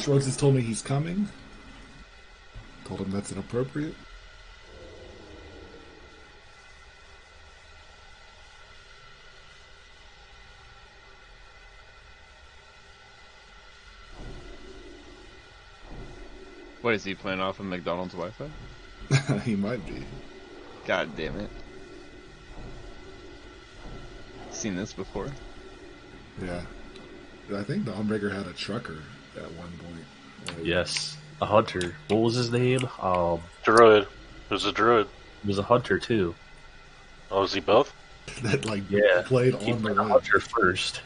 Schwartz has told me he's coming. Told him that's inappropriate. What is he playing off of McDonald's Wi-Fi? He might be. God damn it. Seen this before. Yeah. I think Dawnbreaker had a trucker at one point. Like, Yes. A hunter. What was his name? Druid. It was a druid. He was a hunter too. Oh, was he both? that like Yeah. played He on the played a ledge. hunter first.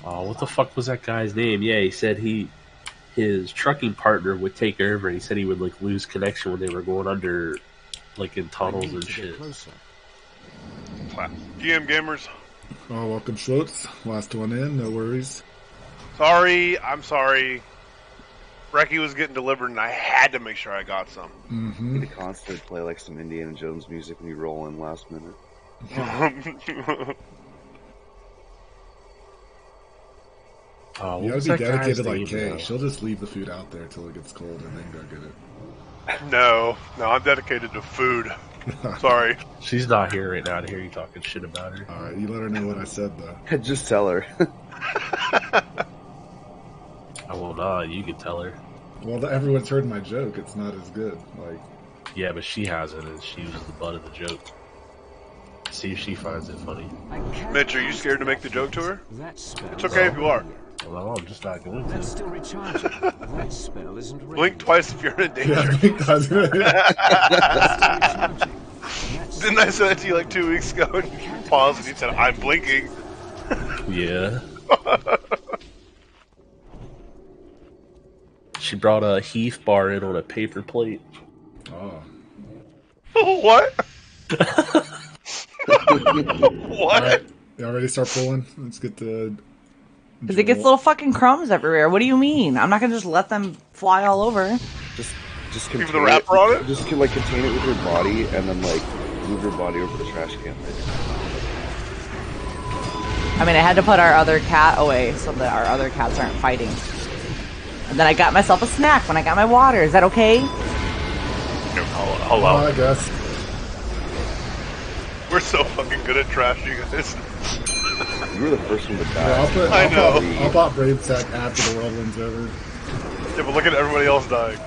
Oh, what the fuck was that guy's name? Yeah, he said his trucking partner would take over, and he said he would like lose connection when they were going under, like in tunnels and shit. GM gamers. Oh, welcome Schwartz. Last one in, no worries. Sorry, I'm sorry. Reki was getting delivered, and I had to make sure I got some. Mm-hmm. You constantly play like some Indiana Jones music when you roll in last minute. Oh, You what was gotta be that guy's dedicated like name, Kay. though? She'll just leave the food out there till it gets cold and then go get it. No, I'm dedicated to food. Sorry. She's not here right now to hear you talking shit about her. Alright, you let her know what I said though. Just tell her. I will not. You can tell her. Well, everyone's heard my joke. It's not as good. Like, Yeah, but she hasn't, and she was the butt of the joke. See if she finds it funny. Mitch, are you scared to make the joke to her? It's okay if you are. Well, I'm just not going That's to. still recharging. That spell isn't ready. Blink twice if you're in danger. yeah, I think that's Didn't I say that to you like 2 weeks ago? And you paused and you said, I'm blinking. Yeah. She brought a Heath bar in on a paper plate. Oh. What? What? Alright, y'all ready to start pulling? Let's get the... Because it gets little fucking crumbs everywhere. What do you mean? I'm not gonna just let them fly all over. Just Even contain the wrapper on it? Just like contain it with your body, and then like move your body over the trash can. I mean, I had to put our other cat away so that our other cats aren't fighting. And then I got myself a snack when I got my water. Is that okay? Hello. I guess. We're so fucking good at trash, you guys. You were the first one to Yeah, die. I'll pop Brave Sack after the world runs over. Yeah, but look at everybody else dying.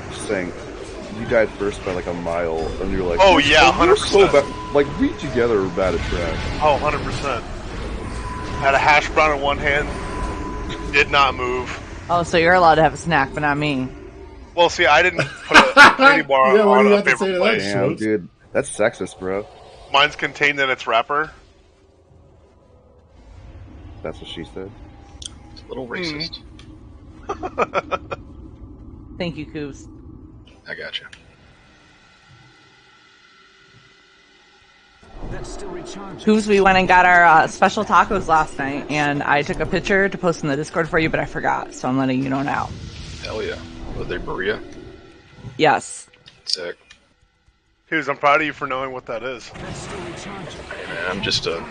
Just saying, you died first by like a mile, and you're like, Oh, yeah, we're so 100%. bad. Like we together are bad at trash. Oh, 100%. Had a hash brown in one hand. Did not move. Oh, so you're allowed to have a snack, but not me. Well, see, I didn't put a candy bar Yeah, what do on you a have to paper say to that? plate. Damn, dude, that's sexist, bro. Mine's contained in its wrapper. That's what she said. It's a little racist. Thank you, Coos. I gotcha. That's still recharging. Coos, we went and got our special tacos last night, and I took a picture to post in the Discord for you, but I forgot, so I'm letting you know now. Hell yeah. Were they Berea? Yes. Sick. Hughes, I'm proud of you for knowing what that is. That's still recharging. Hey man, I'm just a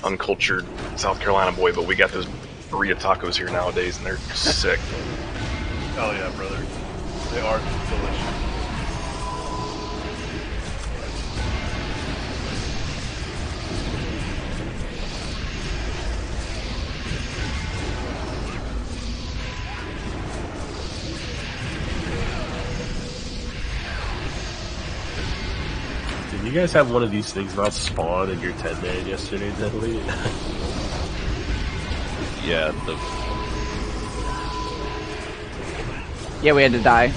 uncultured South Carolina boy, but we got those Berea tacos here nowadays, and they're sick. Hell yeah, brother. They are delicious. Did you guys have one of these things not spawn in your 10-man yesterday, Natalie? Yeah, Yeah, we had to die.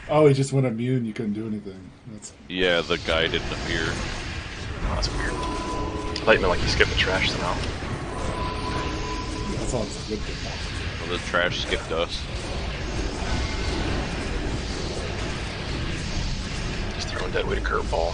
Oh, he just went immune. You couldn't do anything. That's the guy didn't appear. Oh, that's weird. I thought you meant like you skipped the trash somehow. that sounds good. Well, the trash skipped us. Just throwing dead weight a curveball.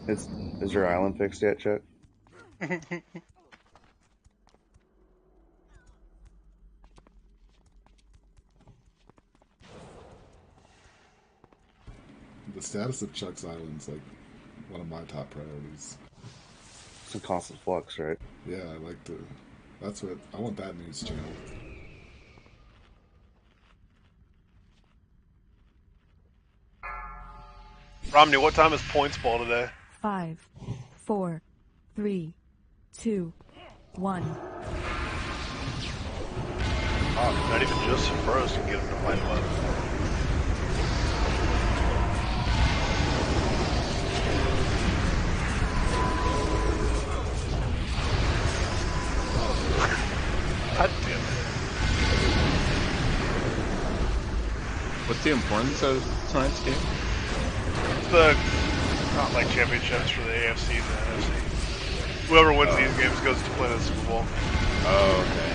Is your island fixed yet, Chuck? The status of Chuck's Island's like one of my top priorities. It's a constant flux, right? Yeah, I like to. That's what I want. That news channel. Romney, what time is points ball today? 5, 4, 3, 2, 1. Oh, not even just Bros can get him to fight above. God damn it. What's the importance of tonight's game? The not like championships for the AFC and the NFC. Whoever wins these games goes to play the Super Bowl. Oh, okay.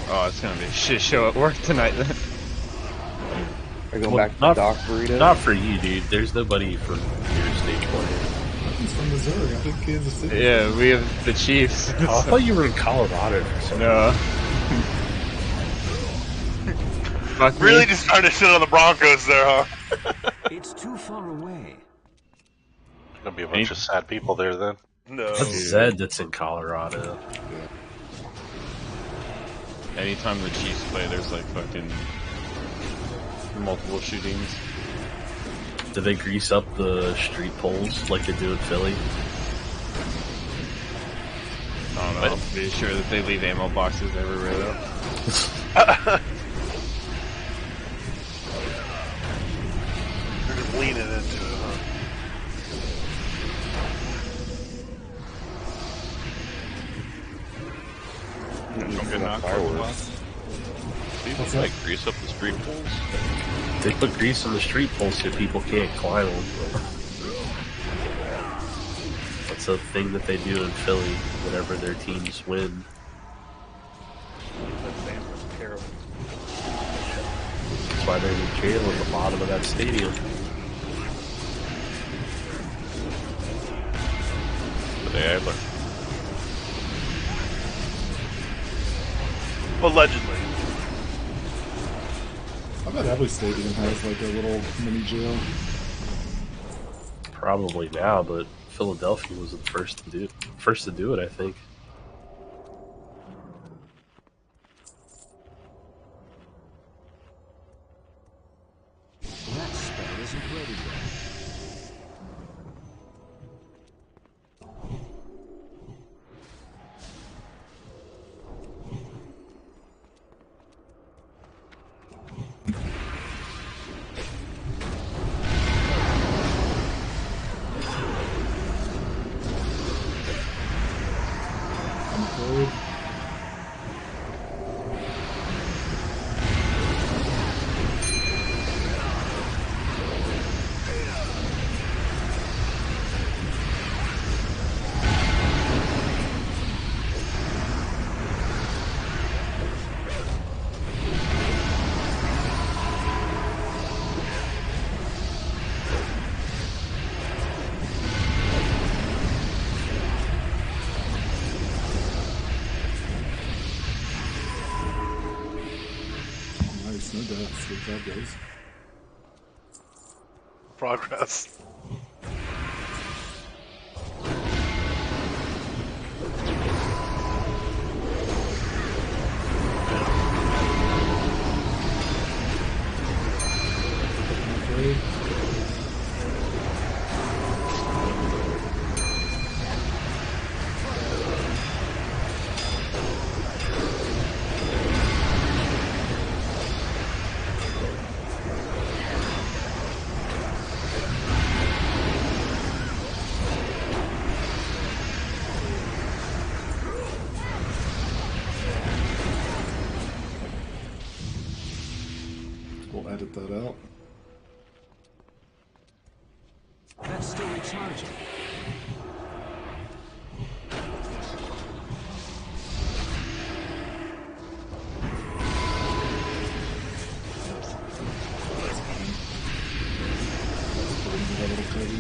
Oh, it's gonna be a shit show at work tonight then. Are you going back to the Doc Burrito? Not for you, dude. There's nobody from your state playing. He's from Missouri. I think Kansas City. Yeah, we have the Chiefs. Oh, I thought you were in Colorado for some No. Fuck Really me. just trying to shit on the Broncos there, huh? It's too far away. Gonna be a bunch of sad people there then. No. That's Zed that's in Colorado. Anytime the Chiefs play, there's like fucking multiple shootings. Do they grease up the street poles like they do in Philly? I don't know. I'm pretty sure that they leave ammo boxes everywhere though. They're just leaning into it, huh? Good knock fireworks. People like grease up the street poles. They put grease on the street poles so people can't climb them. That's a thing that they do in Philly whenever their teams win. That's terrible. That's why there's a jail at the bottom of that stadium. But they Adler. Allegedly. I bet every stadium has like a little mini jail. Probably now, but Philadelphia was the first to do it, I think. That spell isn't ready yet. I'm afraid. Nice, no deaths. Good job, guys. Progress. I'm afraid. We'll edit that out. That's still recharging. Put it in the little cubby.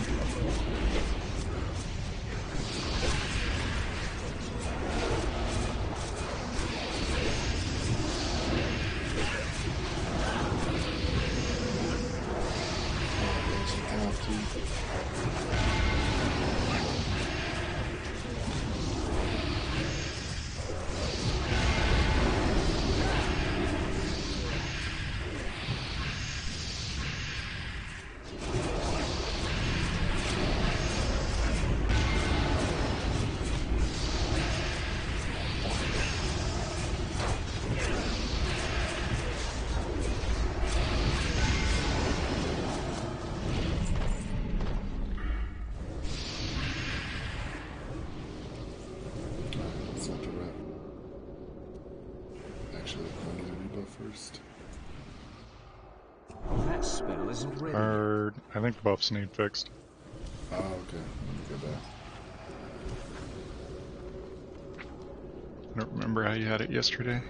actually. I need a debuff first. That spell isn't ready. I think buffs need fixed. Oh, okay. Let me go back. I don't remember how you had it yesterday.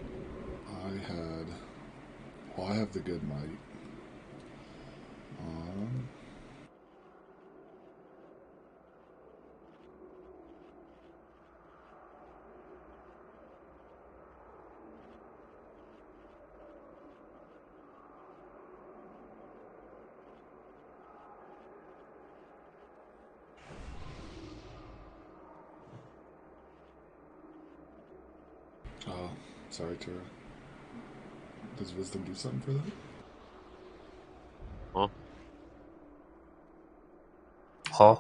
I have the good might. Oh, sorry, Tara. Does wisdom do something for that? Huh? Huh?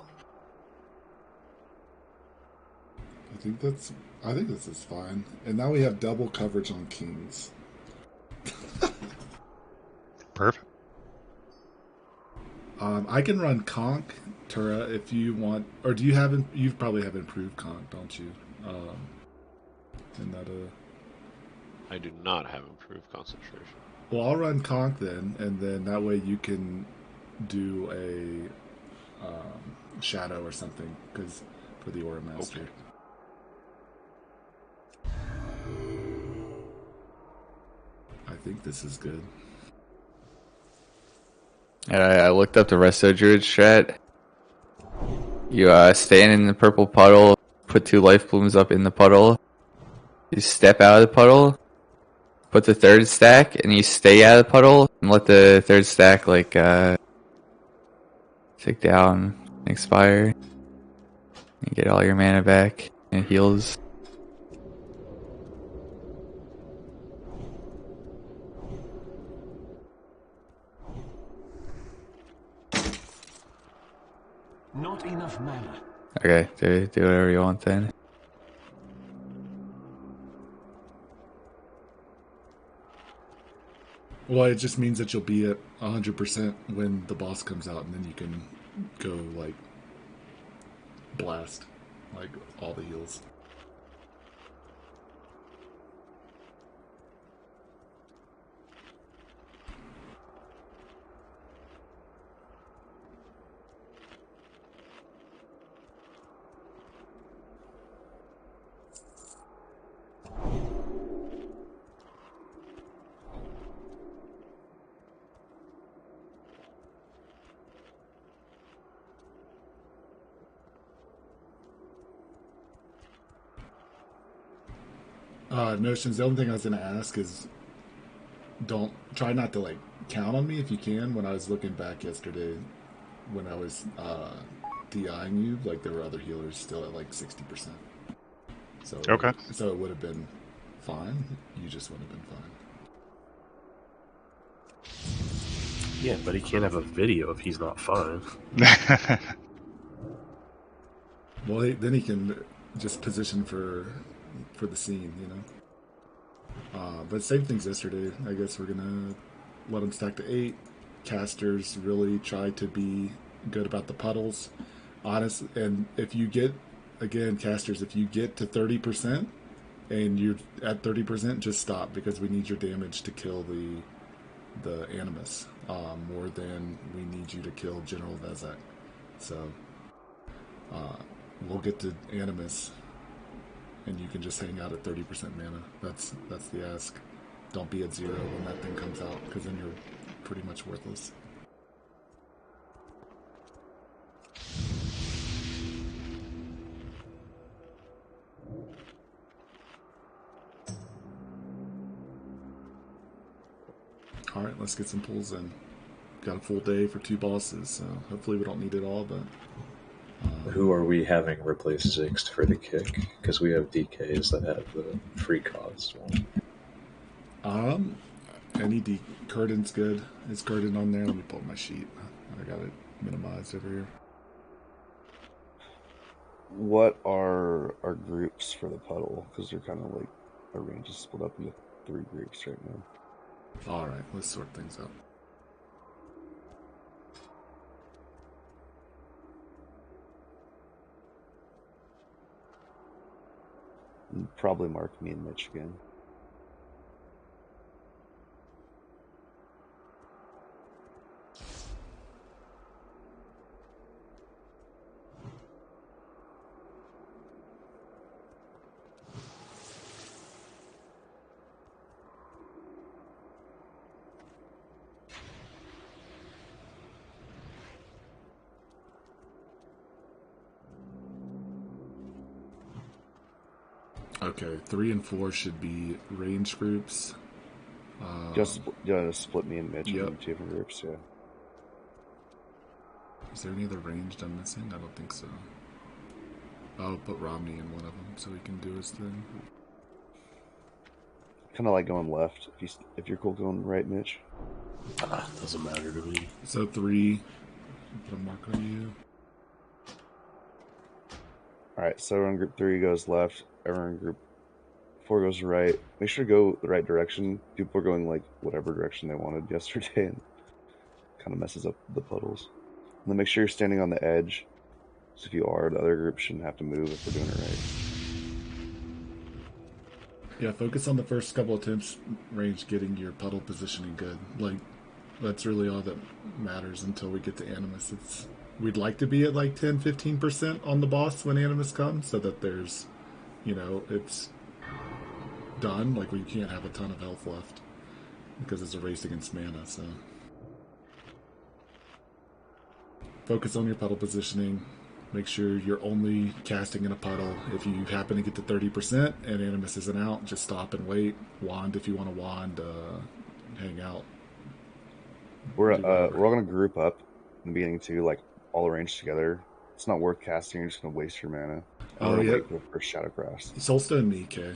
I think this is fine. And now we have double coverage on kings. Perfect. I can run Conk, Tura, if you want, or do you have? You probably have improved Conk, don't you? And that I do not have improved concentration. Well, I'll run Conk then, and then that way you can do a shadow or something, because for the Aura Master. Okay. I think this is good. And I looked up the Resto Druid strat. You stand in the purple puddle, put 2 life blooms up in the puddle. You step out of the puddle, put the 3rd stack, and you stay out of the puddle and let the 3rd stack like tick down and expire. You get all your mana back and it heals. Not enough mana. Okay, do whatever you want then. Well, it just means that you'll be at 100% when the boss comes out, and then you can go, like, blast, like, all the heals. Notions, the only thing I was going to ask is try not to like count on me if you can. When I was looking back yesterday, when I was DIing you, like there were other healers still at like 60%. So Okay. So it would have been fine. You just would have been fine. Yeah, but he can't have a video if he's not fine. Well, then he can just position for the scene, you know. But same things yesterday. I guess we're gonna let them stack to 8. Casters really try to be good about the puddles. Honest, and if you get, again, casters, if you get to 30% and you're at 30%, just stop, because we need your damage to kill the Animus more than we need you to kill General Vezek. So we'll get to Animus, and you can just hang out at 30% mana. That's the ask. Don't be at 0 when that thing comes out, because then you're pretty much worthless. Alright, let's get some pulls in. Got a full day for 2 bosses, so hopefully we don't need it all, but... Who are we having replace Zixed for the kick? Because we have DKs that have the free cost one. Curtin's good. Is Curtin on there? Let me pull up my sheet. I got it minimized over here. What are our groups for the puddle? Because they're kind of like, our range is split up into 3 groups right now. Alright, let's sort things out. And probably mark me and Mitch again. Okay, 3 and 4 should be range groups. Just split me and Mitch in 2 different groups, yeah. Is there any other ranged I'm missing? I don't think so. I'll put Romney in one of them so he can do his thing. Kind of like going left, if you're cool going right, Mitch. Doesn't matter to me. So 3, put a mark on you. Alright, so everyone in group 3 goes left, everyone in group 4 goes right. Make sure to go the right direction. People are going like whatever direction they wanted yesterday and kind of messes up the puddles. And then make sure you're standing on the edge. So if you are, the other group shouldn't have to move if we're doing it right. Yeah, focus on the first couple attempts range getting your puddle positioning good. Like, that's really all that matters until we get to Animus. We'd like to be at like 10-15% on the boss when Animus comes so that there's, it's done. Like, we can't have a ton of health left because it's a race against mana, so. Focus on your puddle positioning. Make sure you're only casting in a puddle. If you happen to get to 30% and Animus isn't out, just stop and wait. Wand if you want to wand, hang out. We're all going to group up in the beginning too, like all arranged together. It's not worth casting, you're just going to waste your mana. Oh, yeah. Wait for Shadow Grass. Solsta and me, Kay.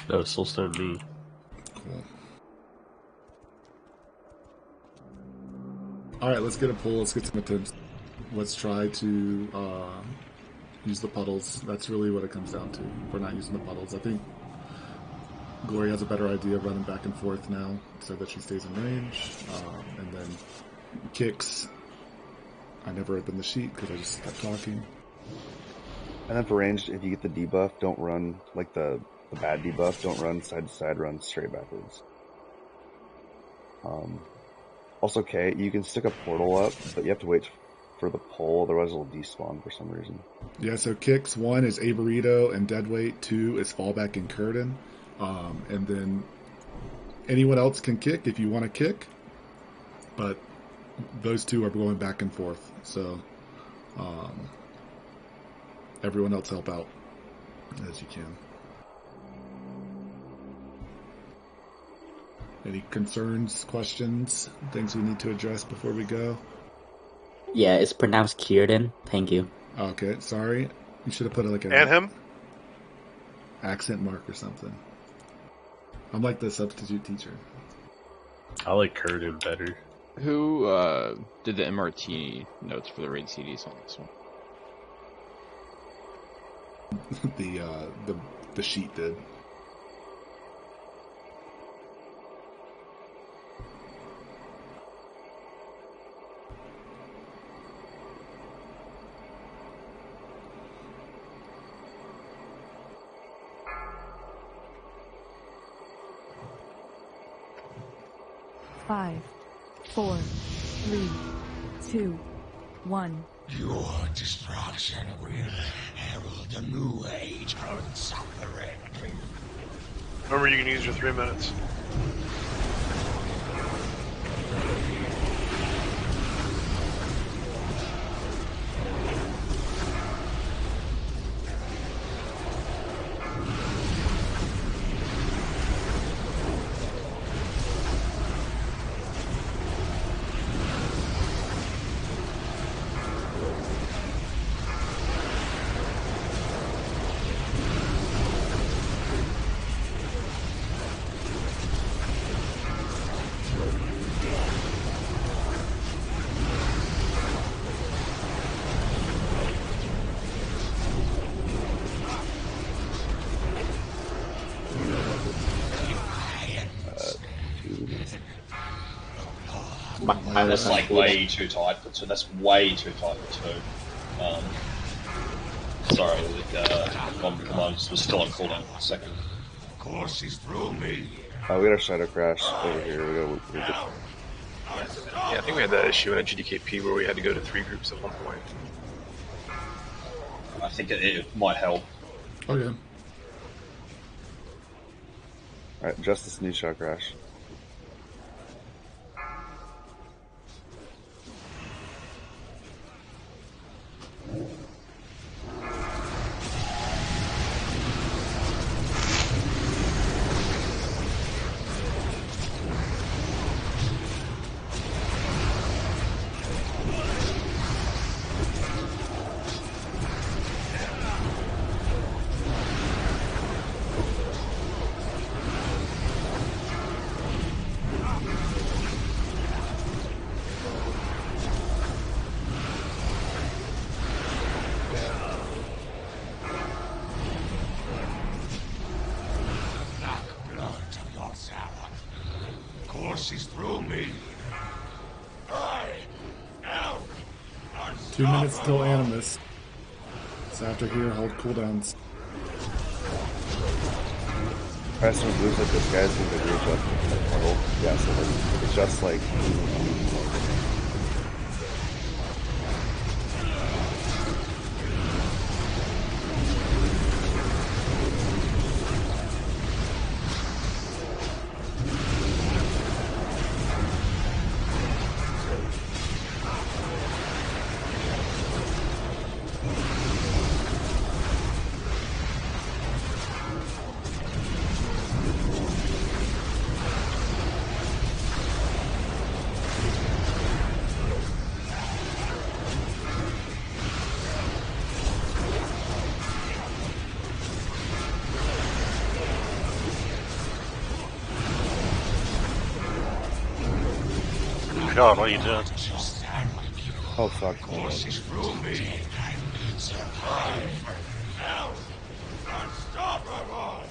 No, Solsta and me. Cool. Alright, let's get a pull. Let's get some attempts. Let's try to use the puddles. That's really what it comes down to. We're not using the puddles. I think Glory has a better idea of running back and forth now so that she stays in range. And then kicks. I never opened the sheet because I just kept talking. And then for ranged, if you get the debuff, don't run like the bad debuff. Don't run side to side, run straight backwards. Also, Kay, you can stick a portal up, but you have to wait for the pull, otherwise it'll despawn for some reason. Yeah, so kicks, 1 is A Burrito and Deadweight, 2 is Fallback and Curtain. And then anyone else can kick if you want to kick, but those 2 are going back and forth, so everyone else help out as you can. Any concerns, questions, things we need to address before we go? Yeah, it's pronounced Kierden. Thank you. Okay, sorry. You should have put like And him? accent mark or something. I'm like the substitute teacher. I like Curtin better. Who did the MRT notes for the raid CDs on this one? The sheet did. Five, 4, 3, 2, 1. Your destruction will herald a new age of suffering. Remember, you can use your 3 minutes. That's like way too tight. So that's way too tight too. Sorry, commands was still on cooldown for a second. Of course, he's through me. We got our Shadow Crash over here. Yeah, I think we had that issue in a GDKP where we had to go to 3 groups at one point. I think it might help. Okay. Alright, Justice needs Shadow Crash. courses through me. I am 2 minutes till Animus. So after here, hold cooldowns. Press and moves like this guy's going to readjust the portal. Yeah, so like, it's just like. God, what are you doing? Oh fuck. Courses through me and survive. Now, unstoppable.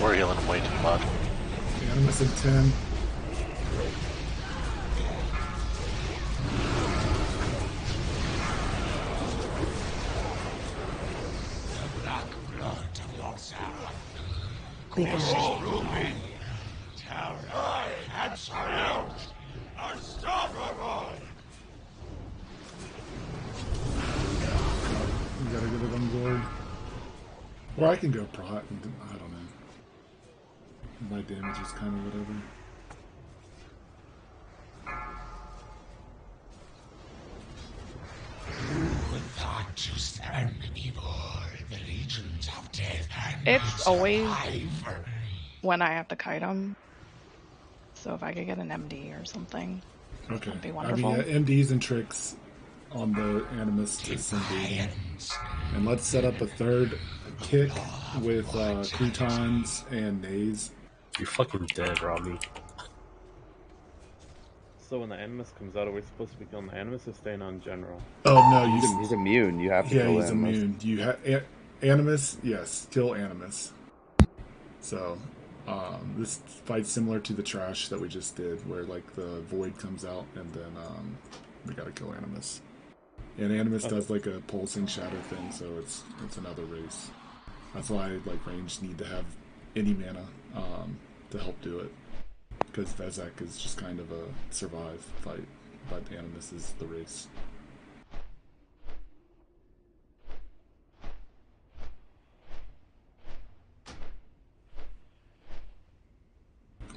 We're healing way too much. Animus in 10. Black blood of yourself. Courses through me. Terror. Absolute. Unstoppable. You gotta get it on board. Or I can go Prot. I don't know. My damage is kind of whatever. Who would thought to stand before the legions of death and It's always survive? when I have to kite them. So if I could get an MD or something, Okay. that'd be I wonderful. mean, MDs and tricks on the Animus to send beating. And let's set up a third kick with croutons and nays. You're fucking dead, Robbie. So when the Animus comes out, are we supposed to be killing the Animus or staying on general? Oh no, he's immune. You have to kill he's Animus. immune. You have Animus, yes, kill Animus. So this fight's similar to the trash that we just did, where like the void comes out and then we gotta kill Animus. And Animus does like a pulsing shadow thing, so it's another race. That's why like range need to have any mana to help do it, because Vezek is just kind of a survive fight, but Animus is the race.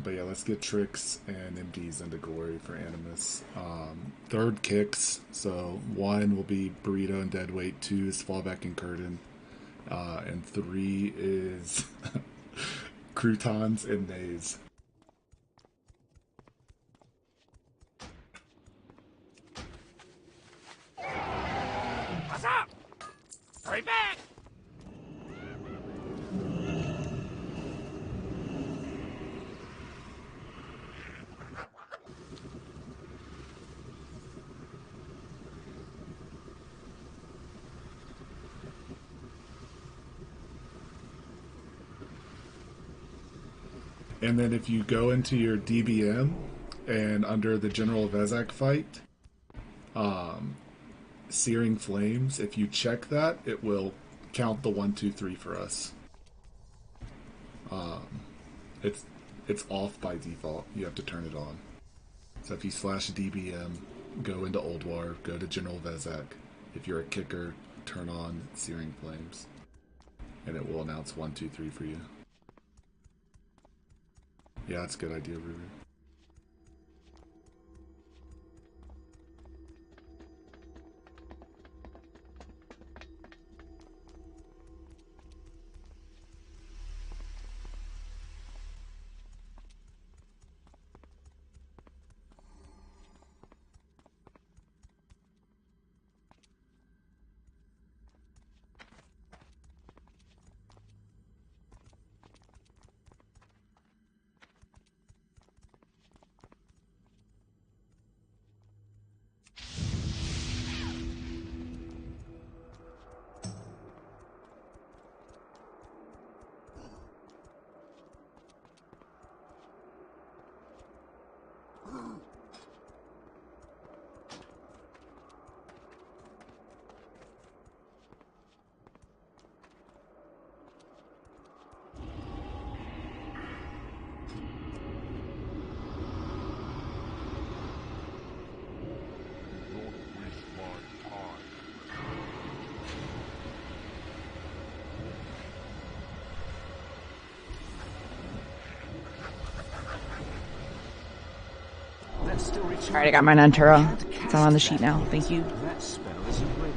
But yeah, let's get tricks and MDs into glory for Animus. Third kicks, so 1 will be Burrito and Deadweight, 2 is Fallback and Curtain, and 3 is croutons and nays. What's up? Hurry back! And then if you go into your DBM and under the General Vezak fight, Searing Flames, if you check that, it will count the 1, 2, 3 for us. It's off by default. You have to turn it on. So if you slash DBM, go into Ulduar, go to General Vezak. If you're a kicker, turn on Searing Flames, and it will announce 1, 2, 3 for you. Yeah, that's a good idea, Ruby. Alright, I got my Nantura. It's on the sheet now. Thank you. That spell isn't ready.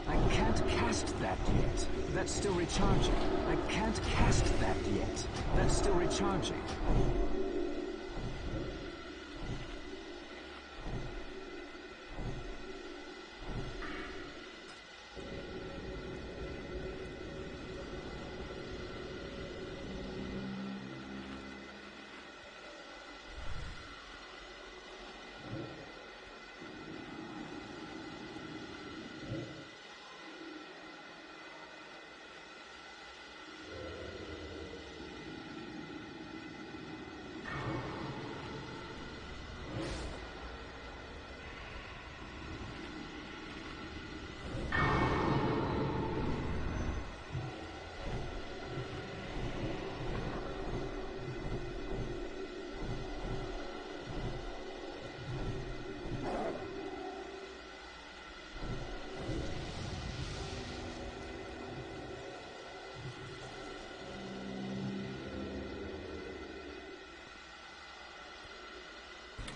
I can't cast that yet. That's still recharging. I can't cast that yet. That's still recharging.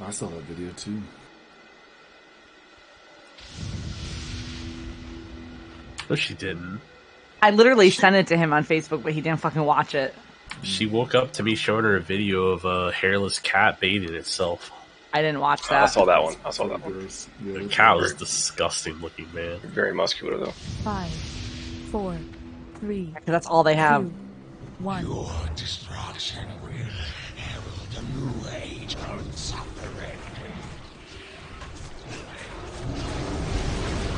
I saw that video too. No, she didn't. I literally sent it to him on Facebook, but he didn't fucking watch it. She woke up to me showing her a video of a hairless cat bathing itself. I didn't watch that. I saw that one. I saw that one. The cat was disgusting looking, man. Very muscular though. 5, 4, 3. That's all they have. 2, 1. Your destruction will herald a new age of suffering.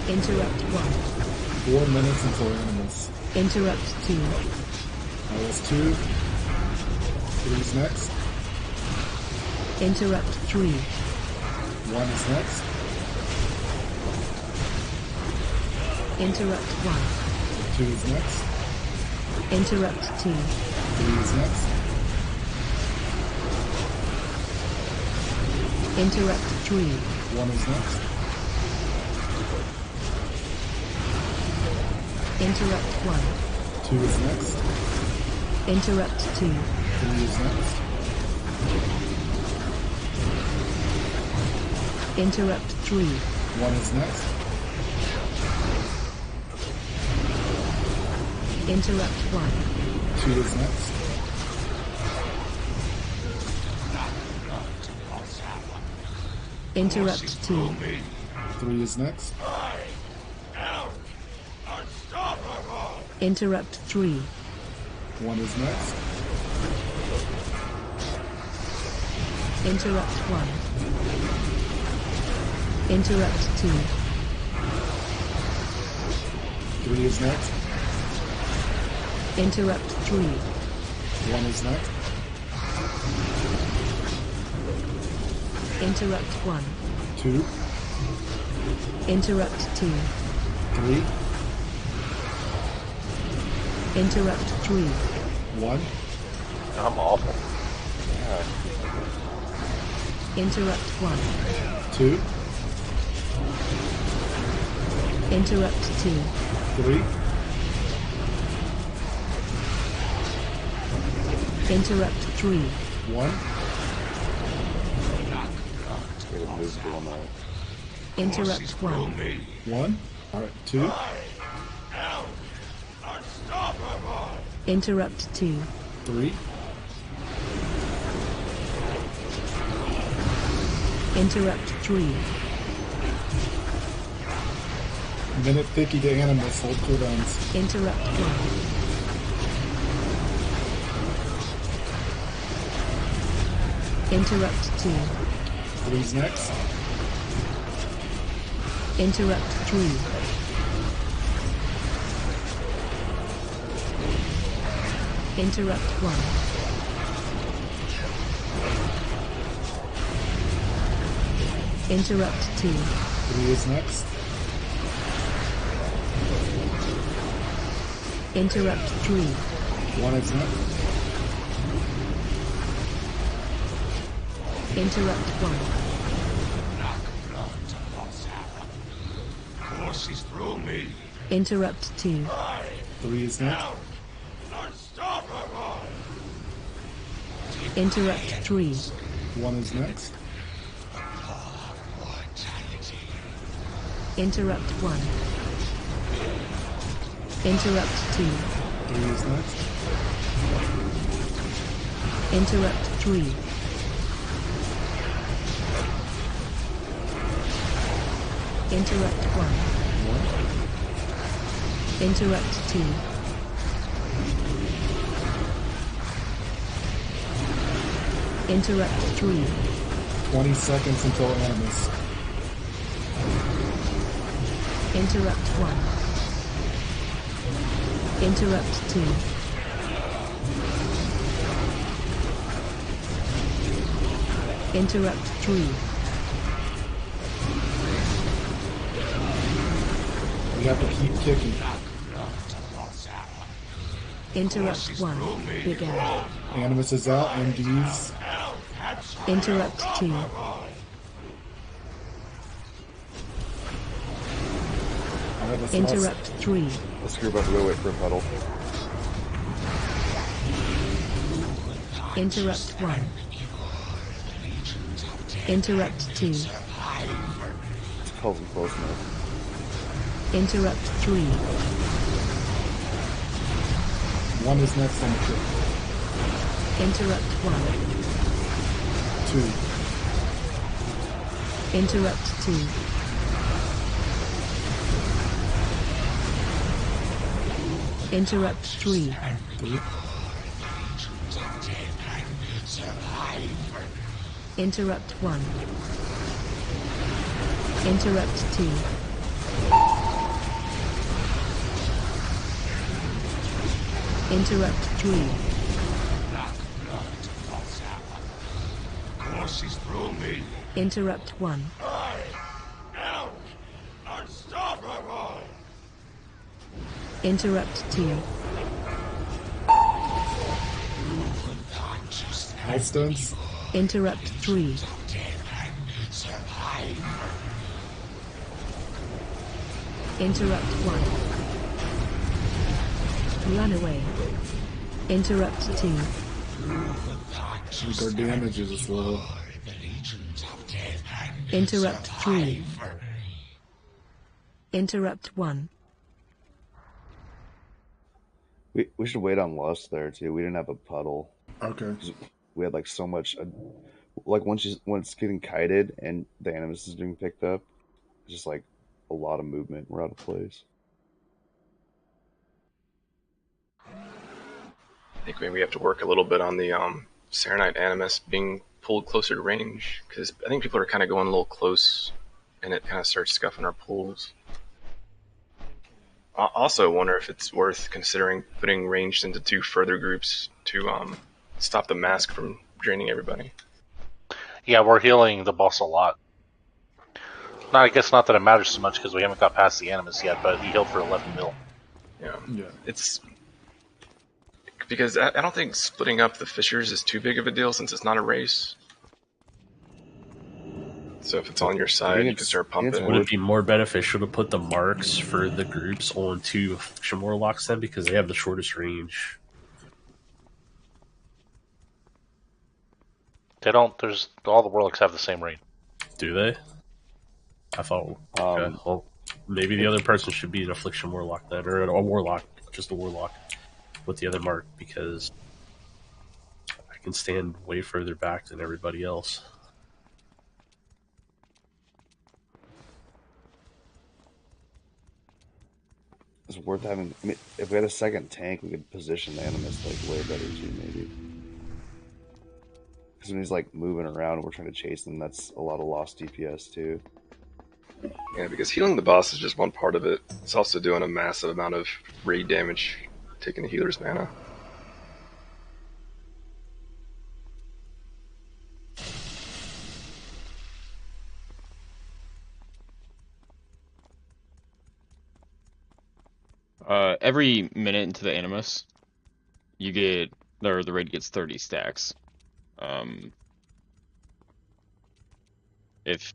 Interrupt 1. 4 minutes until animals. Interrupt 2. Owls 2. 3's next. Interrupt 3. 1 is next. Interrupt 1. 2 is next. Interrupt 2. 3 is next. Interrupt 3. 1 is next. Interrupt 1. 2 is next. Interrupt 2. 3 is next. Interrupt 3. 1 is next. Interrupt 1. 2 is next. Interrupt 2. 3 is next. Interrupt 3. 1 is next. Interrupt 1. Interrupt 2. 3 is next. Interrupt 3. 1 is next. Interrupt 1. 2. Interrupt 2. 3. Interrupt 3. 1. I'm awful. Interrupt 1. 2. Interrupt 2. 3. Interrupt 3. 1. Interrupt 1. 1. Alright, 2. Interrupt 2. 3. Interrupt 3. Minute 50 to animals, hold cooldowns. Interrupt 1. Interrupt 2. 3's next. Interrupt 3. Interrupt 1. Interrupt 2. 3 is next. Interrupt 3. 1 is next. Interrupt 1. Courses through me. Interrupt 2. 3 is next. Interrupt 3. 1 is next. Interrupt 1. Interrupt 2. 3 is next. Interrupt 3. Interrupt 1. Interrupt 2. Interrupt 3. 20 seconds until Animus. Interrupt 1. Interrupt 2. Interrupt 3. We have to keep kicking. Interrupt 1. Begin. Animus is out, MDs. Interrupt 2. I have a small Interrupt 3. Let's group up. We'll wait for a puddle. Interrupt 1. Interrupt 2. Calls him close enough. Interrupt 3. 1 is next on the kick. Interrupt 1. 2. Interrupt 2. Interrupt 3. 3. Interrupt 1. Interrupt 2. Interrupt 3. Courses through me. Interrupt 1. I am unstoppable. Interrupt 2. Milestones. Interrupt 3. Interrupt 1. Run away. Interrupt 2. I think our damage is low. Interrupt 3. Interrupt 1. We should wait on Lust there too. We didn't have a puddle. Okay. We had like so much, like once it's getting kited and the Animus is being picked up, it's just like a lot of movement. We're out of place. I think maybe we have to work a little bit on the Serenite Animus being pulled closer to range, because I think people are kind of going a little close, and it kind of starts scuffing our pulls. I also wonder if it's worth considering putting ranged into 2 further groups to stop the mask from draining everybody. Yeah, we're healing the boss a lot. I guess not that it matters so much because we haven't got past the Animus yet, but he healed for 11 mil. Yeah. It's because I don't think splitting up the fissures is too big of a deal since it's not a race. So if it's on your side, you can start pumping. Would it be more beneficial to put the marks for the groups onto Affliction Warlocks then, because they have the shortest range? They don't. There's all the Warlocks have the same range. Do they? I thought. Okay, well, maybe the other person should be an Affliction Warlock then, or a Warlock, just a Warlock with the other mark, because I can stand way further back than everybody else. It's worth having. I mean, if we had a second tank, we could position the Animus like way better too, maybe. Because when he's like moving around and we're trying to chase him, that's a lot of lost DPS too. Yeah, because healing the boss is just one part of it. It's also doing a massive amount of raid damage, taking the healer's mana. Every minute into the Animus, you get, or the raid gets 30 stacks. If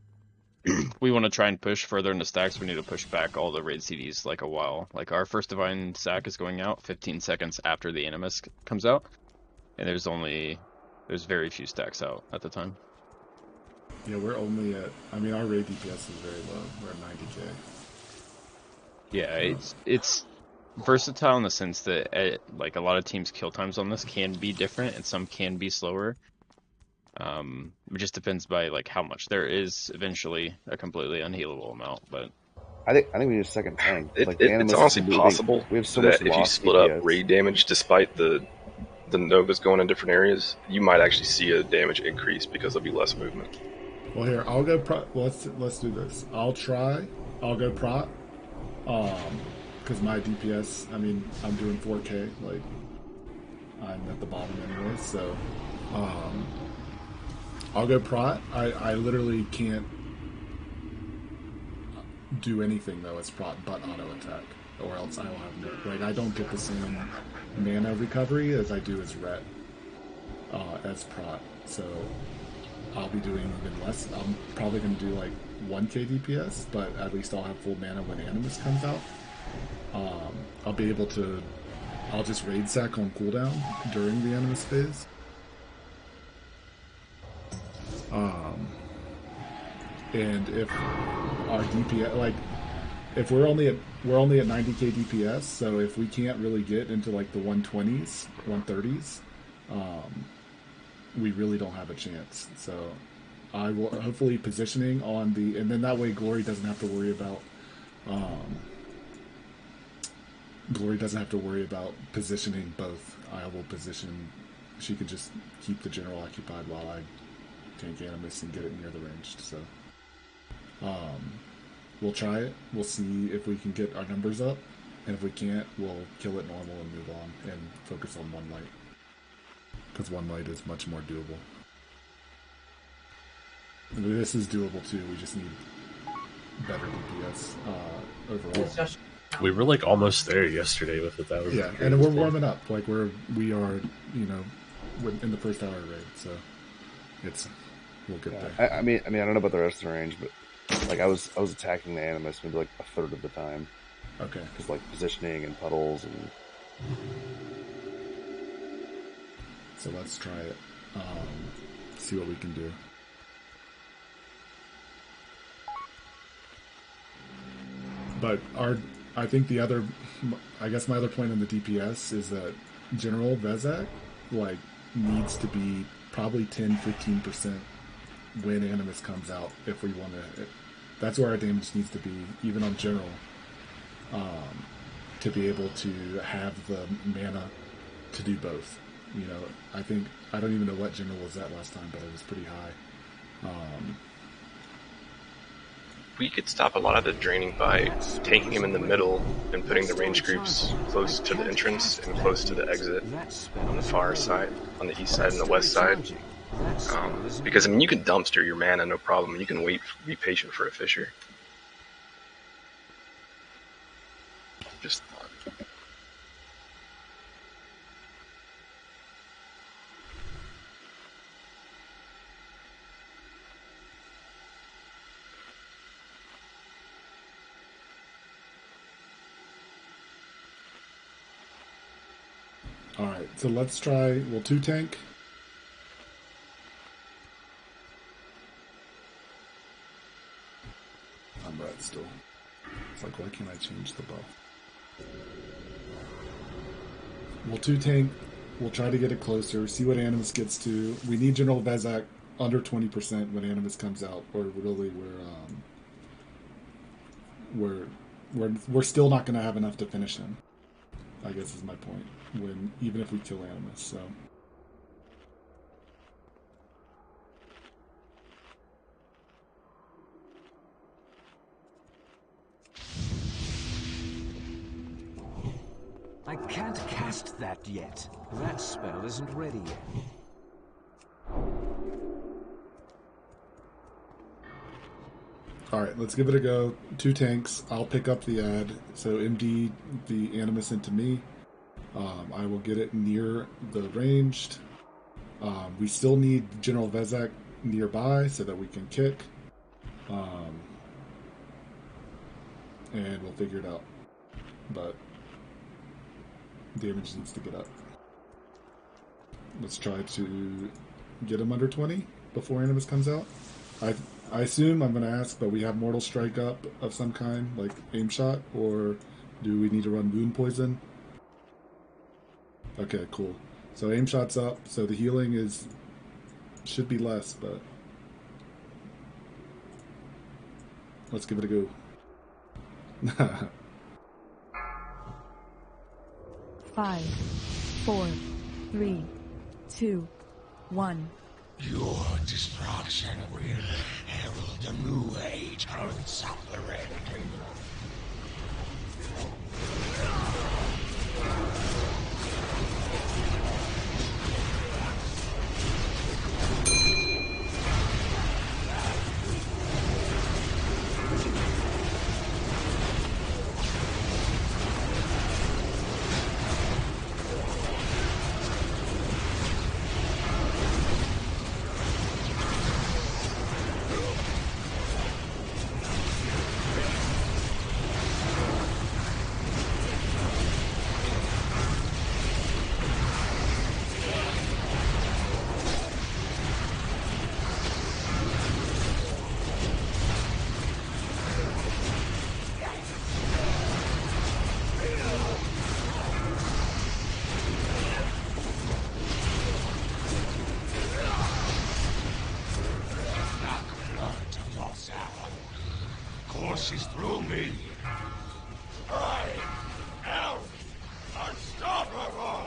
we want to try and push further into stacks, we need to push back all the raid CDs like a while. Like our first Divine stack is going out 15 seconds after the Animus comes out, and there's very few stacks out at the time. Yeah, we're only at. I mean, our raid DPS is very low. We're at 90k. Yeah, it's versatile in the sense that like a lot of teams' kill times on this can be different, and some can be slower. It just depends by like how much. There is eventually a completely unhealable amount, but I think we need a second tank. It's honestly possible we have so that much if you lost split DPS. up raid damage, despite the Novas going in different areas, you might actually see a damage increase because there'll be less movement. Well, here I'll go. Let's do this. I'll go Prot. Because my DPS. I mean, I'm doing 4K. Like, I'm at the bottom anyway. So, I'll go Prot. I literally can't do anything though as Prot but auto attack, or else I will have no. Like, I don't get the same mana recovery as I do as Ret as Prot. So I'll be doing even less. I'm probably going to do like 1k DPS, but at least I'll have full mana when Animus comes out. I'll be able to. I'll just raid sack on cooldown during the Animus phase. And if our DPS, like, if we're only at 90k DPS, so if we can't really get into like the 120s, 130s, we really don't have a chance. So I will hopefully positioning on the, and then that way Glory doesn't have to worry about positioning both. I will position. She can just keep the general occupied while I tank Animus and get it near the ranged. So we'll try it. We'll see if we can get our numbers up, and if we can't, we'll kill it normal and move on and focus on one light, because one light is much more doable. And this is doable too. We just need better DPS overall. We were like almost there yesterday with it. That was and we're warming up. Like we are, in the first hour raid, so we'll get there. I mean, I don't know about the rest of the range, but like I was attacking the Animus maybe like a third of the time. Okay. Because like positioning and puddles and. So let's try it. See what we can do. But I think my other point on the DPS is that General Vezak needs to be probably 10-15% when Animus comes out if we want to. That's where our damage needs to be, even on General, to be able to have the mana to do both. I don't even know what General was at last time, but it was pretty high. We could stop a lot of the draining by taking him in the middle and putting the range groups close to the entrance and close to the exit on the far side, on the east side and the west side. Because, you can dumpster your mana, no problem. You can be patient for a Fissure. Just thought. Alright, so let's try. We'll 2-tank. I'm red still. It's like, why can't I change the buff? We'll 2-tank. We'll try to get it closer, see what Animus gets to. We need General Vezak under 20% when Animus comes out, or really we're still not going to have enough to finish him, I guess is my point, even if we kill Animus. So I can't cast that yet. That spell isn't ready yet. alright, let's give it a go. 2 tanks. I'll pick up the ad. So MD the Animus into me. I will get it near the ranged. We still need General Vezak nearby so that we can kick. And we'll figure it out. But damage needs to get up. Let's try to get him under 20 before Animus comes out. I assume I'm going to ask, but we have Mortal Strike up of some kind, like aim shot, or do we need to run Wound Poison? Okay, cool. So aim shot's up, so the healing should be less, but let's give it a go. 5, 4, 3, 2, 1. Your destruction will herald a new age of suffering. Courses through me. I am unstoppable.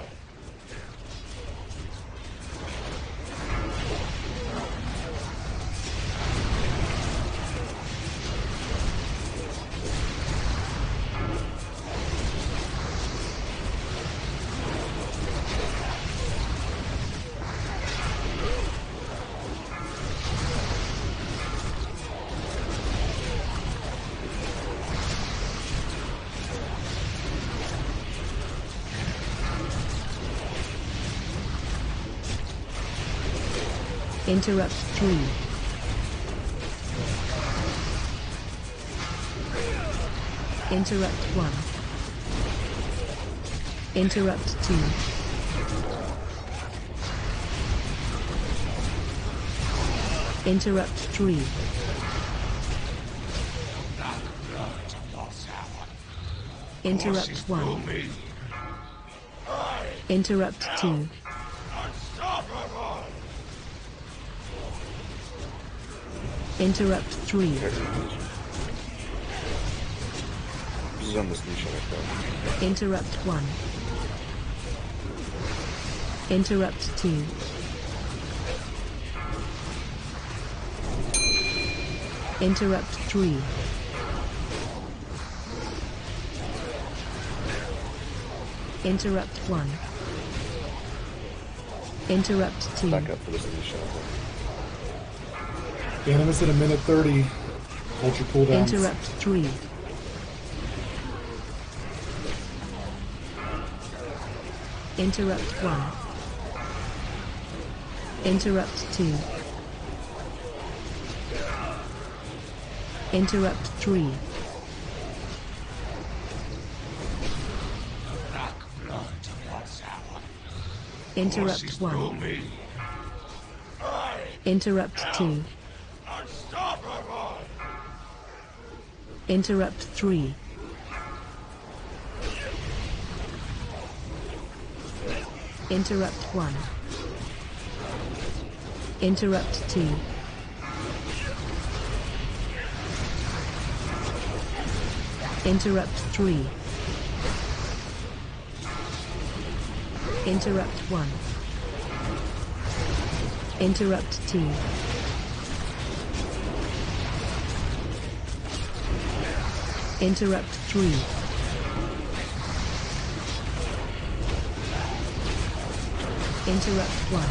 Interrupt 3. Interrupt 1. Interrupt 2. Interrupt 3. Interrupt 1. Interrupt 2. Interrupt 3. This is on this new show, Interrupt 1. Interrupt 2. Interrupt 3. Interrupt 1. Interrupt 2. Back up for this new show. Animus at a minute 30. Hold your cooldowns. Interrupt 3. Interrupt 1. Interrupt 2. Interrupt 3. Interrupt 1. Interrupt 2. Interrupt 3. Interrupt 1. Interrupt 2. Interrupt 3. Interrupt 1. Interrupt 2. Interrupt 3. Interrupt 1.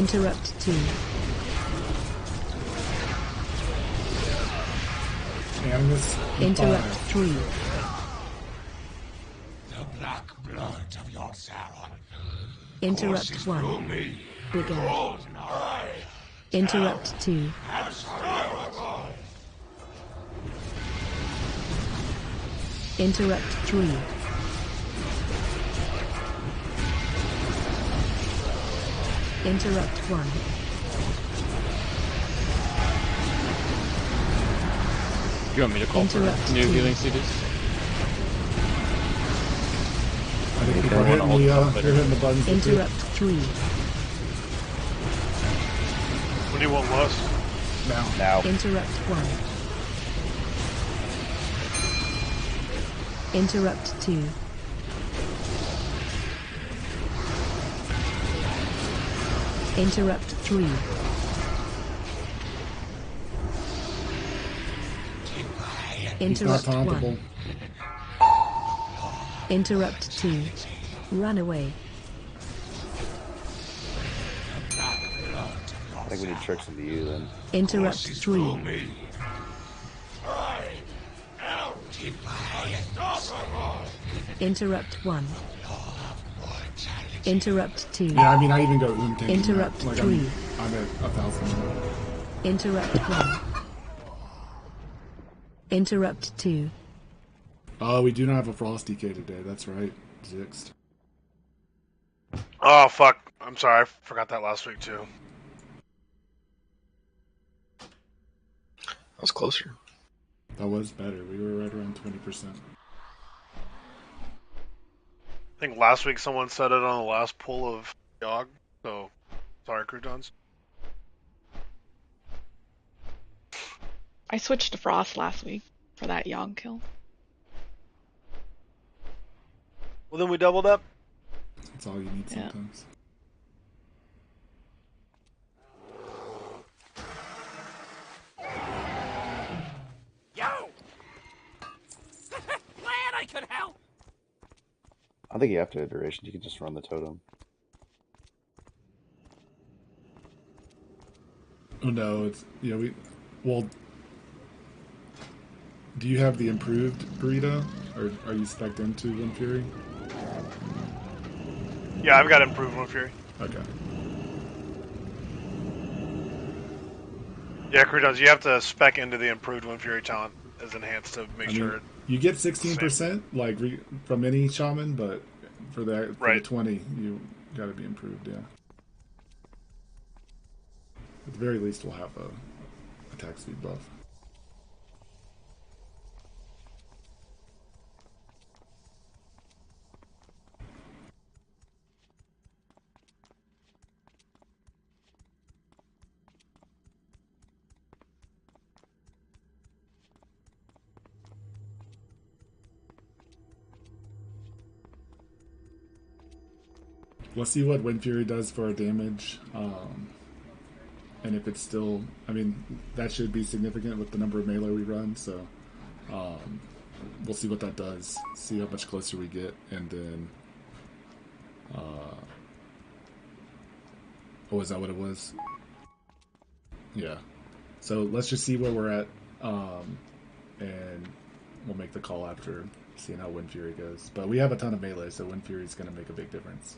Interrupt 2. Animus. Interrupt 3. The black blood of your Sauron. Interrupt 1. Bigger. Interrupt 2. Interrupt 3. Interrupt 1. You want me to call for new healing CDs? I think people are hitting the buttons. Interrupt 3. When do you want Lust? Now. Interrupt 1. Interrupt 2. Interrupt 3. Interrupt 1. Interrupt 2. Run away. I think we need tricks into you then. Interrupt 3. Interrupt 1. Interrupt 2. Yeah, I mean, I even go Untamed. Interrupt like 3. I'm at 1,000. Interrupt 1. Interrupt 2. Oh, we do not have a Frost DK today. That's right. Zixed. Oh, fuck. I'm sorry. I forgot that last week, too. That was closer. That was better. We were right around 20%. I think last week someone said it on the last pull of Yogg, so sorry, croutons. I switched to Frost last week for that Yogg kill. Well, then we doubled up. That's all you need sometimes. Yo! Glad I could help! I think you have to iteration. You can just run the totem. Oh no, it's well. Do you have the improved burrito, or are you spec'd into Wind Fury? Yeah, I've got improved Wind Fury. Okay. Yeah, croutons, you have to spec into the improved Wind Fury talent as enhanced to make sure it. You get 16% like from any shaman, but for the 20, you got to be improved. Yeah. At the very least, we'll have a attack speed buff. Let's see what Wind Fury does for our damage, and if it's still, I mean, that should be significant with the number of melee we run, so we'll see what that does, see how much closer we get, and then, oh, is that what it was? Yeah. So let's just see where we're at, and we'll make the call after seeing how Wind Fury goes. But we have a ton of melee, so Wind Fury is going to make a big difference.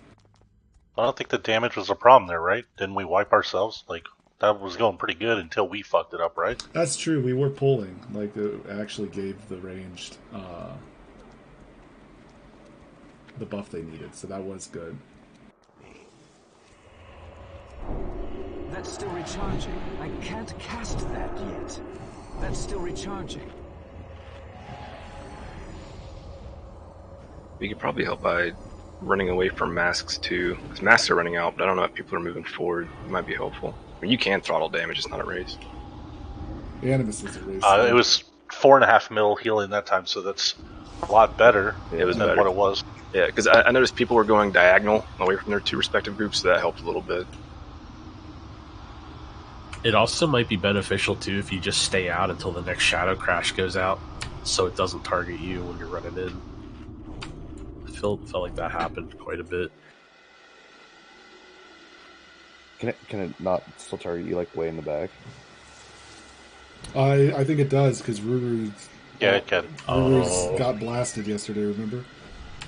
I don't think the damage was a problem there, right? Didn't we wipe ourselves? Like, that was going pretty good until we fucked it up, right? That's true. We were pulling. Like, it actually gave the ranged the buff they needed, so that was good. That's still recharging. I can't cast that yet. That's still recharging. We could probably help by running away from masks too, because masks are running out, but I don't know if people are moving forward. It might be helpful. I mean, you can throttle damage, it's not a race. The Animus is a race. It was 4.5 mil healing that time, so that's a lot better It was than better. what it was. Yeah, because I noticed people were going diagonal away from their two respective groups, so that helped a little bit. It also might be beneficial too if you just stay out until the next Shadow Crash goes out, so it doesn't target you when you're running in. Felt like that happened quite a bit. Can it not still target you like way in the back? I think it does, because Ruru's it can. got blasted yesterday, remember?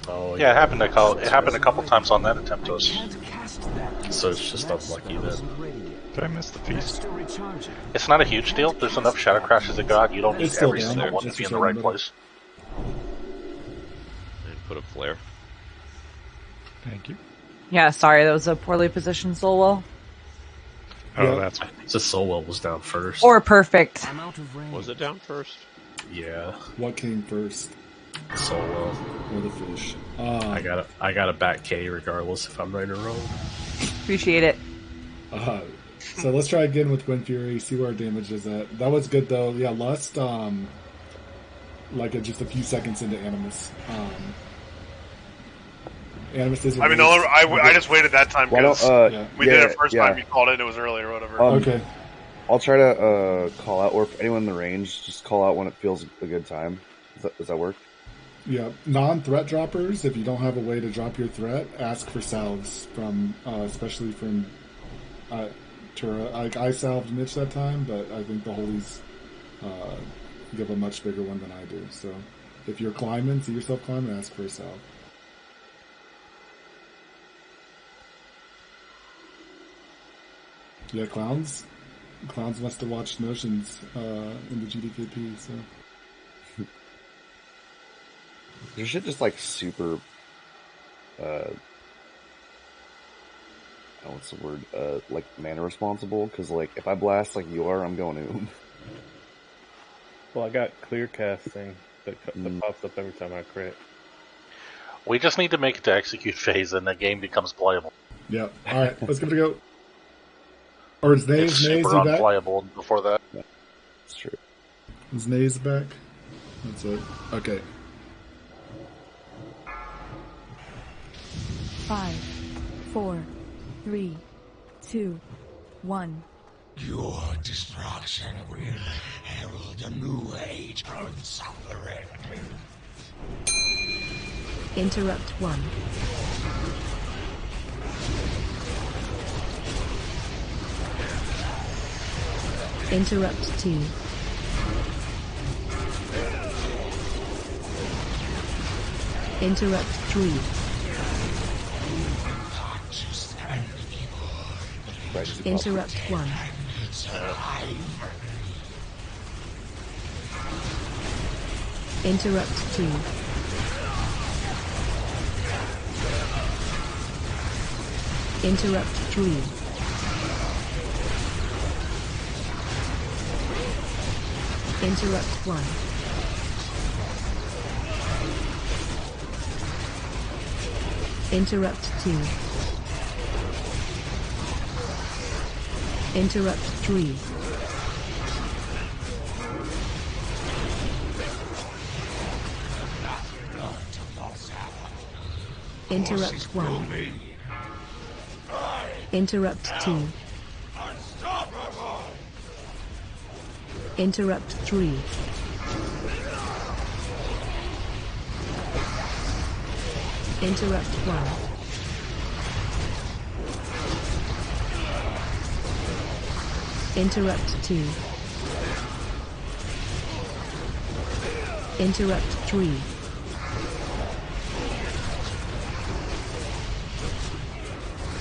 Oh yeah, it happened a couple times on that attempt to us. So it's just unlucky then. Did I miss the feast? It's not a huge deal. There's enough Shadow Crashes that go out. You don't need It's still every down. single one to Just be in for the right something place. And put a flare. Thank you. Yeah, sorry, that was a poorly positioned solo. Oh, that's the Soulwell was down first. Or perfect. Was it down first? Yeah. What came first? Solo. Or the fish? I gotta back K regardless if I'm right or wrong. Appreciate it. So let's try again with Gwen Fury, see where our damage is at. That was good though. Yeah, Lust, like just a few seconds into Animus. Animus is. I mean, I just waited that time because we did it first time you called it. It was early or whatever. Okay. I'll try to call out, or if anyone in the range, just call out when it feels a good time. Does that work? Yeah, non-threat droppers. If you don't have a way to drop your threat, ask for salves from, especially from Tura. I salved Mitch that time, but I think the Holies give a much bigger one than I do. So if you're climbing, see yourself climbing, ask for a salve. Yeah, clowns must have watched Notions in the GDKP. So. Your shit just like super, what's the word? Like mana responsible. Because like if I blast like you are, I'm going Oom. Well, I got clear casting that pops up every time I crit. We just need to make it to execute phase, and the game becomes playable. Yeah. All right, let's give it a go. Or is Naze super back? unplayable before that. Yeah, that's true. Is Naze back? That's it. Okay. 5, 4, 3, 2, 1. Your destruction will herald a new age of suffering. Interrupt 1. Interrupt 2. Interrupt 3. Interrupt 1. Interrupt 2. Interrupt 3. Interrupt 1. Interrupt 2. Interrupt 3. Interrupt 1. Interrupt 2. Interrupt 3. Interrupt 1. Interrupt 2. Interrupt 3.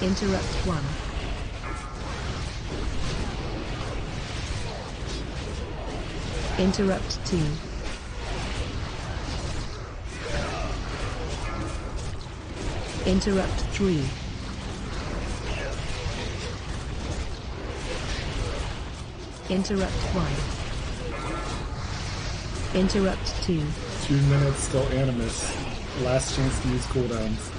Interrupt 1. Interrupt 2. Interrupt 3. Interrupt 1. Interrupt 2. 2 minutes till Animus. Last chance to use cooldowns.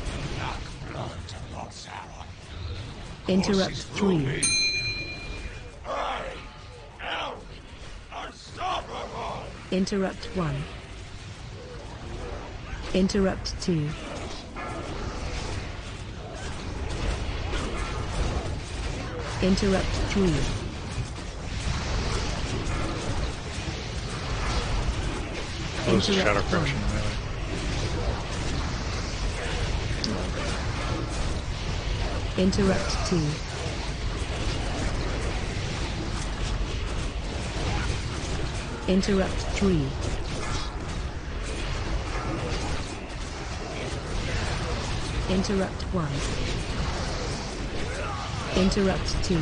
Interrupt 3. Interrupt 1. Interrupt 2. Interrupt 3. Shadow Crush in the melee. Interrupt 2. Interrupt 3. Interrupt 1. Interrupt 2.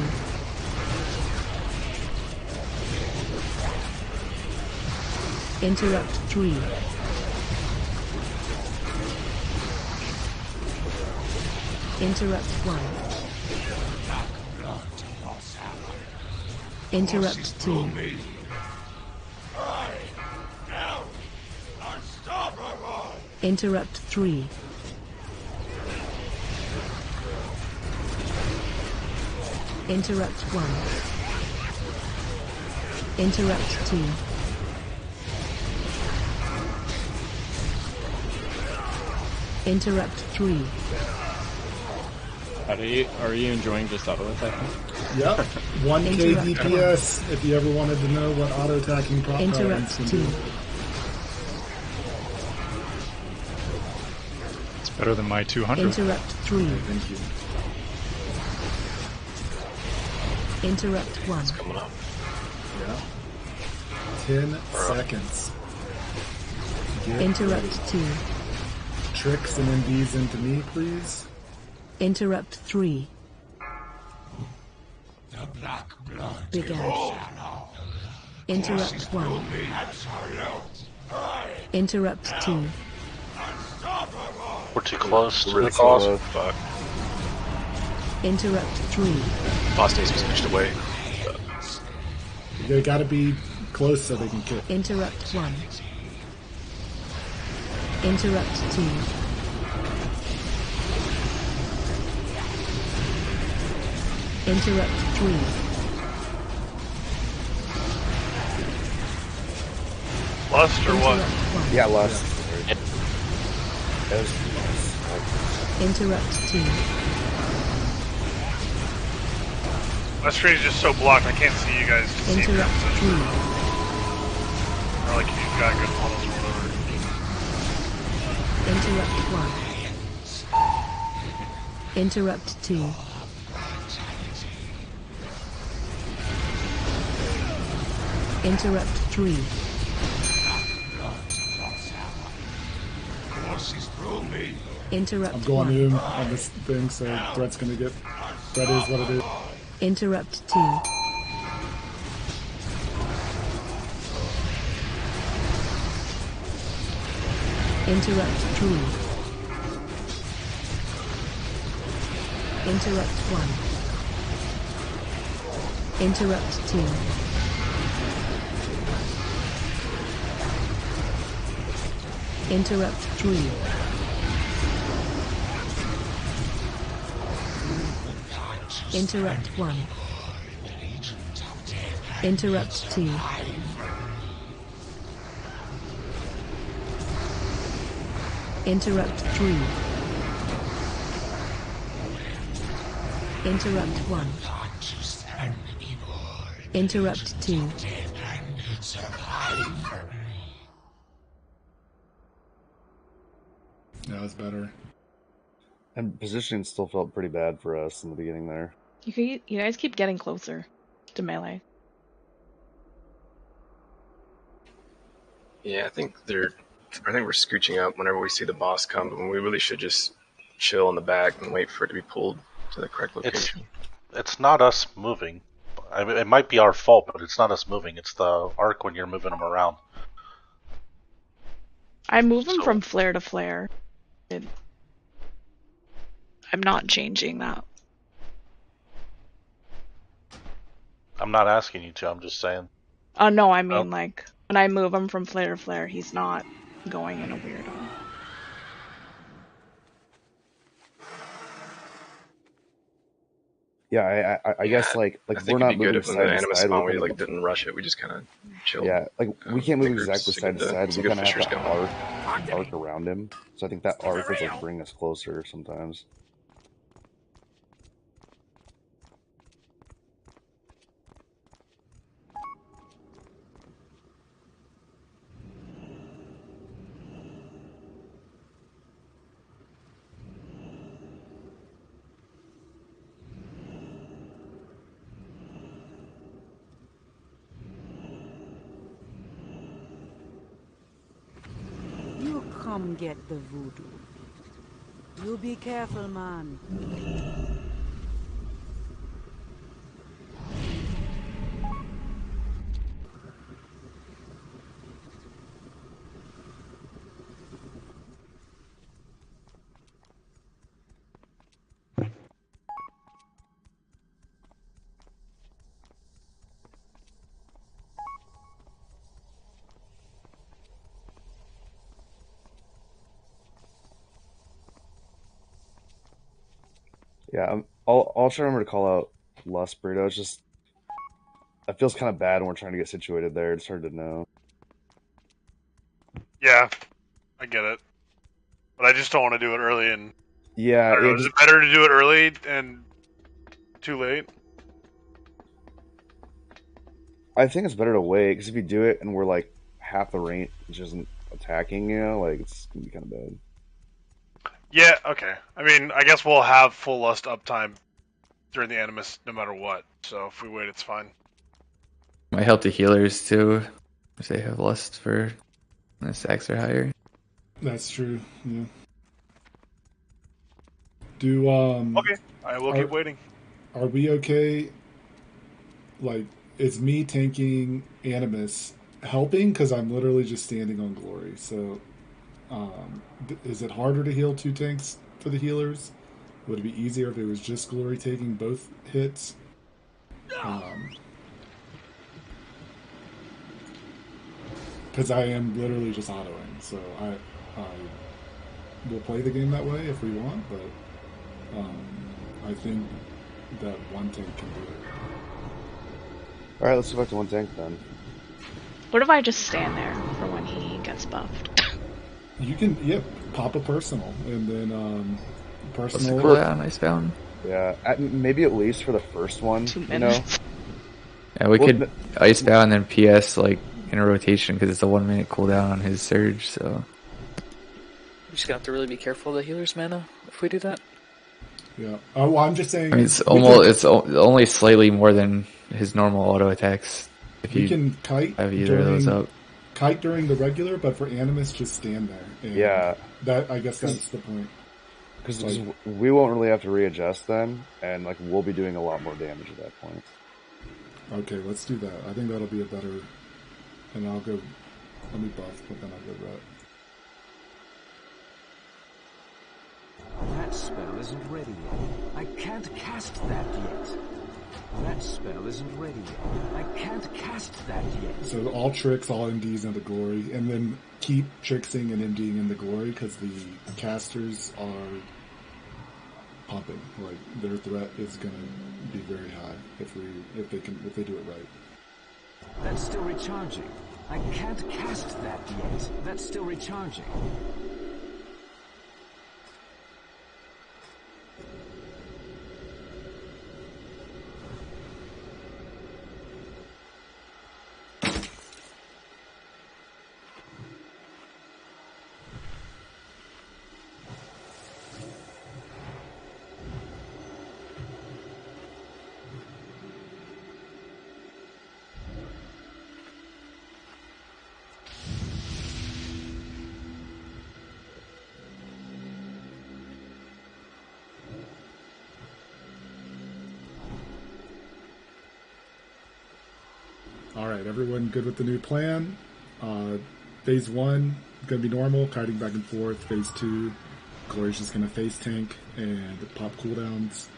Interrupt 3. Interrupt 1. Interrupt 2. Interrupt 3. Interrupt 1. Interrupt 2. Interrupt 3. Are you enjoying just auto attacking? Yep. 1k DPS if you ever wanted to know what auto attacking prop patterns can do. It's better than my 200. Interrupt 3. Thank you. Interrupt 1. It's coming up. Yeah. 10 seconds. Get Interrupt ready. 2. Tricks and MDs into me, please. Interrupt 3. The black blood. Big Ash. Interrupt 1. Interrupt 2. We're too close to Really the cause. close. Fuck. Interrupt 3. Boss needs to be switched away. They gotta be close so they can kick. Interrupt 1. Interrupt 2. Interrupt 3. Lust or what? Yeah, lust. Interrupt 2. My screen is just so blocked, I can't see you guys. Interrupt 3. Or like you've got good models or whatever. Interrupt 1. Interrupt 2. Interrupt 3. Interrupt I'm going 1. to him on this thing, so threat's gonna get. That is what it is. Interrupt 2. Interrupt 3. Interrupt 1. Interrupt 2. Interrupt 3. Interrupt 1. Interrupt 2. Interrupt 3. Interrupt 1. Interrupt 2. Yeah, it's better. And positioning still felt pretty bad for us in the beginning there. You guys keep getting closer to melee. Yeah, I think we're scooching up whenever we see the boss come, but we really should just chill in the back and wait for it to be pulled to the correct location. It's not us moving. I mean, it might be our fault, but it's not us moving. It's the arc when you're moving them around. I move them from flare to flare. I'm not changing that. I'm not asking you to, I'm just saying. Oh no, I mean like when I move him from flare to flare, he's not going in a weirdo. Yeah, I guess like I think we're not it'd be good moving if when the side to anima side. spawn, we're we kinda- didn't rush it. We just kind of chilled. Yeah, like we can't move in groups exactly to side get to side. some We good kind of have fishers to going. arc around him. So I think that arc would like bring us closer sometimes. You come get the voodoo. You be careful, man. Yeah, I'll try to remember to call out Lust Burrito. It's just it feels kind of bad when we're trying to get situated there. It's hard to know. Yeah, I get it, but I just don't want to do it early. And Yeah, I don't know, is it better to do it early and too late? I think it's better to wait because if you do it and we're like half the range isn't attacking, like it's gonna be kind of bad. Yeah, okay. I mean, I guess we'll have full Lust uptime during the Animus no matter what. So if we wait, it's fine. Might help the healers too if they have lust for when the stacks are higher. That's true. Yeah. Do Okay, I will keep waiting. Are we okay? Like, is me tanking Animus helping? Because I'm literally just standing on Glory. So, is it harder to heal 2 tanks for the healers? Would it be easier if it was just Glory taking both hits? Because I am literally just autoing, so I will play the game that way if we want, but I think that 1 tank can do it. Alright, let's go back to 1 tank then. What if I just stand there for when he gets buffed? You can, pop a personal, and then personal... What's the cooldown, Icebound? Yeah, maybe at least for the first one, 2 minutes. Yeah, we could Icebound and then PS, like, in a rotation, because it's a 1 minute cooldown on his surge, so... We're just gonna have to really be careful of the healer's mana if we do that. Yeah. Oh, well, I'm just saying... I mean, it's only slightly more than his normal auto attacks. If we you can kite have either of those up. Kite during the regular, but for Animus, just stand there. And yeah. I guess that's the point. Because we won't really have to readjust then, and like we'll be doing a lot more damage at that point. Okay, let's do that. I think that'll be a better... And I'll go... Let me buff, but then I'll go ret. That spell isn't ready yet. I can't cast that yet. That spell isn't ready yet. I can't cast that yet. So all tricks, all MDs into glory, and then keep tricksing and MDing into glory because the casters are pumping. Like their threat is going to be very high if they do it right. That's still recharging. I can't cast that yet. That's still recharging. Alright, everyone good with the new plan? Phase 1, going to be normal, kiting back and forth. Phase 2, Glory's just going to face tank and pop cooldowns.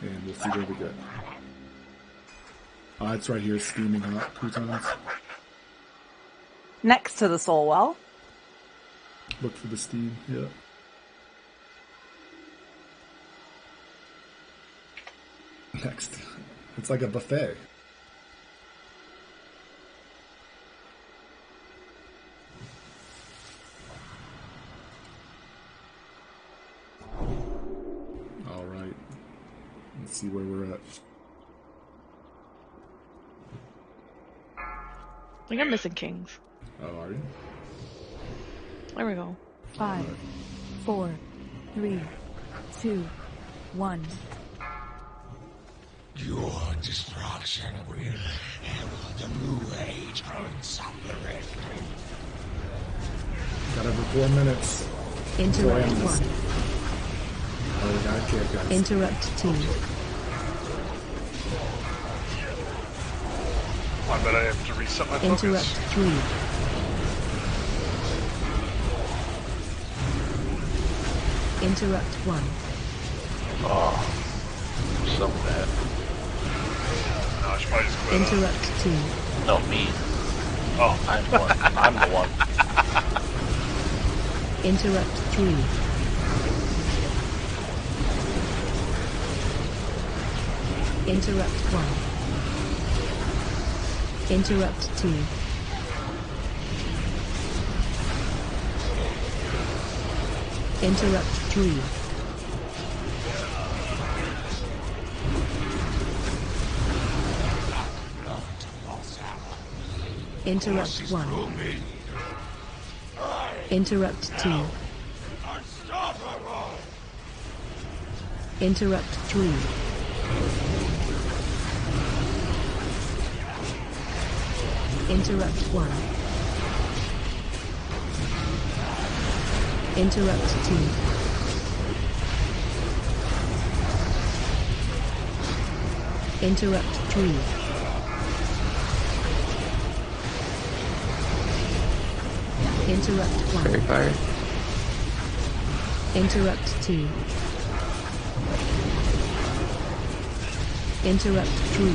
And we'll see where we get. It's right here, steaming hot croutons. Next to the soul well. Look for the steam, yeah. Next. It's like a buffet. Alright. Let's see where we're at. I think I'm missing kings. Oh, are you? There we go. 5, 4, 3, 2, 1. Your destruction will herald a new age on the rift. Got over 4 minutes. Interrupt 1. Oh, we got kicked, guys. Interrupt 2. I bet I have to reset my focus. Interrupt 3. Interrupt 1. Oh, so bad. No, I should probably just quit. Interrupt 2. No, me. Oh, I'm the one. I'm the one. Interrupt 3. Interrupt 1. Interrupt 2. Interrupt 3. Interrupt 1. Interrupt 2. Interrupt 3. Interrupt 1. Interrupt 2. Interrupt 3. Interrupt 1. Very fire. Interrupt 2. Interrupt 3.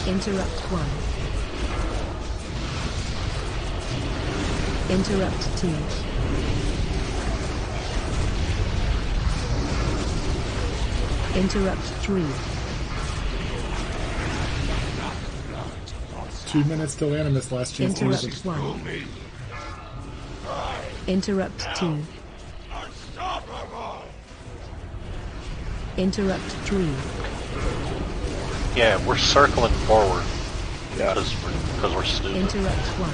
Interrupt 1. Interrupt 2. Interrupt 3. 2 minutes till Animus, last chance to use Interrupt it. 1. Interrupt 2. Interrupt 3. Yeah, we're circling forward. Yeah. Because we're stupid. Interrupt 1.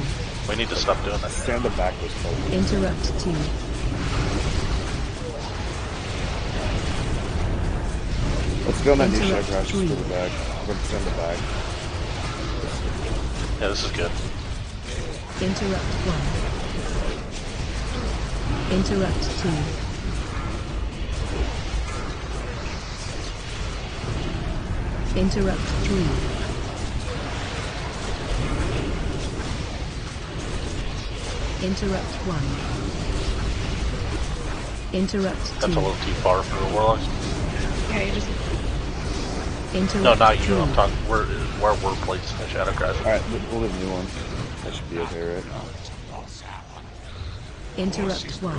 We need to stop doing that. Stand the back was cold. Interrupt 2. Let's go on that new Interrupt shot crash 3. for the back. We're gonna stand the back. Yeah, this is good. Interrupt 1. Interrupt 2. Interrupt 3. Interrupt 1. Interrupt 2. That's a little too far for the Warlocks. Yeah, you just. Interrupt No, not you. 3. I'm talking where we're placing the Shadow Crash. Alright, we'll leave a new one. That should be okay, right? Interrupt 1.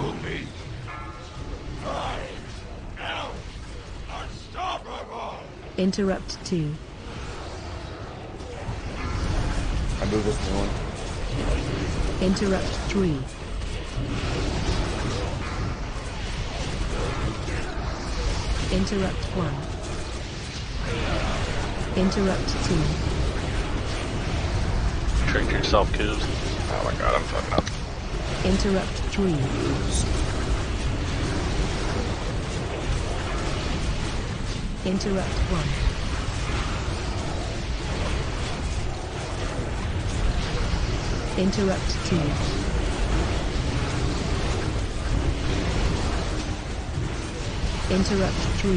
Interrupt 2. I move this new one. Interrupt 3. Interrupt 1. Interrupt 2. Trick yourself, Coos. Oh my god, I'm fucking up. Interrupt 3. Interrupt 1. Interrupt 2. Interrupt 3.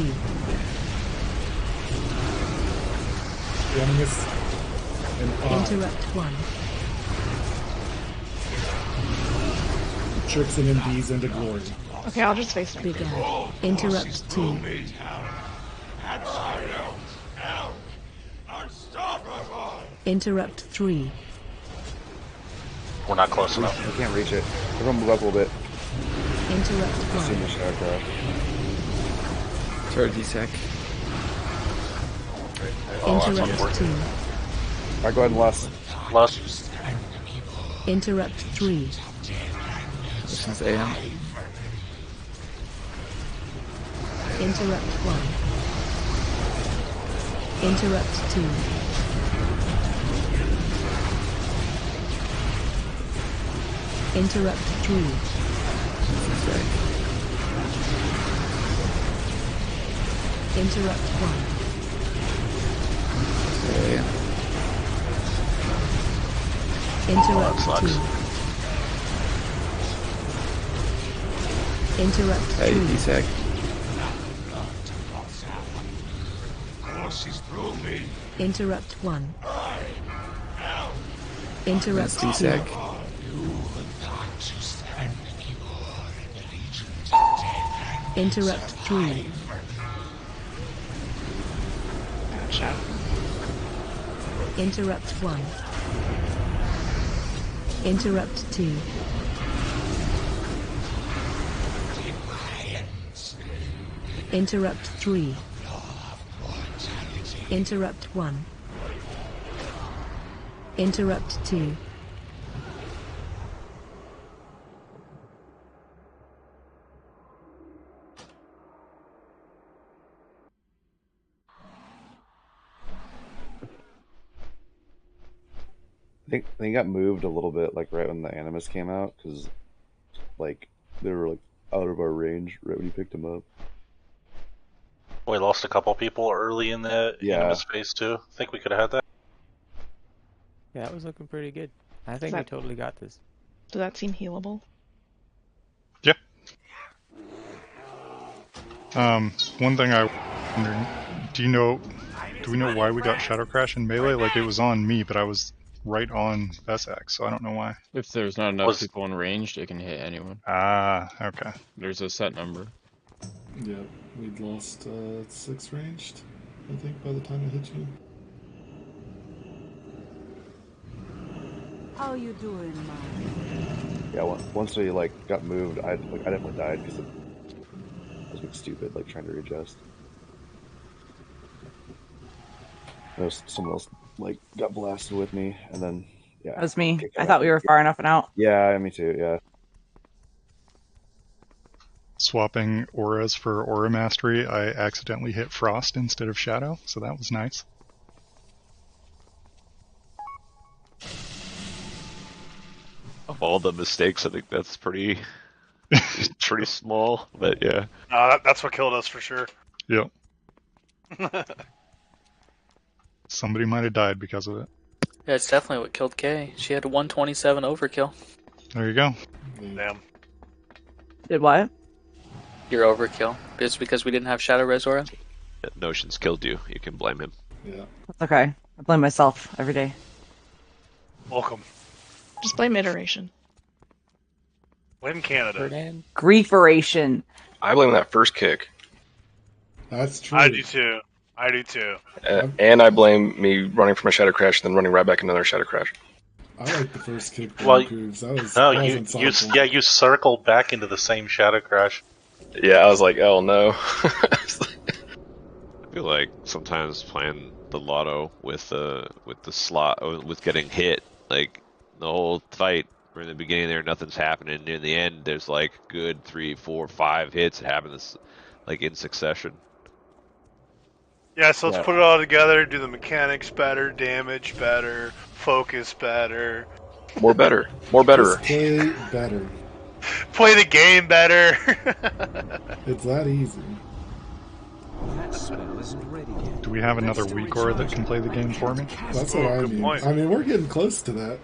Animus and Interrupt 1. tricks and MDs into glory. Okay, I'll just face him. Begun. Interrupt 2. Interrupt 3. We're not close enough. We can't reach it. Everyone move up a little bit. Interrupt I've seen 1. the shot crash. Throw a D-Sec. Interrupt 2. Alright, go ahead and lust. Lust. Interrupt 3. This is AM. Interrupt 1. Interrupt 2. Interrupt 3. Interrupt 1. AM. Interrupt Oh, that 2. Interrupt Hey, 3. D-Sec. Interrupt 1. Interrupt 2. D-Sec. Interrupt 3. Gotcha. Interrupt 1. Interrupt 2. Interrupt 3. Interrupt 1. Interrupt 2. I think they got moved a little bit, like right when the Animus came out, because like they were like out of our range right when you picked them up. We lost a couple people early in the Animus phase too. I think we could have had that. Yeah, it was looking pretty good. I think we totally got this. Does that seem healable? Yep. One thing I wonder, do we know why we got Shadow Crash in melee? Like, it was on me, but I was right on Vesac, so I don't know why. If there's not enough people in range, it can hit anyone. Ah, okay. There's a set number. Yeah, we'd lost 6 ranged, I think, by the time I hit you. How you doing, man? Yeah, once we like got moved, I definitely died because I was being stupid, like trying to readjust. Someone else like got blasted with me, and then yeah, That was me. I thought we were far enough and out. Yeah, me too. Yeah. Swapping auras for aura mastery, I accidentally hit Frost instead of Shadow, so that was nice. Of all the mistakes, I think that's pretty small, but yeah. That's what killed us for sure. Yep. Somebody might have died because of it. Yeah, it's definitely what killed Kay. She had 127 overkill. There you go. Damn. Did what? Your overkill. It's because we didn't have Shadow Res Aura. Notions killed you. You can blame him. Yeah. That's okay. I blame myself every day. Welcome. Just blame iteration. Blame Canada. Grieferation. I blame that first kick. That's true. I do too. I do too. And I blame me running from a Shadow Crash and then running right back into another Shadow Crash. I like the first kick. Well, Grooves. That was no, you circled back into the same Shadow Crash. Yeah, I was like, oh no. I feel like sometimes playing the lotto with the slot with getting hit, like the whole fight in the beginning there, nothing's happening. In the end, there's like good 3, 4, 5 hits that happen like in succession. Yeah, so let's put it all together, do the mechanics better, damage better, focus better. More better. More better. Just play better. Play the game better. It's that easy. That spell isn't ready yet. Do we have another weak aura that can play the game for me? That's what I mean. Point. I mean, we're getting close to that.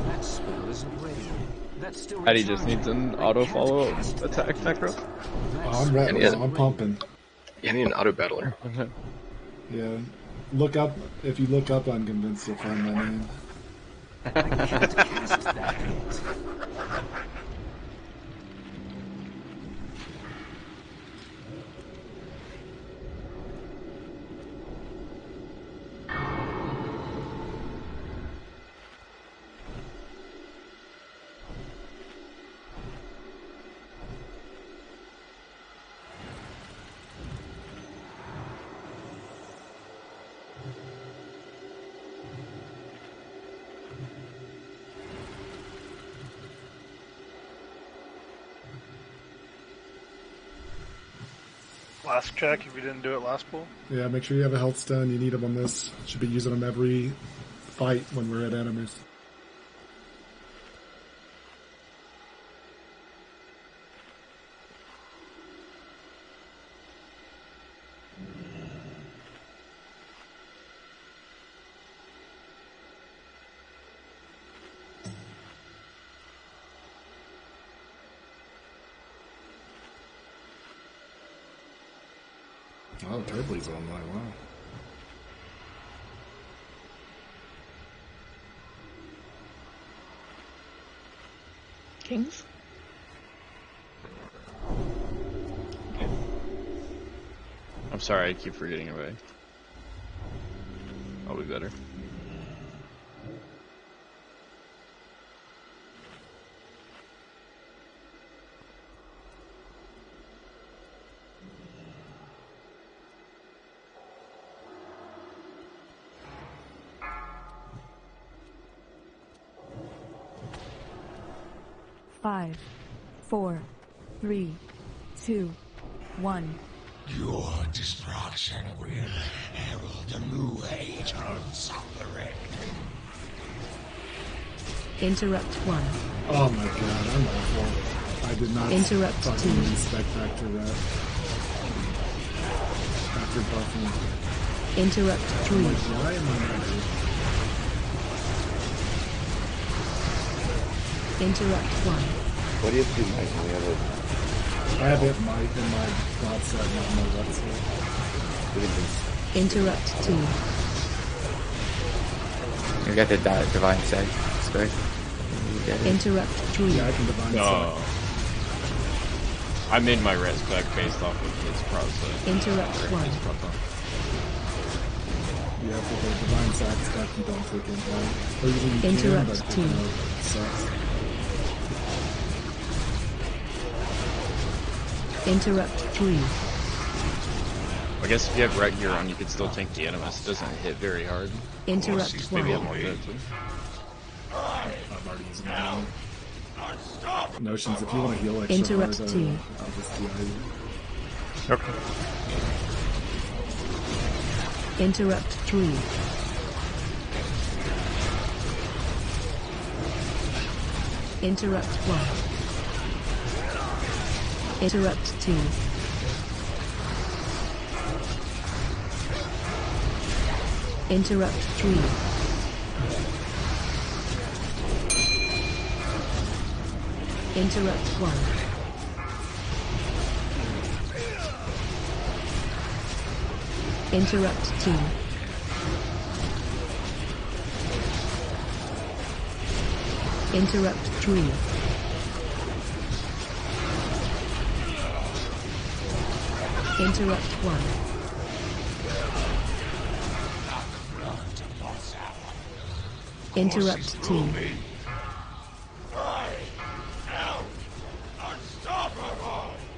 That spell isn't ready yet. That's still Eddie just needs an auto follow attack necro. Oh, I'm ready. Yeah. I'm pumping. You need an auto battler. Yeah. Look up. If you look up Unconvinced, you'll find my name. I can't cast that yet. Last check if you didn't do it last pool. Yeah, make sure you have a health stone. You need them on this. Should be using them every fight when we're at enemies. Oh, Turbly's online. Wow. Kings? I'm sorry, I keep forgetting away. I'll be better. 5, 4, 3, 2, 1. Your destruction will herald a new age of suffering. Interrupt 1. Oh my god, I'm awful. I did not Interrupt fucking 2. respect after that. After buffing. Interrupt 3. Like, why am I not here? Interrupt 1. What do you have to do, Mike, when we have it? I have it Mike in my right side, not my left side. Interrupt 2. You got the divine side. Respect. Interrupt 3. Yeah, I can divine No. I made my res back based off of his process. Interrupt 1. Yeah, for the divine sack stuff, you don't freaking have. Or you Interrupt can, but 2. it sucks. Interrupt 3. I guess if you have Red Gear on, you could still tank the Animus. It doesn't hit very hard. Interrupt Maybe 1. have more good too. I'm already using my notions. If you want to heal extra Interrupt hard, 2. I'll just DI you. Okay. Interrupt 3. Interrupt 1. Interrupt 2. Interrupt 3. Interrupt 1. Interrupt 2. Interrupt 3. Interrupt 1. Interrupt 2.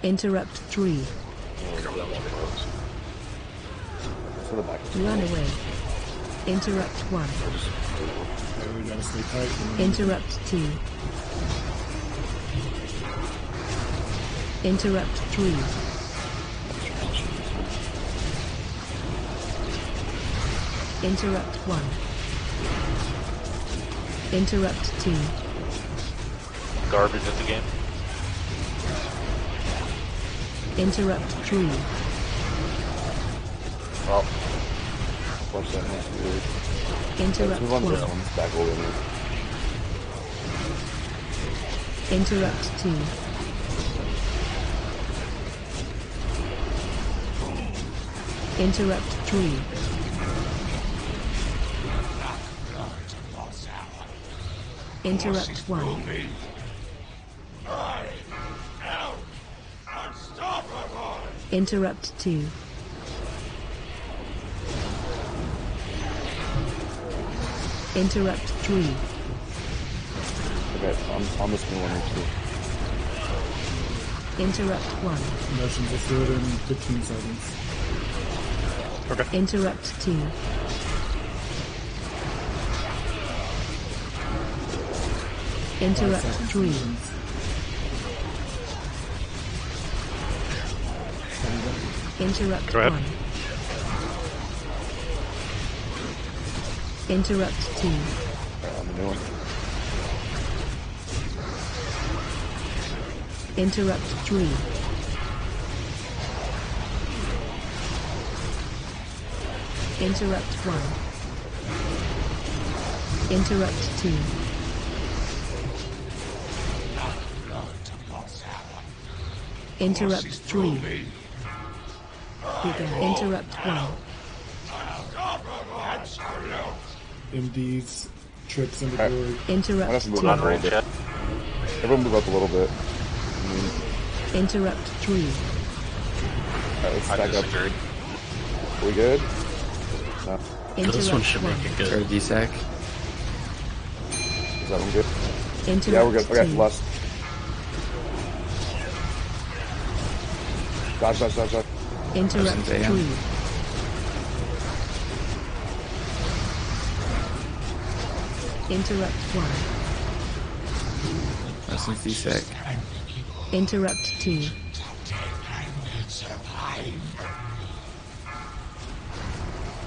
Interrupt 3. Run away. Interrupt 1. We gotta stay tight. Interrupt 2. Interrupt 3. Interrupt 1. Interrupt 2. Garbage at the game. Interrupt 3. Well, watch that next week. Interrupt Let's move on to this 1. one. Back over there. Interrupt 2. Interrupt 3. Interrupt 1. Interrupt 2. Interrupt 3. Okay, I'm on this one or two. Interrupt 1. Motions, let's do it in 15 seconds. Okay. Interrupt 2. Interrupt 3. Interrupt Go ahead. 1. Interrupt 2. On the new one. Interrupt 3. Interrupt 1. Interrupt 2. Interrupt 3. Interrupt 1. MDs, trips into Alright. glory. I Interrupt have to move 2. up a little bit. Everyone move up a little bit. Interrupt 3. Alright, let's I stack up. disagree. We good? No. This one Interrupt should 1. make it good. Try to DSAC. Is that one good? Interrupt Yeah, we're good. Okay, 2. last. Dodge, dodge, dodge, dodge. Interrupt Listen to 3. him. Interrupt 1. Since D-Sec. Interrupt 2.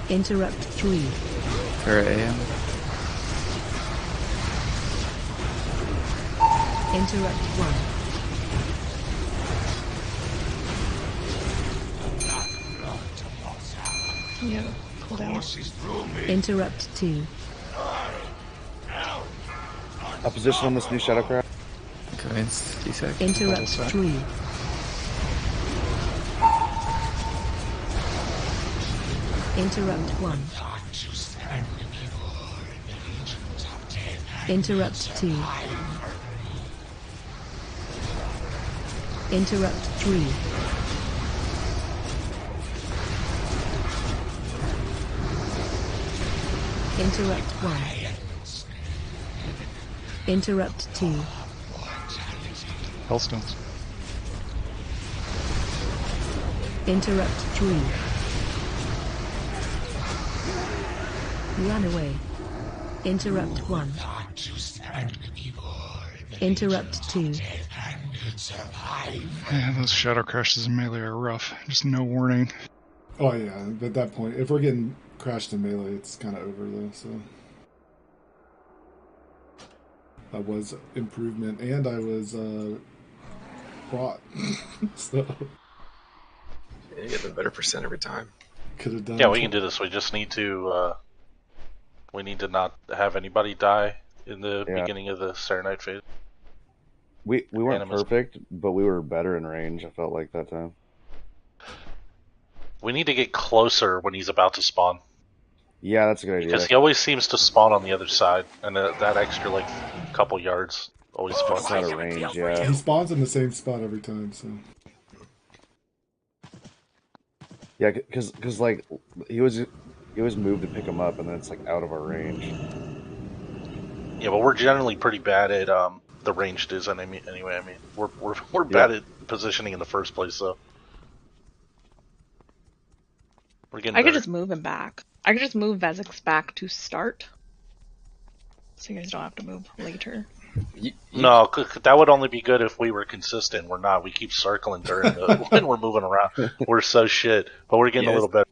Interrupt 3. Turret AM. Interrupt 1. Yeah, cool down. Interrupt 2. A position on this new Shadowcraft. Commence D-Sec. Interrupt 3. Interrupt 1. Interrupt 2. Interrupt 3. Interrupt 1. Interrupt 2. Hellstones. Interrupt 3. Run away. Interrupt 1. Interrupt 2. Yeah, those shadow crashes in melee are rough. Just no warning. Oh yeah, but at that point, if we're getting crashed in melee, it's kind of over though. So that was improvement, and I was Prot. So you get the better percent every time. Could have done. Yeah, we can do this. We just need to. We need to not have anybody die in the beginning of the Serenite phase. We weren't perfect, but we were better in range. I felt like that time. We need to get closer when he's about to spawn. Yeah, that's a good idea. Because he always seems to spawn on the other side, and that extra like couple yards always spawns out of range. Yeah, he spawns in the same spot every time. So yeah, because like he was moved to pick him up, and then it's like out of our range. Yeah, but we're generally pretty bad at the ranged is anyway. I mean, we're bad at positioning in the first place, though. We're getting I could better. just move him back. I could just move Vezek's back to start, so you guys don't have to move later. No, that would only be good if we were consistent. We're not. We keep circling during when we're moving around. We're so shit, but we're getting a little better.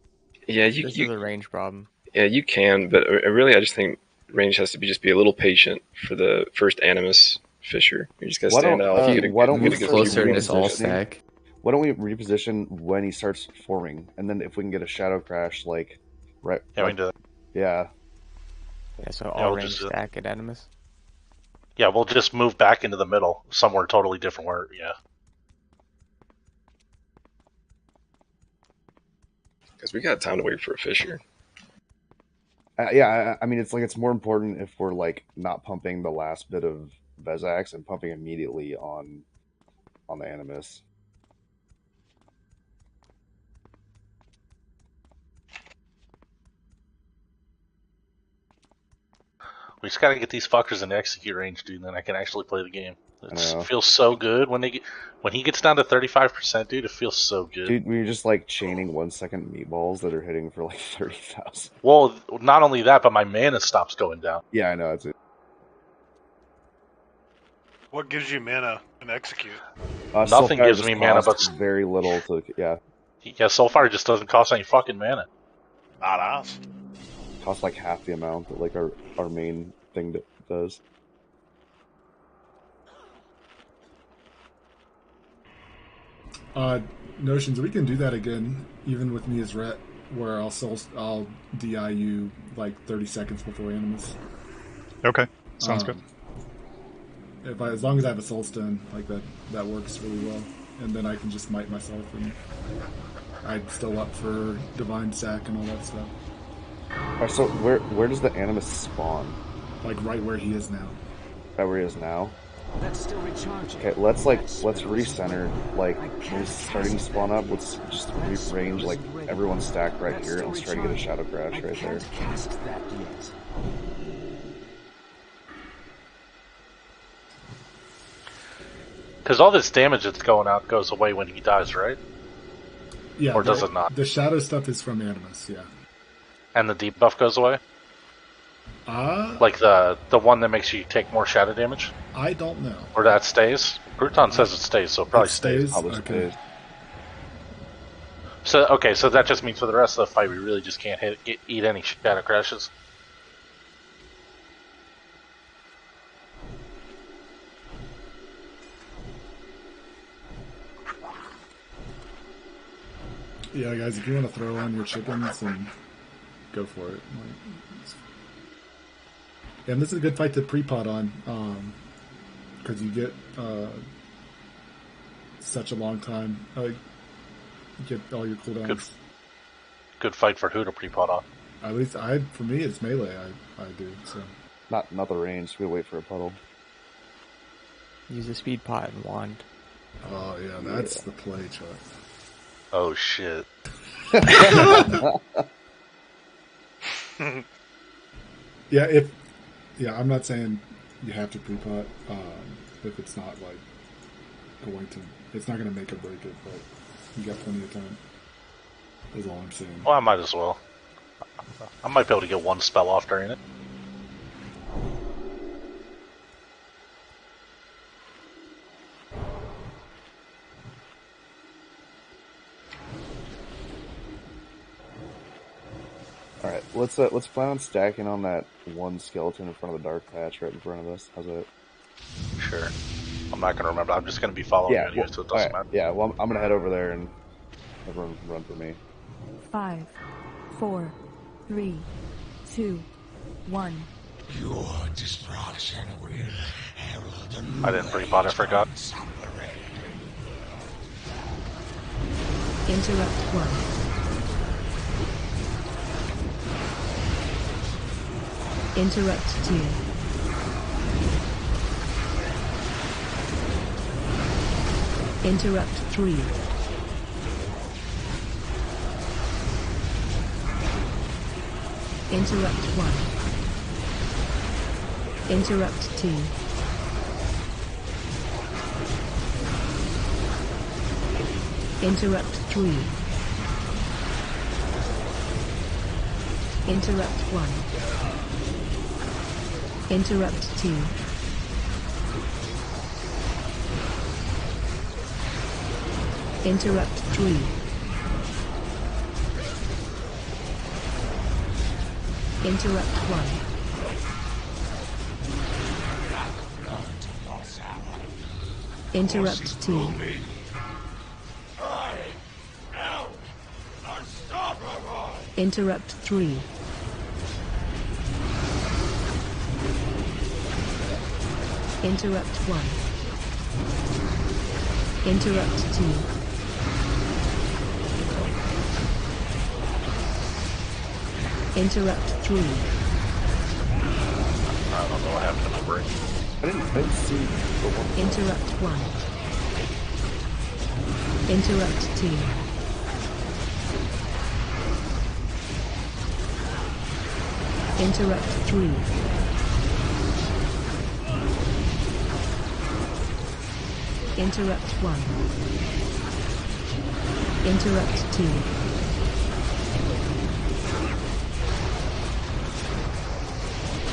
Yeah, This is a range problem. Yeah, you can, but really, I just think range has to be a little patient for the first Animus Fisher. You just gotta stand out. Why don't we closer in this all stack? Why don't we reposition when he starts forming, and then if we can get a shadow crash, like right? Yeah, we can do that. Yeah. Yeah, so all range stack at Animus. Yeah, we'll just move back into the middle, somewhere totally different. Where, yeah. Because we got time to wait for a Fisher. Yeah, I mean, it's more important if we're like not pumping the last bit of Vezax and pumping immediately on the Animus. We just gotta get these fuckers in the execute range, dude, and then I can actually play the game. It feels so good when he gets down to 35%, dude. It feels so good. Dude, we're just like chaining 1 second meatballs that are hitting for like 30,000. Well, not only that, but my mana stops going down. Yeah, I know. That's it. What gives you mana in execute? Nothing Soulfire gives just me mana, but costs very little to yeah. Yeah, Soulfire just doesn't cost any fucking mana. Not us. Costs like half the amount that like our main thing does. Notions, we can do that again, even with me as Ret, where I'll DI you like 30 seconds before Animus. Okay, sounds good. As long as I have a Soulstone, like that works really well, and then I can just might myself, and I'm still up for Divine Sack and all that stuff. Alright, so where does the Animus spawn? Like right where he is now. Right where he is now? That's still recharging. Okay, let's recenter. Like when he's starting to spawn up, let's just rearrange like everyone stacked right here, and let's try to get a Shadow Crash right there. Cast that yet. Because all this damage that's going out goes away when he dies, right? Yeah. Or does it not? The shadow stuff is from Animus, yeah. And the debuff goes away? Like the one that makes you take more shadow damage? I don't know. Or that stays? Bruton says it stays, so it probably stays. Okay. So okay, so that just means for the rest of the fight we really just can't eat any shadow crashes. Yeah, guys, if you want to throw on your chickens, then go for it. And this is a good fight to pre-pot on, because you get such a long time. You get all your cooldowns. Good fight for who to pre-pot on. At least for me, it's melee. I do so. Not the range. We wait for a puddle. Use a speed pot and wand. Oh yeah, that's the play, Chuck. Oh shit. I'm not saying you have to pre-pot if it's not like it's not going to make or break it, but you got plenty of time. Is all I'm saying. Well, I might as well. I might be able to get one spell off during it. Alright, let's plan on stacking on that one skeleton in front of the dark patch right in front of us. How's that? Sure. I'm not going to remember. I'm just going to be following you, so it doesn't matter. Yeah, well, I'm going to head over there and everyone run for me. 5, 4, 3, 2, 1. Your destruction will herald a new I didn't pre-pot, I forgot. Interrupt 1. Interrupt 2. Interrupt 3. Interrupt 1. Interrupt 2. Interrupt 3. Interrupt 1. Interrupt 2. Interrupt 3. Interrupt 1. Interrupt 2. Interrupt 3. Interrupt 1. Interrupt 2. Interrupt 3. I don't know what happened to my brain. I didn't see the one. Interrupt 1. Interrupt 2. Interrupt 3. Interrupt 1. Interrupt 2.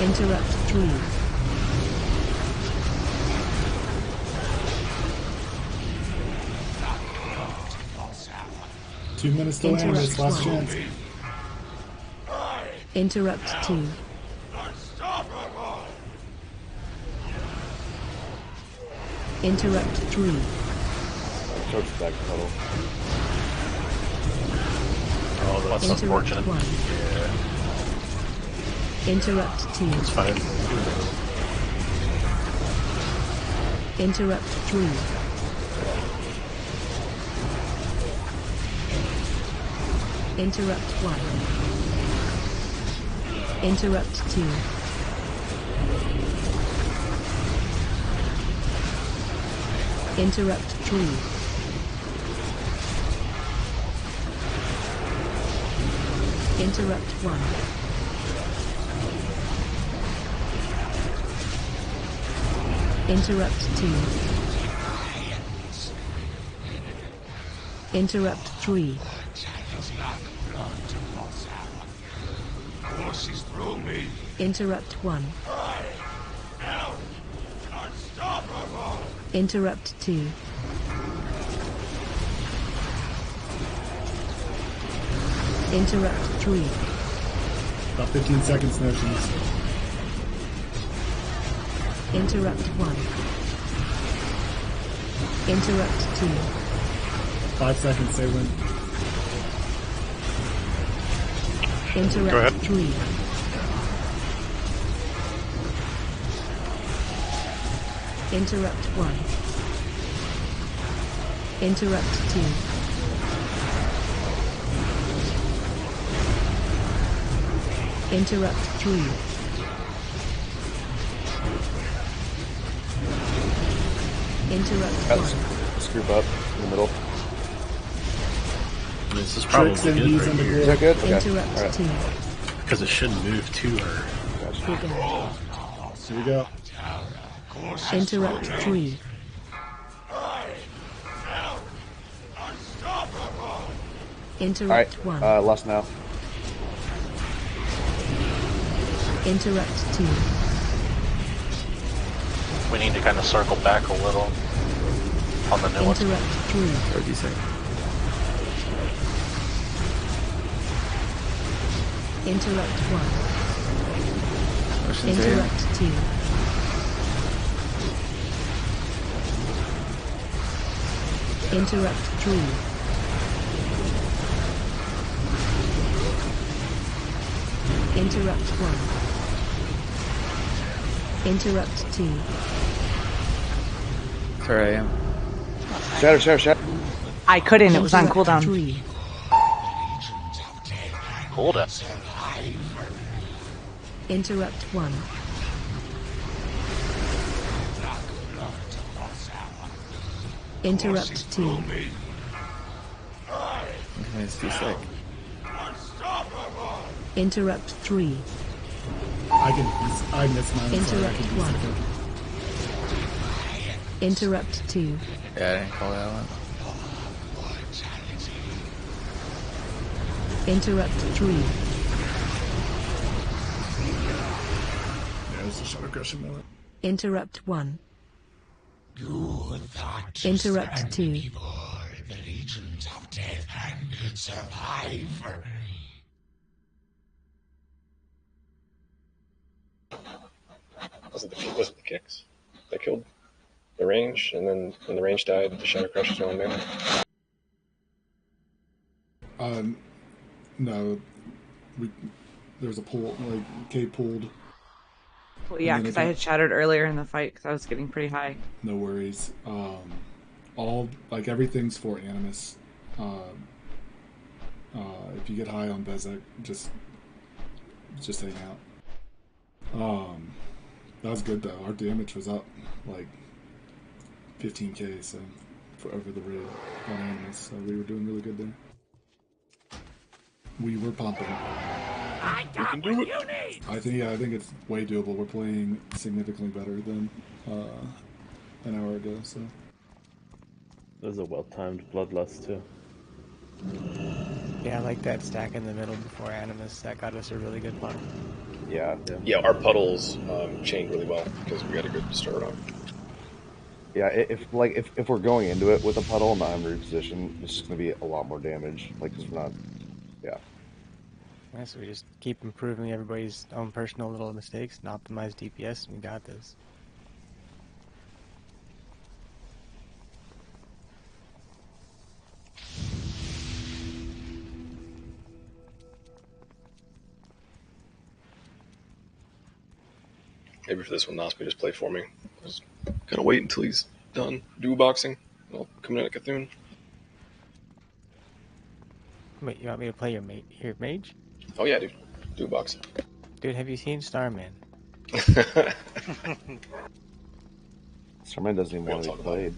Interrupt 3. Two minutes to land. It's last chance. Interrupt 2. Interrupt 3. Charge back puddle. Oh, that's Interrupt unfortunate. 1. Interrupt 2. It's fine. Interrupt 3. Interrupt 1. Interrupt 2. Interrupt 3. Interrupt 1. Interrupt 2. Interrupt 3. courses through me. Interrupt 1. Interrupt 2. Interrupt 3. About 15 seconds, notions. Interrupt 1. Interrupt 2. 5 seconds, say when. Interrupt 3. Interrupt 1. Interrupt 2. Interrupt 3. Interrupt 1. Let's group up in the middle. This is probably Tricks and good D's right on the here. grid. Is that good? Okay. Interrupt Alright. 2. Because it shouldn't move to her. Trigger. Here we go. Interrupt 3. Interrupt 1. Alright, lost now. Interrupt 2. We need to kind of circle back a little on the new one. Interrupt 3. 30 seconds. Interrupt 1. Motion's in. Interrupt 2. Interrupt 3. Interrupt 1. Interrupt 2. That's where I am. Shatter. I couldn't. It was on Interrupt cooldown. 3. Cooldown. Interrupt 1. Interrupt 2. It's too sick. Interrupt 3. I missed mine. Sorry, I Interrupt can do 1. something. Interrupt 2. Yeah, I didn't call that one. Interrupt 3. Yeah, it's a shot aggression moment. Interrupt 1. You thought to Interrupt stand 2. before the legions of death and survive. Was it the kicks that killed the range, and then when the range died, the Shadow Crush was going melee? No. There was a pull, like, K pulled. Well, yeah, because I had shattered earlier in the fight because I was getting pretty high. No worries. Everything's for Animus. If you get high on Bezek, just hang out. That was good though. Our damage was up like 15k, so for over the raid on Animus, so we were doing really good there. We were pumping. We can do it. I think it's way doable. We're playing significantly better than an hour ago. So There's a well-timed bloodlust too. Yeah, I like that stack in the middle before Animus. That got us a really good puddle. Yeah, our puddles chained really well because we got a good start on. Yeah, if we're going into it with a puddle and not in reposition, it's just gonna be a lot more damage. Like, cause we're not. Yeah. Yeah, so we just keep improving everybody's own personal little mistakes and optimize DPS, and we got this. Maybe for this one, Nosby just play for me. Just gotta wait until he's done duo boxing. I'll come in at Cthulhu. Wait, you want me to play your mage? Oh yeah, dude. Duo boxing. Dude, have you seen Starman? Starman doesn't even want to be played.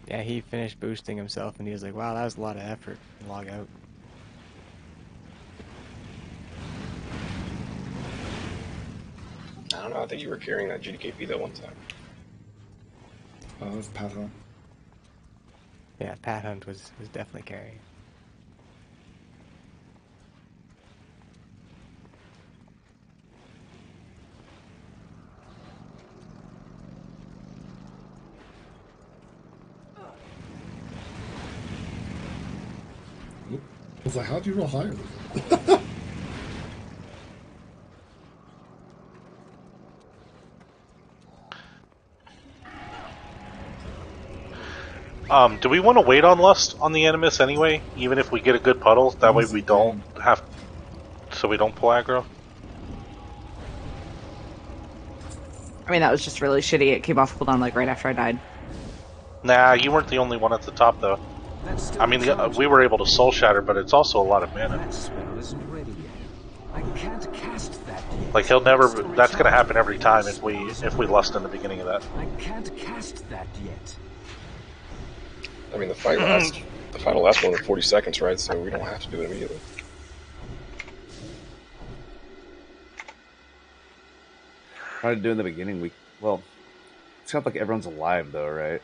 Yeah, he finished boosting himself and he was like, wow, that was a lot of effort. And log out. I don't know. I think you were carrying that GDKP that one time. that was Pat Hunt. Yeah, Pat Hunt was definitely carrying. was like, how'd you roll higher? Do we want to wait on Lust on the Animus anyway? Even if we get a good puddle, that way we don't have... So we don't pull aggro? I mean, that was just really shitty. It came off cooldown like right after I died. Nah, you weren't the only one at the top though. I mean, we were able to Soul Shatter, but it's also a lot of mana. That spell isn't ready yet. I can't cast that yet. Like he'll never... That's gonna happen every time if we Lust in the beginning of that. I can't cast that yet. I mean, the fight will last more than 40 seconds, right? So we don't have to do it immediately. Try to do in the beginning. Well, it's kind of like everyone's alive though, right?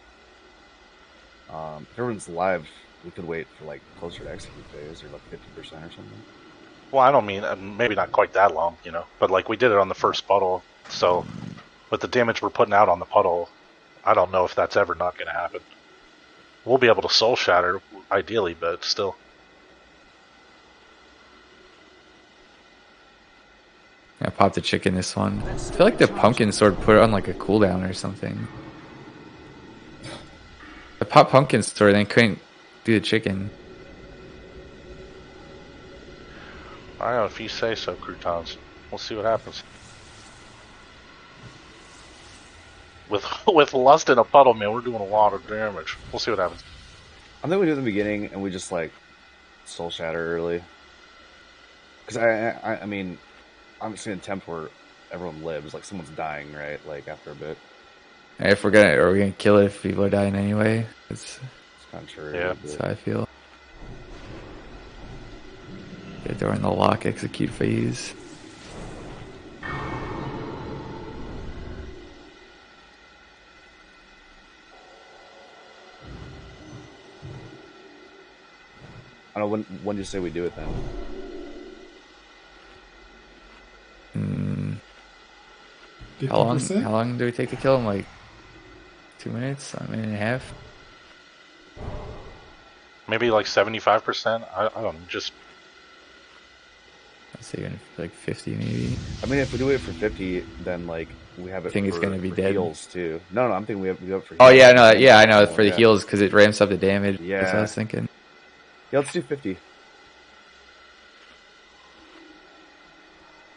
If everyone's alive, we could wait for like closer to execute phase or like 50% or something. Well, I don't mean maybe not quite that long, you know, but like we did it on the first puddle, so with the damage we're putting out on the puddle, I don't know if that's ever not going to happen. We'll be able to Soul Shatter ideally, but still. I popped the chicken this one. I feel like the pumpkin sword put it on like a cooldown or something. I popped pumpkin sword and couldn't do the chicken. I don't know if you say so, croutons. We'll see what happens. With Lust in a puddle, man, we're doing a lot of damage. We'll see what happens. I think we do it in the beginning and we just like Soul Shatter early. Because I mean, I'm just gonna attempt where everyone lives, like someone's dying, right? Like after a bit. If we're gonna kill it if people are dying anyway. It's kind of true. Yeah, that's how I feel. Yeah, during the lock execute phase. I don't know, when do you say we do it then? How long do we take to kill him? Like 2 minutes? A minute and a half? Maybe like 75%? I don't know, just... I'd say like 50 maybe. I mean, if we do it for 50, then like we have it. I think it's gonna be dead. Heals too. No, I'm thinking we have it for. Oh yeah, no, yeah, I know for the heals because it ramps up the damage. Yeah, that's what I was thinking. Yeah, let's do 50.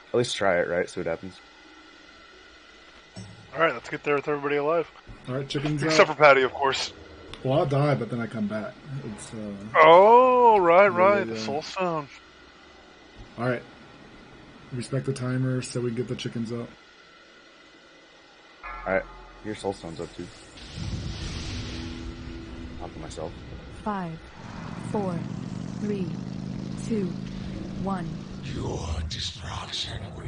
At least try it, right? See what happens. Alright, let's get there with everybody alive. Alright, chickens Except up. for Patty, of course. Well, I'll die, but then I come back. It's, oh, right, the Soul Stone. Alright. Respect the timer so we can get the chickens up. Alright, your Soul Stone's up too. I'll for myself. 5, 4, 3, 2, 1. Your destruction will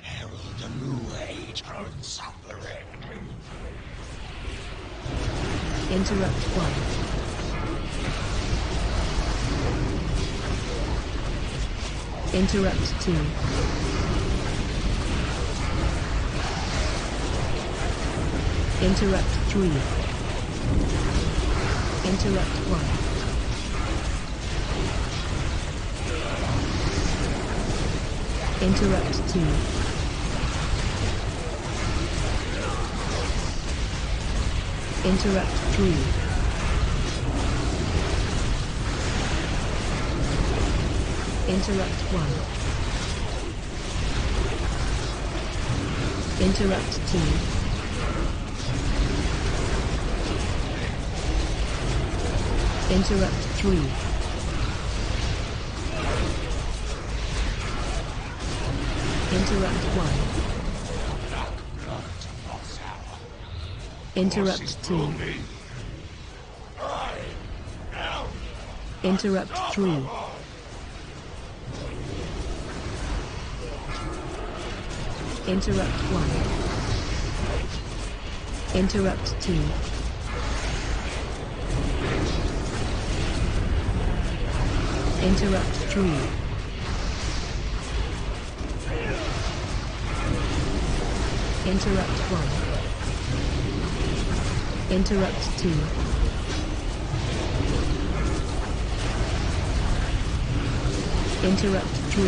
herald a new age of suffering. Interrupt 1. Interrupt 2. Interrupt 3. Interrupt 1. Interrupt 2. Interrupt 3. Interrupt 1. Interrupt 2. Interrupt 3. Interrupt 1. Interrupt 2. Interrupt 3. Interrupt 1. Interrupt 2. Interrupt 3. Interrupt 1. Interrupt 2. Interrupt 3.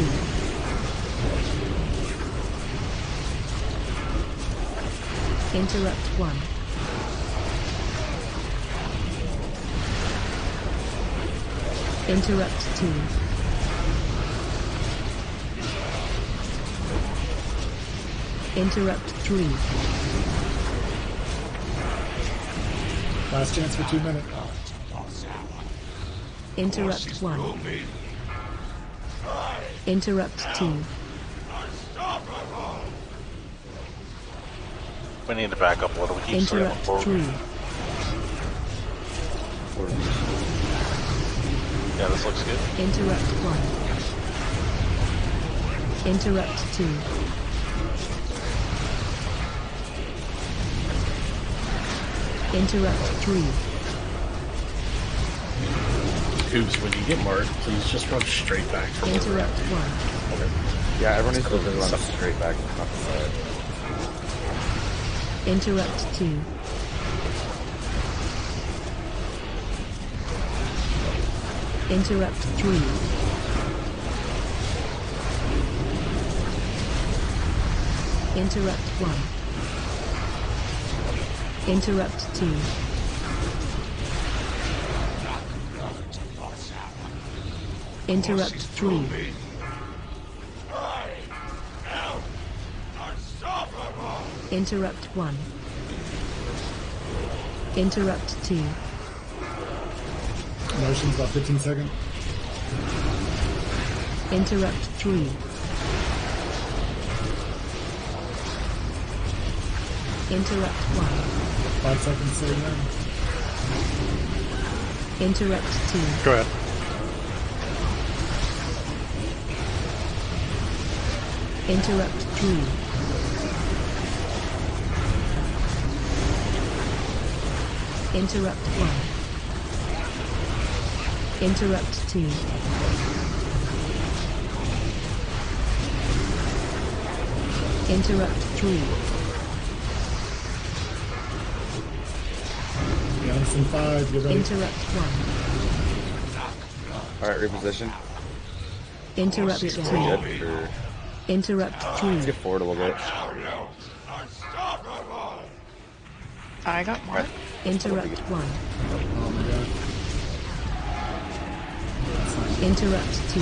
Interrupt 1. Interrupt 2. Interrupt 3. Last chance for 2 minutes. Interrupt 1. Interrupt 2. We need to back up a little. We keep starting Interrupt forward. 3. Yeah, this looks good. Interrupt 1. Interrupt 2. Interrupt 3. Coops, when you get marked, please just run straight back from the Interrupt 1. Okay. Yeah, everyone needs to run straight back, not the side. Interrupt 2. Interrupt 3. Interrupt 1. Interrupt 2. Interrupt 3. Interrupt 1. Interrupt 2. Motion's about 15 seconds. Interrupt 3. Interrupt 1. 5 seconds, say again. Interrupt 2. Go ahead. Interrupt 3. Interrupt 1. Interrupt 2. Interrupt 3. Giannis in 5, get ready. Interrupt 1. Alright, reposition. Interrupt Good 2. for... Interrupt 3. Let's get forward a little bit. I got marked. Interrupt 1. Oh my god. Interrupt 2.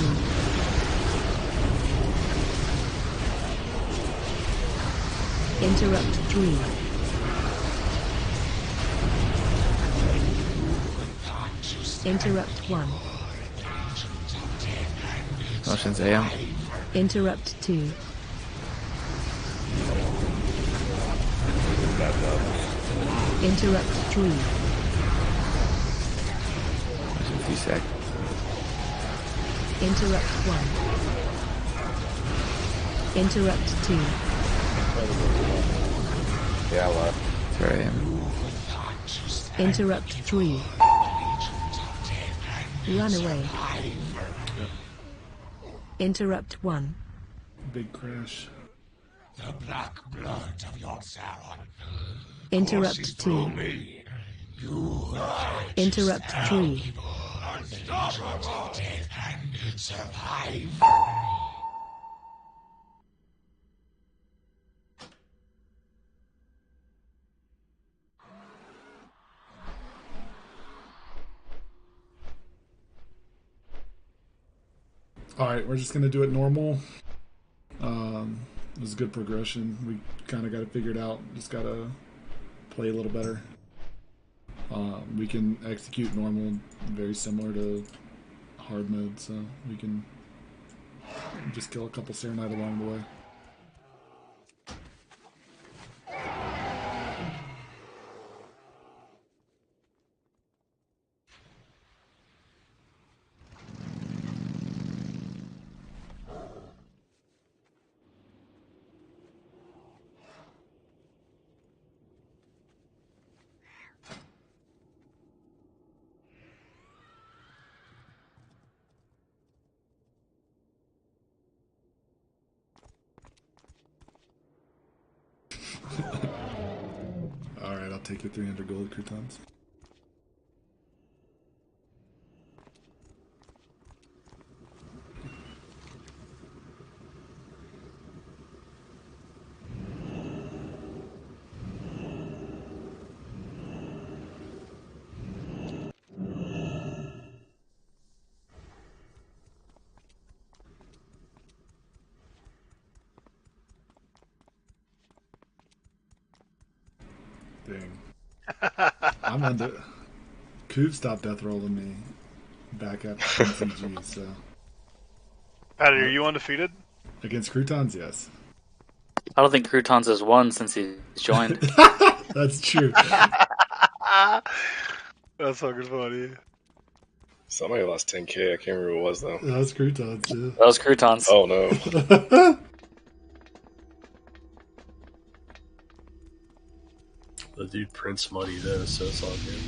Interrupt 3. Interrupt 1. Motion's AM. Interrupt 2. Interrupt 3. Motion VSAC. Interrupt 1. Interrupt 2. Yeah, left. Sorry, AM. Interrupt 3. Run away. Interrupt 1. Big crash. The black blood of your Sauron. Interrupt 2. Interrupt 3. Unstoppable. And survive. Alright, we're just going to do it normal. It was a good progression. We kind of got it figured out. Just got to play a little better. We can execute normal, very similar to hard mode, so we can just kill a couple Serenite along the way. Alright, I'll take your 300 gold croutons. Dang. I'm under. Coop stopped death rolling me back at MCG, so. Patty, are you undefeated? Against Croutons, yes. I don't think Croutons has won since he's joined. That's true. That's fucking funny. Somebody lost 10k. I can't remember who it was though. That was Croutons, yeah. That was Croutons. Oh no. The dude Prince Muddy though, so it's all good.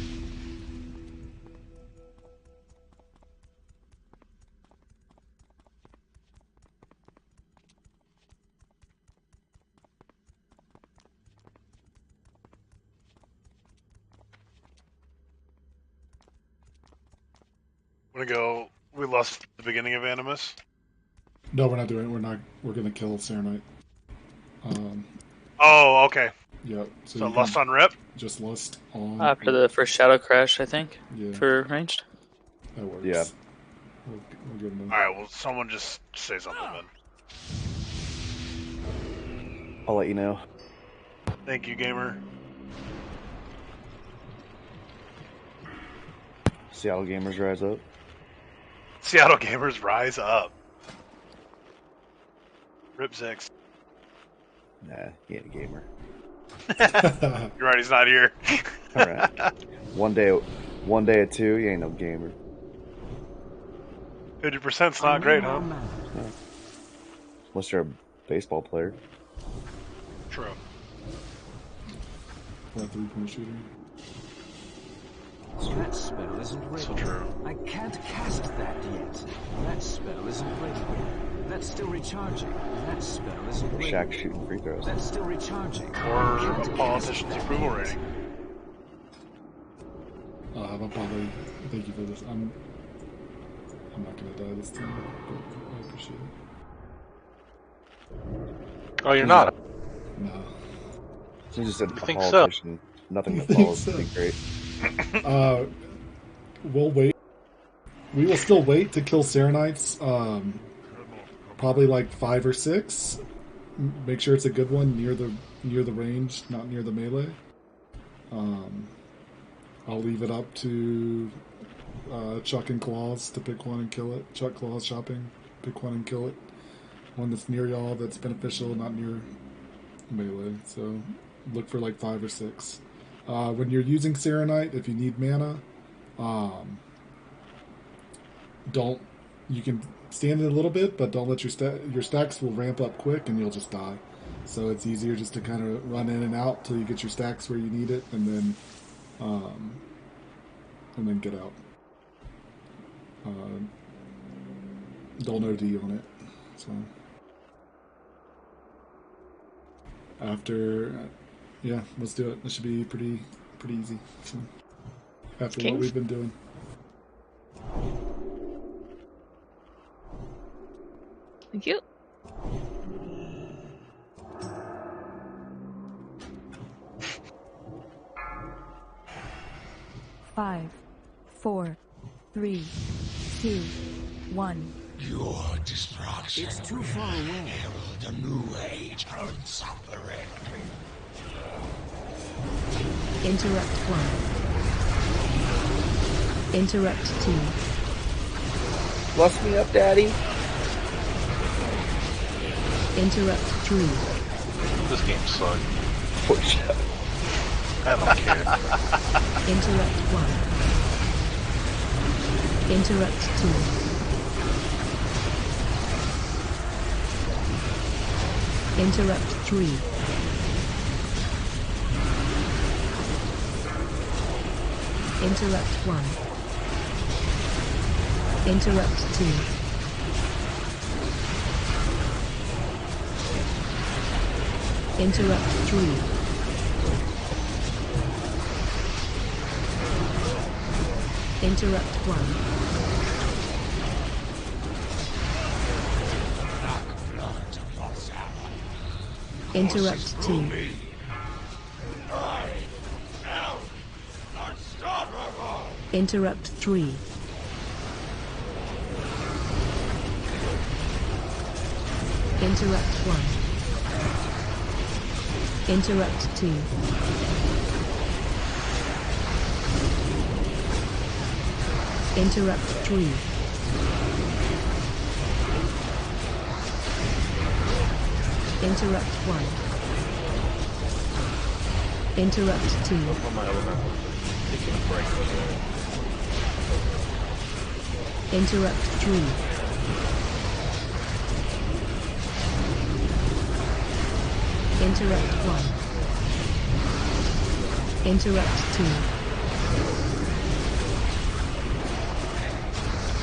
I'm gonna go. We lost the beginning of Animus. No, we're not doing it. We're gonna kill Serenite. Oh, okay. Yep. So lust on rip? Just lust on. After the first Shadow Crash, I think, Yeah. for ranged. That works. Yeah. We'll give them. Alright, well, someone just say something then. I'll let you know. Thank you, gamer. Seattle gamers rise up. Seattle gamers rise up. Rip 6. Nah, he ain't a gamer. You're right, he's not here. Alright. One day at 2, you ain't no gamer. 50%'s not great, huh? Unless you're a baseball player. True. For a 3-point shooter. That spell isn't ready. So true. I can't cast that yet. That spell isn't ready. That's still recharging. That spell isn't ready. Shaq shooting free throws. That's still recharging. Or a politician's approval rating. I'll probably thank you for this. I'm not gonna die this time, but I appreciate it. Oh, you're not? No. So you just said You a think so? politician. Nothing that follows would be great. We'll wait. We will still wait to kill Serenites. Probably like 5 or 6. Make sure it's a good one near the range, not near the melee. I'll leave it up to Chuck and Claws to pick one and kill it. Chuck, Claws, shopping, pick one and kill it. One that's near y'all, that's beneficial, not near melee. So look for like 5 or 6. When you're using Serenite, if you need mana, you can stand it a little bit, but don't let your stacks will ramp up quick and you'll just die. So it's easier just to kind of run in and out till you get your stacks where you need it, and then get out. Don't OD on it. So after, yeah, let's do it. This should be pretty easy. So after what we've been doing. Thank you. Five, 4, 3, 2, 1. Your destruction. It's too far away. Herald a new age of suffering. Interrupt 1. Interrupt 2. Bless me up, Daddy. Interrupt 3. This game sucks. Push up. I don't care. Interrupt 1. Interrupt 2. Interrupt 3. Interrupt 1. Interrupt 2. Interrupt 3. Interrupt 1. Interrupt 2. Interrupt 3. Interrupt 1. Interrupt 2. Interrupt 3. Interrupt 1. Interrupt 2. Interrupt 3. Interrupt 1. Interrupt 2.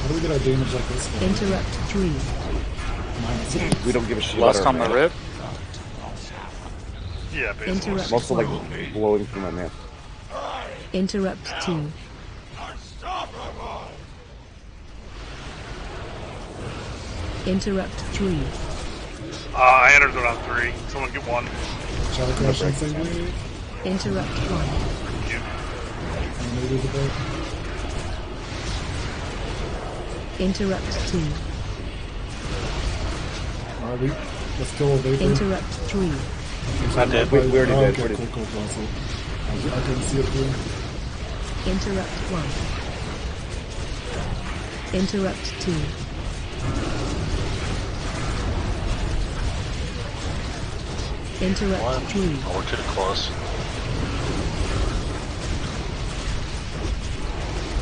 How do we get our damage like this? Interrupt 3. We don't give a shit. Last about our time I mana. read. Yeah, basically. Interrupt I'm also like 1. blowing through my mana. Interrupt 2. Interrupt 3. I entered around 3. Someone get 1. Shadow Crash on same way. Interrupt 1. And maybe the break. Interrupt 2. Alright, let's kill a Vapor. Interrupt 3. I did. We already did. Okay, cool, awesome. I couldn't see it through. Interrupt 1. Interrupt 2. Interrupt 3. Oh, we're too close.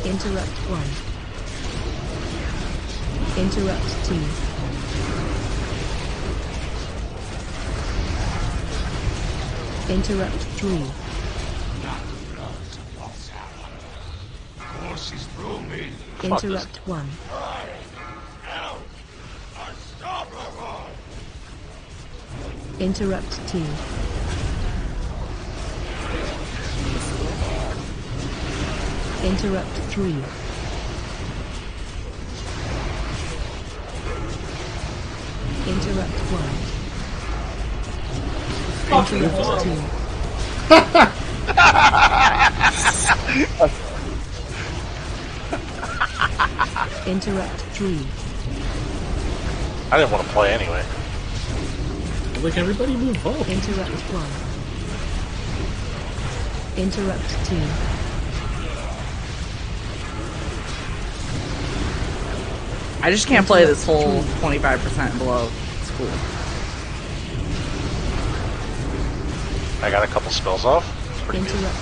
Interrupt 1. Interrupt 2. Interrupt 3. Interrupt 1. Interrupt 2. Interrupt 3. Interrupt 1. Interrupt 2. Interrupt 3. I didn't want to play anyway. Like everybody move home. Interrupt 1. Interrupt 2. I just can't play this whole 25% below. It's cool. I got a couple spells off. Interrupt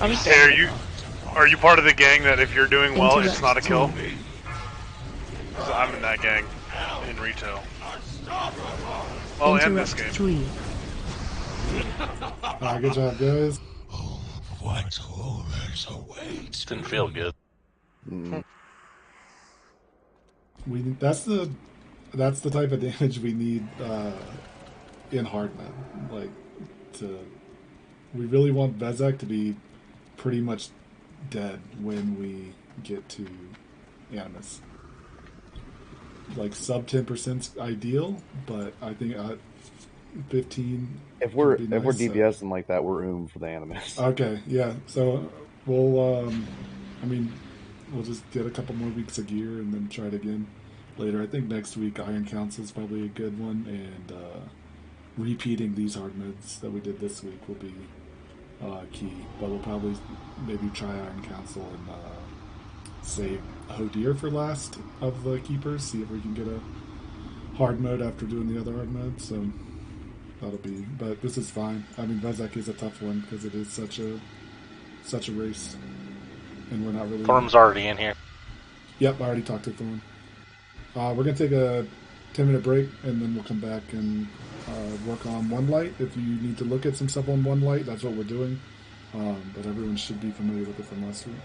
1. Hey, are you part of the gang that if you're doing well, it's not a kill? 'Cause I'm in that gang in retail. Well, and this game. 3. Good job, guys. What horrors await? Didn't feel good. That's the type of damage we need in hardman. Like we really want Vezek to be pretty much dead when we get to Animus. Like sub 10% ideal, but I think 15. If we're would be nice, DPSing like that, we're for the Animus. Okay, yeah. So we'll we'll just get a couple more weeks of gear and then try it again later. I think next week Iron Council is probably a good one, and repeating these hard modes that we did this week will be key. But we'll probably maybe try Iron Council and save Hodir for last of the keepers. See if we can get a hard mode after doing the other hard modes. So that'll be. But this is fine. I mean, Vezek is a tough one because it is such a race. And we're not really... Thorm's already in here. Yep, I already talked to Thorm. We're going to take a 10-minute break, and then we'll come back and work on One Light. If you need to look at some stuff on One Light, that's what we're doing. But everyone should be familiar with it from last week.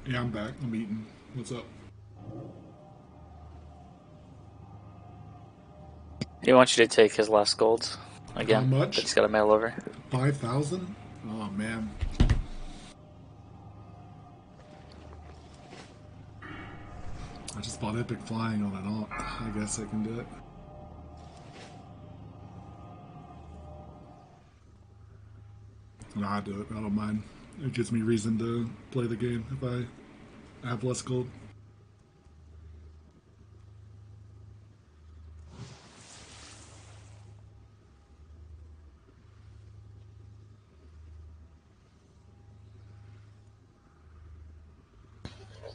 Yeah, I'm back. I'm eating. What's up? He wants you to take his last golds again. How much? That he's got to mail over. 5,000? Oh man. I just bought Epic Flying on an alt. I guess I can do it. No, I do it. I don't mind. It gives me reason to play the game if I have less gold.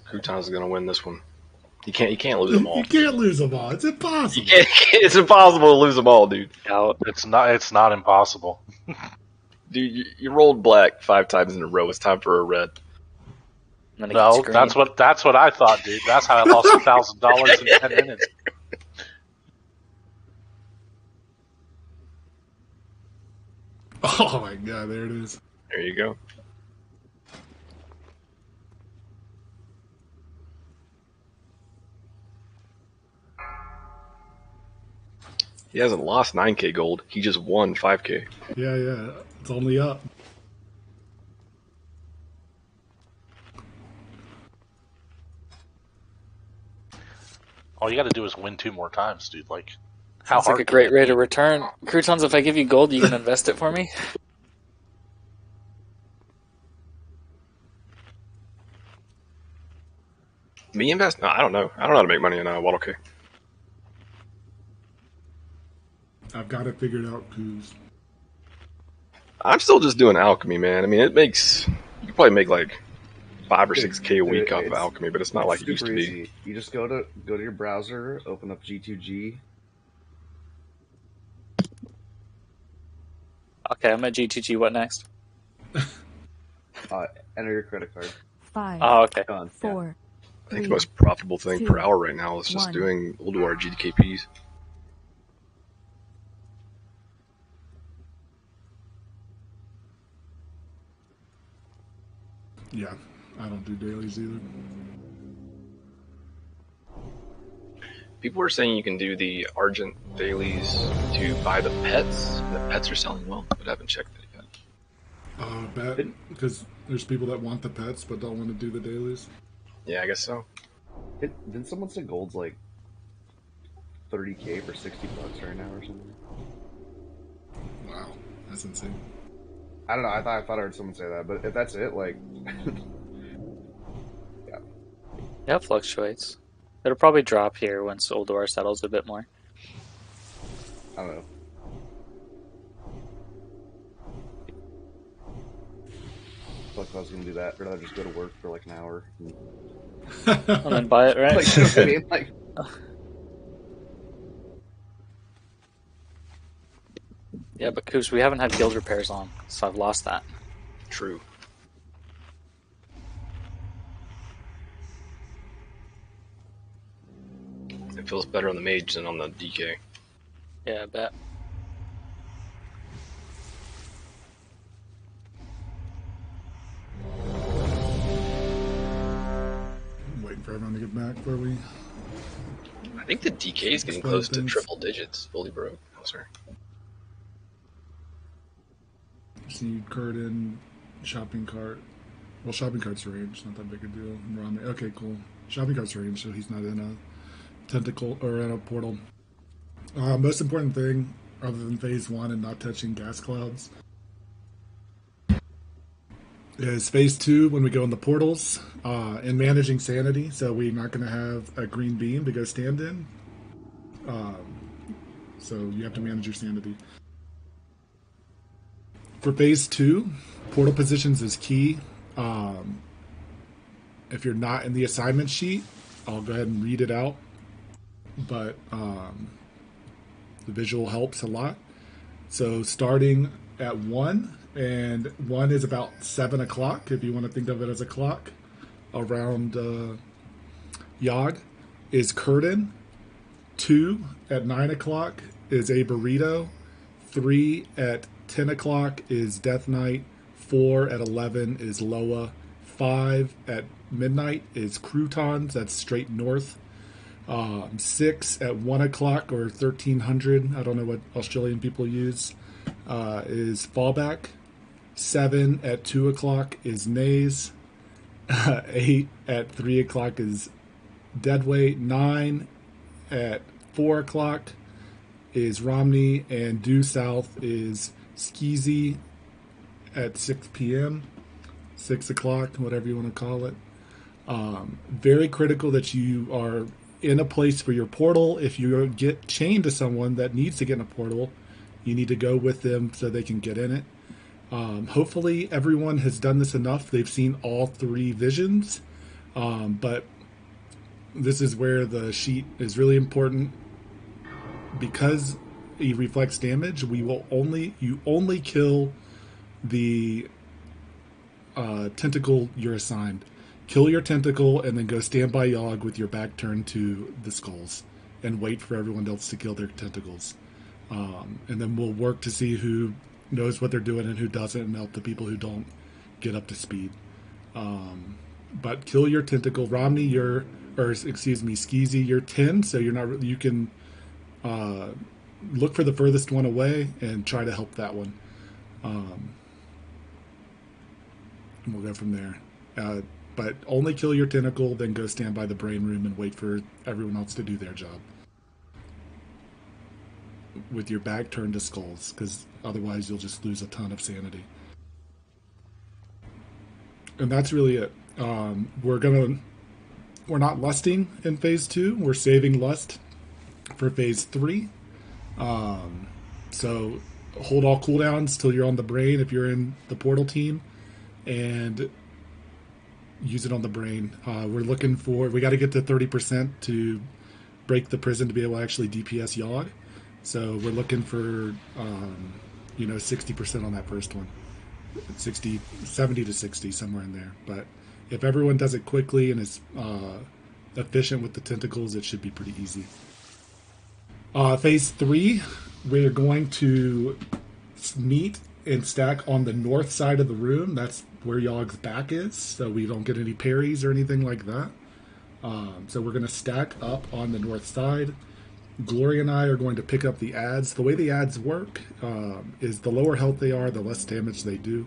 Crouton's gonna win this one. You can't lose them all. You can't lose them all. It's impossible. It's impossible to lose them all, dude. It's not impossible. Dude, you rolled black 5 times in a row. It's time for a red. No, that's what I thought, dude. That's how I lost $1,000 in 10 minutes. Oh my god, there it is. There you go. He hasn't lost 9k gold. He just won 5k. Yeah. It's only up. All you got to do is win 2 more times, dude. Like, how Sounds hard? like a great rate of return. Croutons, if I give you gold, you can invest it for me? Me invest? No, I don't know. I don't know how to make money in Waddle K. I've got it figured out, Coos. I'm still just doing alchemy, man. I mean, it makes... You can probably make like 5 or 6k a week off of alchemy, but it's not like it used to be. Easy. You just go to your browser, open up G2G. Okay, I'm at G2G. What next? Enter your credit card. 5. Oh, okay. 4. I think the most profitable thing per hour right now is just doing Ulduar GDKPs. Yeah, I don't do dailies either. People are saying you can do the Argent dailies to buy the pets. The pets are selling well, but I haven't checked that yet. Bet, because there's people that want the pets but don't want to do the dailies. Yeah, I guess so. Didn't someone say gold's like 30k for $60 right now or something? Wow, that's insane. I don't know. I thought I heard someone say that, but if that's it, like, yeah. Yeah, it fluctuates. It'll probably drop here once Ulduar settles a bit more. I don't know. I feel like if I was gonna do that, I'd rather just go to work for like an hour And then buy it, right? Like, you know what I mean? Like, yeah, but Coos, we haven't had guild repairs on, so I've lost that. True. It feels better on the mage than on the DK. Yeah, I bet. I'm waiting for everyone to get back before we... I think the DK is getting close to triple digits, fully broke. Oh, sorry. Just need card in, shopping cart. Well, shopping cart's range, not that big a deal. Rami. Okay, cool. Shopping cart's range, so he's not in a tentacle or in a portal. Most important thing, other than phase 1 and not touching gas clouds, is phase 2 when we go in the portals and managing sanity. So we're not going to have a green beam to go stand in. So you have to manage your sanity. For phase 2, portal positions is key. If you're not in the assignment sheet, I'll go ahead and read it out. But the visual helps a lot. So starting at 1, and 1 is about 7 o'clock, if you want to think of it as a clock, around Yogg, is Curtain. 2 at 9 o'clock is a burrito. 3 at 10 o'clock is Death Knight. 4 at 11 is Loa. 5 at midnight is croutons. That's straight north. 6 at 1 o'clock or 1300. I don't know what Australian people use. Is fallback. 7 at 2 o'clock is nays. 8 at 3 o'clock is deadweight. 9 at 4 o'clock is Romney, and due south is Skeezy at 6 p.m., 6 o'clock, whatever you want to call it. Very critical that you are in a place for your portal. If you get chained to someone that needs to get in a portal, you need to go with them so they can get in it. Hopefully everyone has done this enough. They've seen all 3 visions, but this is where the sheet is really important. Because he reflects damage, you only kill the tentacle you're assigned. Kill your tentacle and then go stand by Yogg with your back turned to the skulls and wait for everyone else to kill their tentacles. And then we'll work to see who knows what they're doing and who doesn't, and help the people who don't get up to speed. But kill your tentacle. Romney, Skeezy, you're 10, so you can look for the furthest one away and try to help that one. We'll go from there. But only kill your tentacle, then go stand by the brain room and wait for everyone else to do their job. With your back turned to skulls, because otherwise you'll just lose a ton of sanity. And that's really it. We're not lusting in phase 2. We're saving lust for phase 3. So hold all cooldowns till you're on the brain if you're in the portal team, and use it on the brain. We got to get to 30% to break the prison to be able to actually DPS Yogg. So we're looking for 60% on that first one. 70 to 60, somewhere in there. But if everyone does it quickly and is efficient with the tentacles, it should be pretty easy. Phase 3, we're going to meet and stack on the north side of the room. That's where Yogg's back is, so we don't get any parries or anything like that. So we're going to stack up on the north side. Glory and I are going to pick up the adds. The way the adds work is the lower health they are, the less damage they do.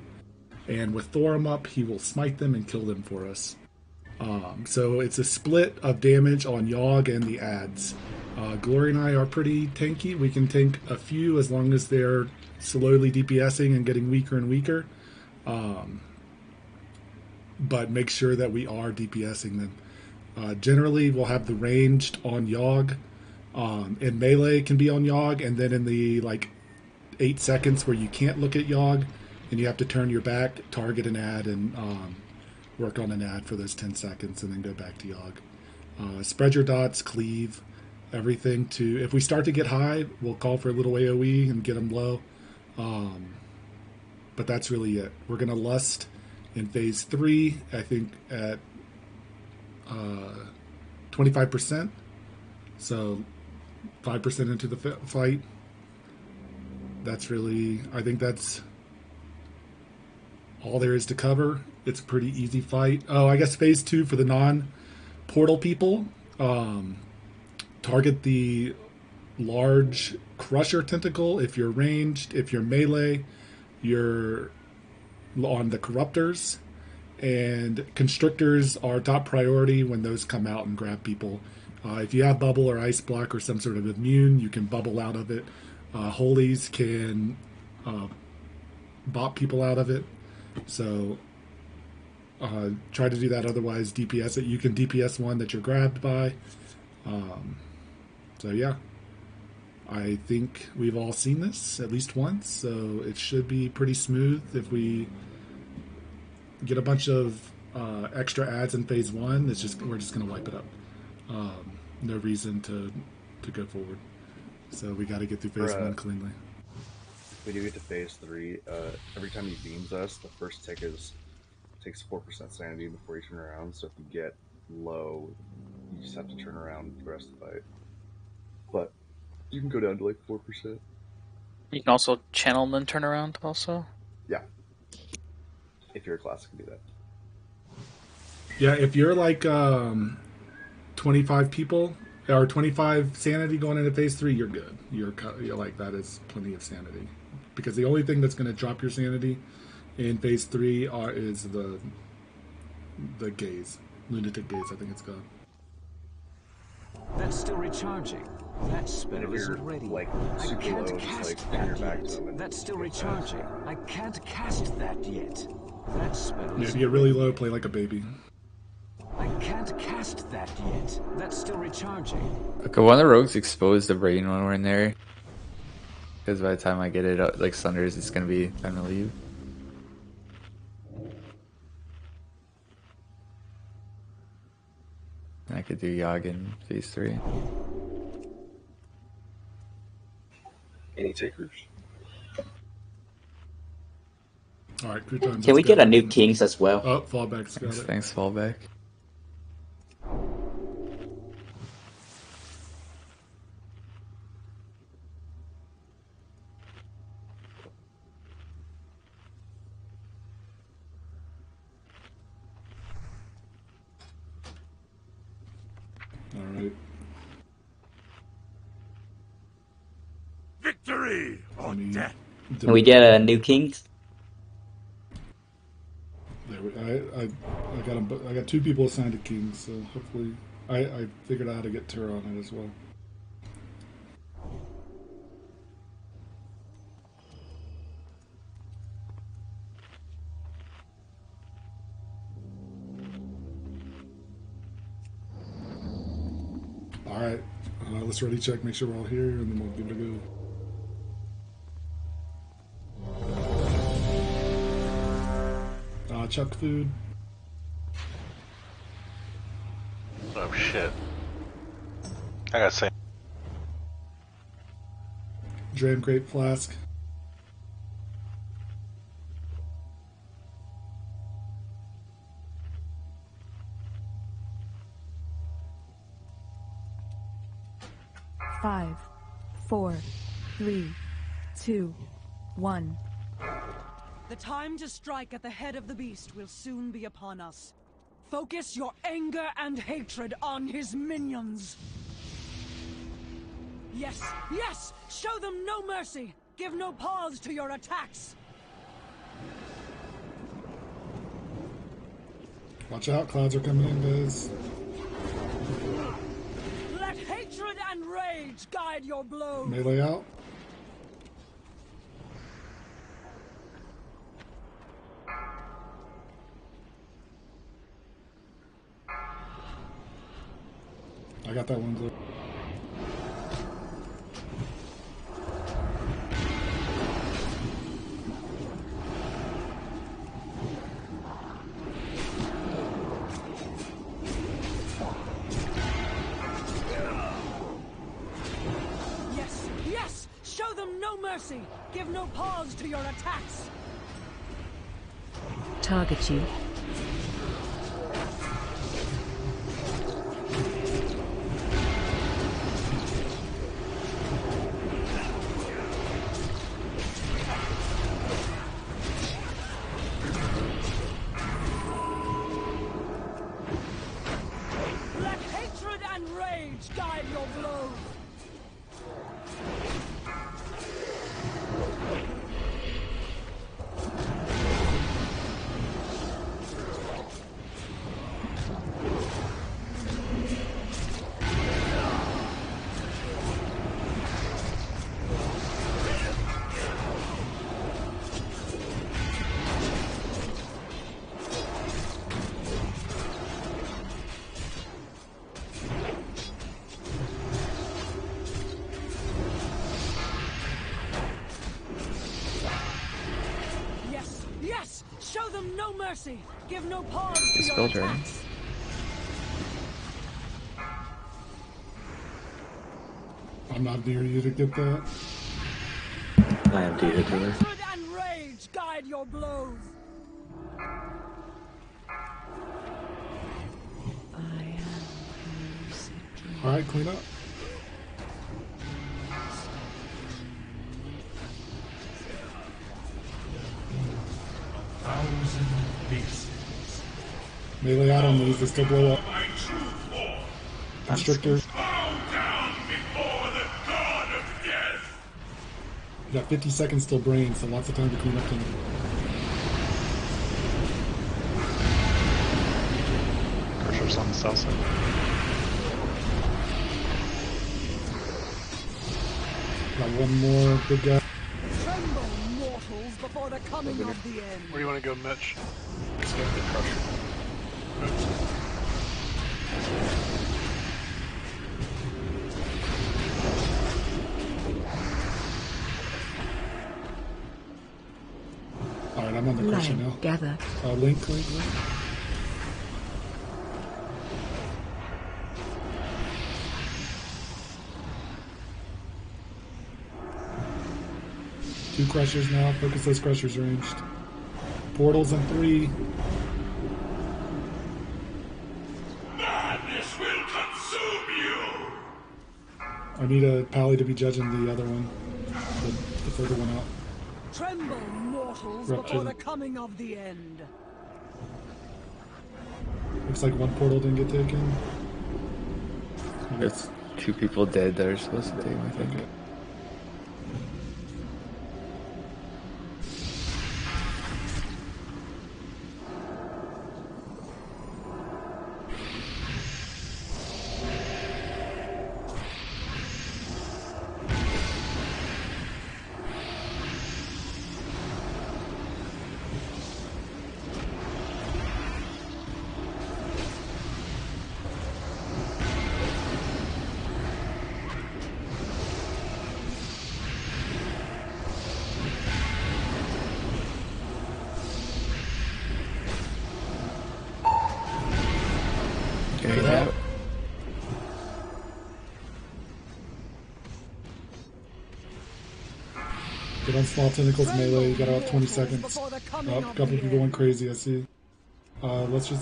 And with Thorum up, he will smite them and kill them for us. So it's a split of damage on Yogg and the adds. Glory and I are pretty tanky. We can tank a few as long as they're slowly DPSing and getting weaker and weaker. But make sure that we are DPSing them. Generally, we'll have the ranged on Yogg. And melee can be on Yogg, and then in the 8 seconds where you can't look at Yogg and you have to turn your back, target an ad and work on an ad for those 10 seconds and then go back to Yogg. Spread your dots, cleave, everything to... If we start to get high, we'll call for a little AoE and get them low. But that's really it. We're going to lust in phase 3, I think at 25%. So 5% into the fight. I think that's all there is to cover. It's a pretty easy fight. Oh, I guess phase 2 for the non-portal people. Target the large crusher tentacle if you're ranged. If you're melee, you're on the corruptors. And constrictors are top priority when those come out and grab people. If you have bubble or ice block or some sort of immune, you can bubble out of it. Holies can bop people out of it. So try to do that. Otherwise, DPS it. You can DPS one that you're grabbed by. So yeah, I think we've all seen this at least once. So it should be pretty smooth. If we get a bunch of extra ads in phase 1, we're just going to wipe it up. No reason to go forward. So we got to get through phase 1 cleanly. If we do get to phase 3, every time he beams us, the first tick takes 4% sanity before you turn around. So if you get low, you just have to turn around for the rest of the fight. But you can go down to 4%. You can also channel and then turn around also? Yeah. If you're a class, you can do that. Yeah, if you're like 25 people or 25 sanity going into phase 3, you're good. You're like, that is plenty of sanity, because the only thing that's going to drop your sanity in phase 3 is the gaze, lunatic gaze, I think it's called. That's still recharging. That spell isn't ready. Like, I super can't low, just, like, cast bring your that back to yet. him and That's still go recharging. I can't cast that yet. That spell Yeah, if isn't you get really ready. low, play like a baby. I can't cast that yet. That's still recharging. Okay, one of the rogues expose the brain when we're in there. Because by the time I get it out, like Sunders, it's gonna be time to leave. And I could do Yogg in phase 3. Any takers? Alright, good time. Can we get a new Kings as well? Oh, fallback's got it. Thanks, fallback. Alright. Victory or death. Can we get a new Kings? There I got 2 people assigned to Kings, so hopefully I figured out how to get Terra on it as well. Alright, let's ready check, make sure we're all here, and then we'll give it a go. Chuck food. Oh shit. I gotta say. Dram grape flask. Five, 4, 3, 2, 1. The time to strike at the head of the beast will soon be upon us. Focus your anger and hatred on his minions. Yes, yes! Show them no mercy! Give no pause to your attacks! Watch out, clouds are coming in, guys. Let hatred and rage guide your blows! Melee out. I got that one clear. Yes, yes! Show them no mercy! Give no pause to your attacks! Target you. Let hatred and rage guide your blows! Yes, yes! Show them no mercy! Give no pause to your Spell drain. attacks! I'm not near you to get that. I am dear to her. Hatred and rage guide your blows! Alright, clean up. Thousand beasts. Melee out on these, they still blow up. Constrictor. You got 50 seconds till brain, so lots of time to clean up things. Pressure's on the south side. Got one more big guy. Tremble, mortals, before the coming of the end. Where do you want to go, Mitch? Let's get the crusher. Alright, I'm on the crusher now. Gather. Link. 2 crushers now. Focus those crushers ranged. Portals in 3. Madness will consume you. I need a pally to be judging the other one. The further one out. Tremble, mortals, Rupture. before the coming of the end. Looks like one portal didn't get taken. There's 2 people dead that are supposed to take them, I think. Get out. Get on small tentacles melee. You got about 20 seconds. Oh, a couple people went crazy. I see. Let's wipe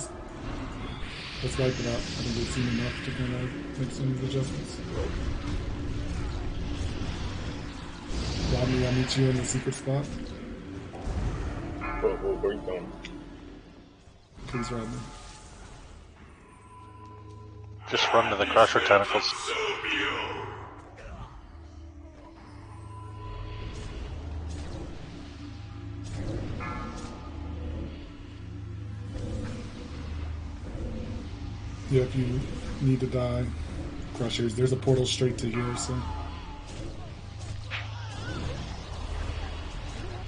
it out. I think we've seen enough to kind of make some of the adjustments. Rodney, I'll meet you in the secret spot. Where are you going? Please, Rodney. Just run to the crusher tentacles. Yeah, if you need to die, crushers. There's a portal straight to here, so.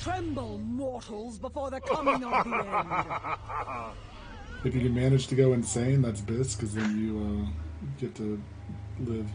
Tremble, mortals, before the coming of the end. If you can manage to go insane, that's bis, because then you get to live.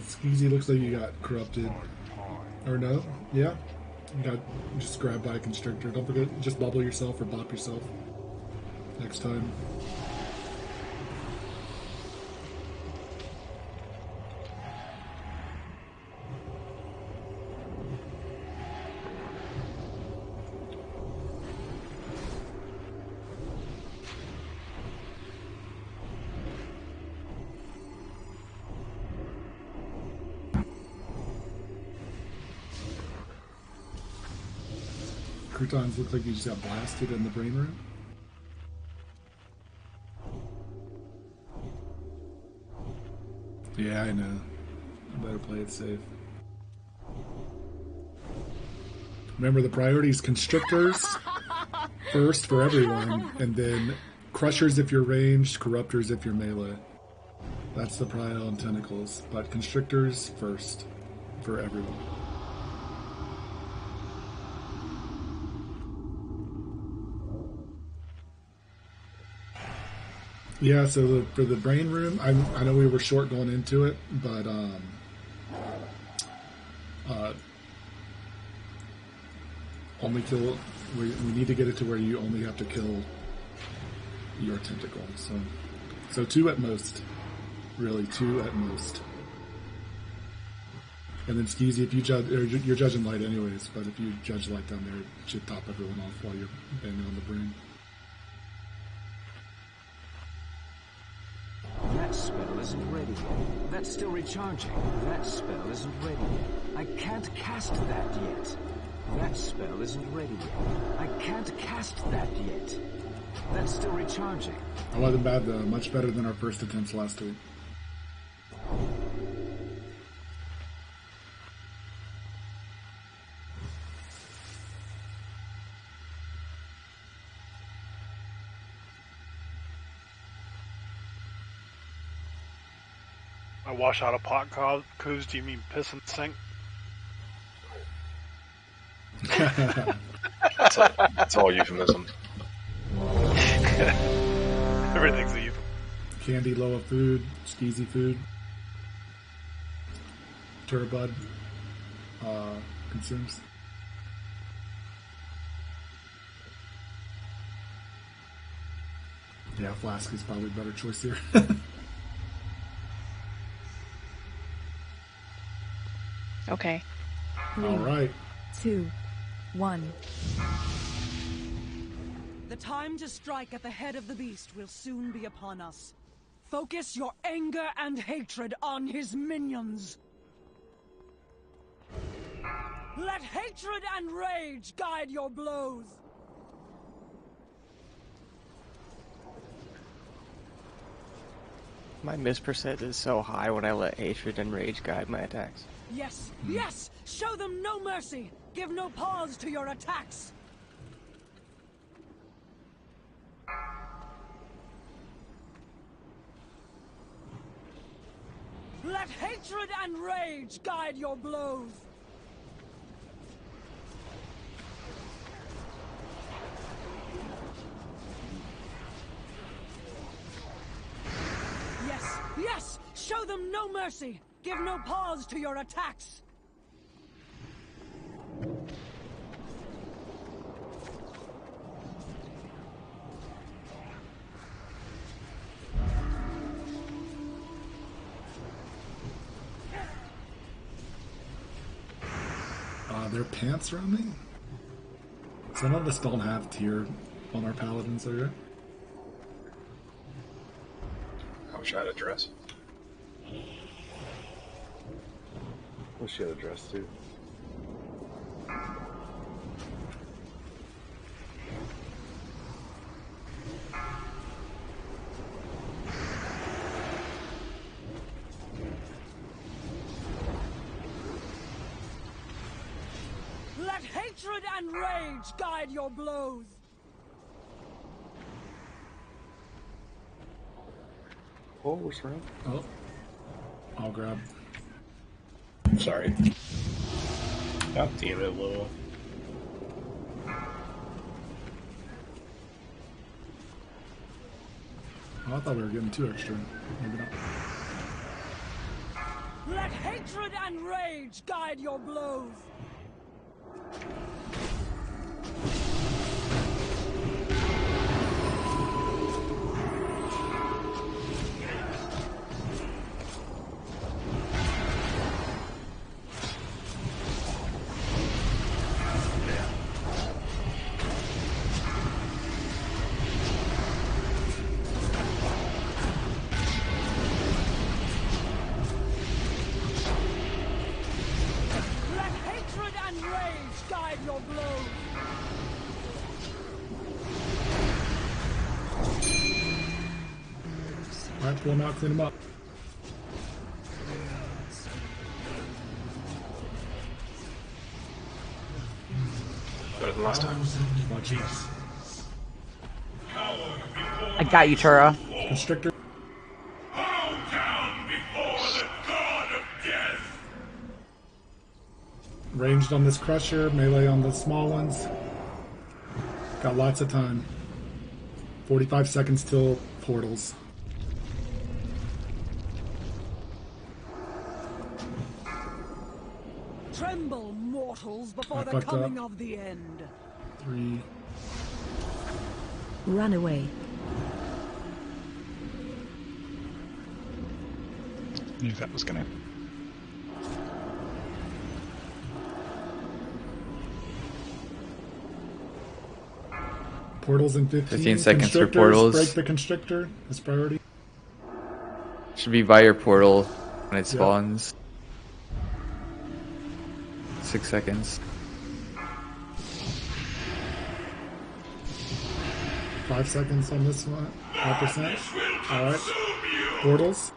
Skeezy, looks like you got corrupted. Or no? Yeah? You got just grabbed by a constrictor. Don't forget, just bubble yourself or bop yourself next time. Croutons look like you just got blasted in the brain room. Yeah, I know. I better play it safe. Remember, the priority is constrictors first for everyone, and then Crushers if you're ranged, Corruptors if you're melee. That's the Prio and Tentacles, but Constrictors first for everyone. Yeah, so for the brain room, I know we were short going into it, but only kill. We need to get it to where you only have to kill your tentacle. So 2 at most, really 2 at most. And then Skeezy, if you judge, you're judging light anyways, but if you judge light down there, it should top everyone off while you're banging on the brain. That spell isn't ready yet. That's still recharging. That spell isn't ready yet. I can't cast that yet. That spell isn't ready yet. I can't cast that yet. That's still recharging. I wasn't bad though. Much better than our first attempts last week. I wash out a pot coos. Do you mean piss in the sink? It's all euphemism. Everything's a euphemism. Candy, Loa food, Skeezy food, Turbud consumes. Yeah, Flask is probably a better choice here. Okay. All right. 2, 1. The time to strike at the head of the beast will soon be upon us. Focus your anger and hatred on his minions. Let hatred and rage guide your blows. My miss percent is so high when I let hatred and rage guide my attacks. Yes, yes! Show them no mercy! Give no pause to your attacks! Let hatred and rage guide your blows! Yes, yes! Show them no mercy! Give no pause to your attacks! Their pants around me? Some of us don't have tier on our paladins, are I wish I had a dress. Wish you had a dress too. Let hatred and rage guide your blows! Oh, we're surrounded. Oh. I'll grab. Sorry. God damn it, Loa. Oh, I thought we were getting 2 extra. Maybe not. Let hatred and rage guide your blows! Let hatred and rage guide your blows! Alright, pull them out, clean them up. Better than last time. Watch it. I got you, Tura. Constrictor. Ranged on this crusher, melee on the small ones. Got lots of time. 45 seconds till portals. Tremble, mortals, before I the fucked coming up. of the end. 3. Run away. Knew that was gonna. Portals in 15. 15 seconds for Constrictors, portals. break the constrictor. That's priority. Should be by your portal when it Yeah. spawns. 6 seconds. 5 seconds on this one. 5%. Alright. Portals.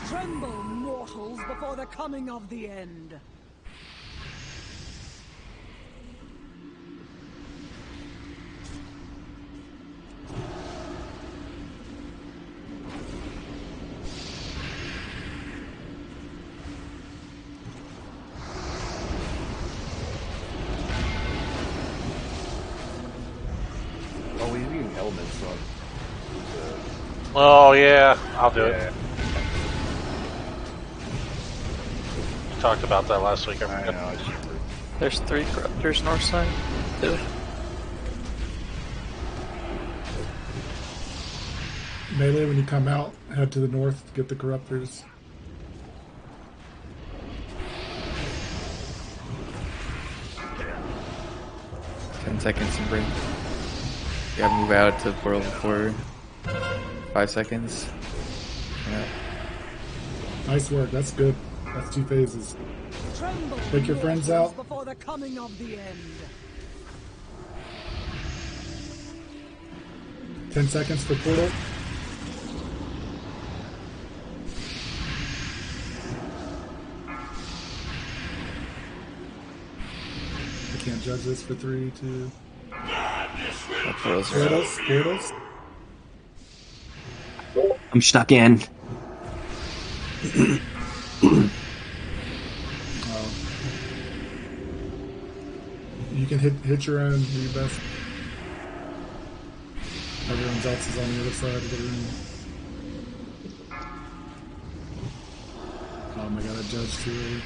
Tremble, mortals, before the coming of the end. Oh, we're using elements on. Oh yeah, I'll do it. We talked about that last week. I know. There's 3 corruptors north side. 2. Melee, when you come out, head to the north to get the corruptors. Ten seconds to break. You gotta move out to the portal before 5 seconds. Yeah. Nice work. That's good. That's 2 phases. Tremble, Take your friends mortals, out. before the coming of the end. 10 seconds for portal. I can't judge this for 3, 2. Portals. I'm stuck in. You can hit your own. Do your best. Everyone else is on the other side of the room. Oh my god, I judged too early.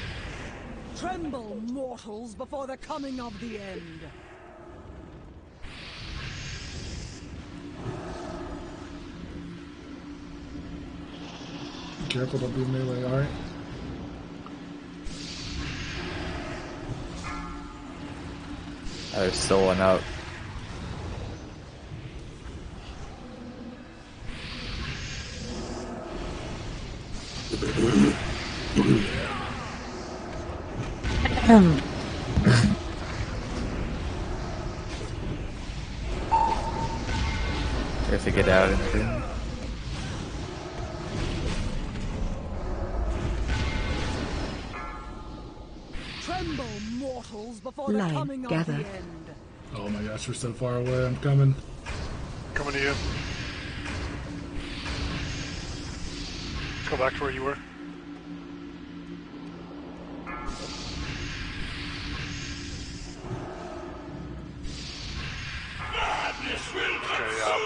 Tremble, mortals, before the coming of the end. Be careful, don't be melee, alright? There's still one out. You have to get out in the room. Tremble, mortals, before the Lion, coming gather. of the end. Oh my gosh, we're so far away. I'm coming. Coming to you. Let's go back to where you were.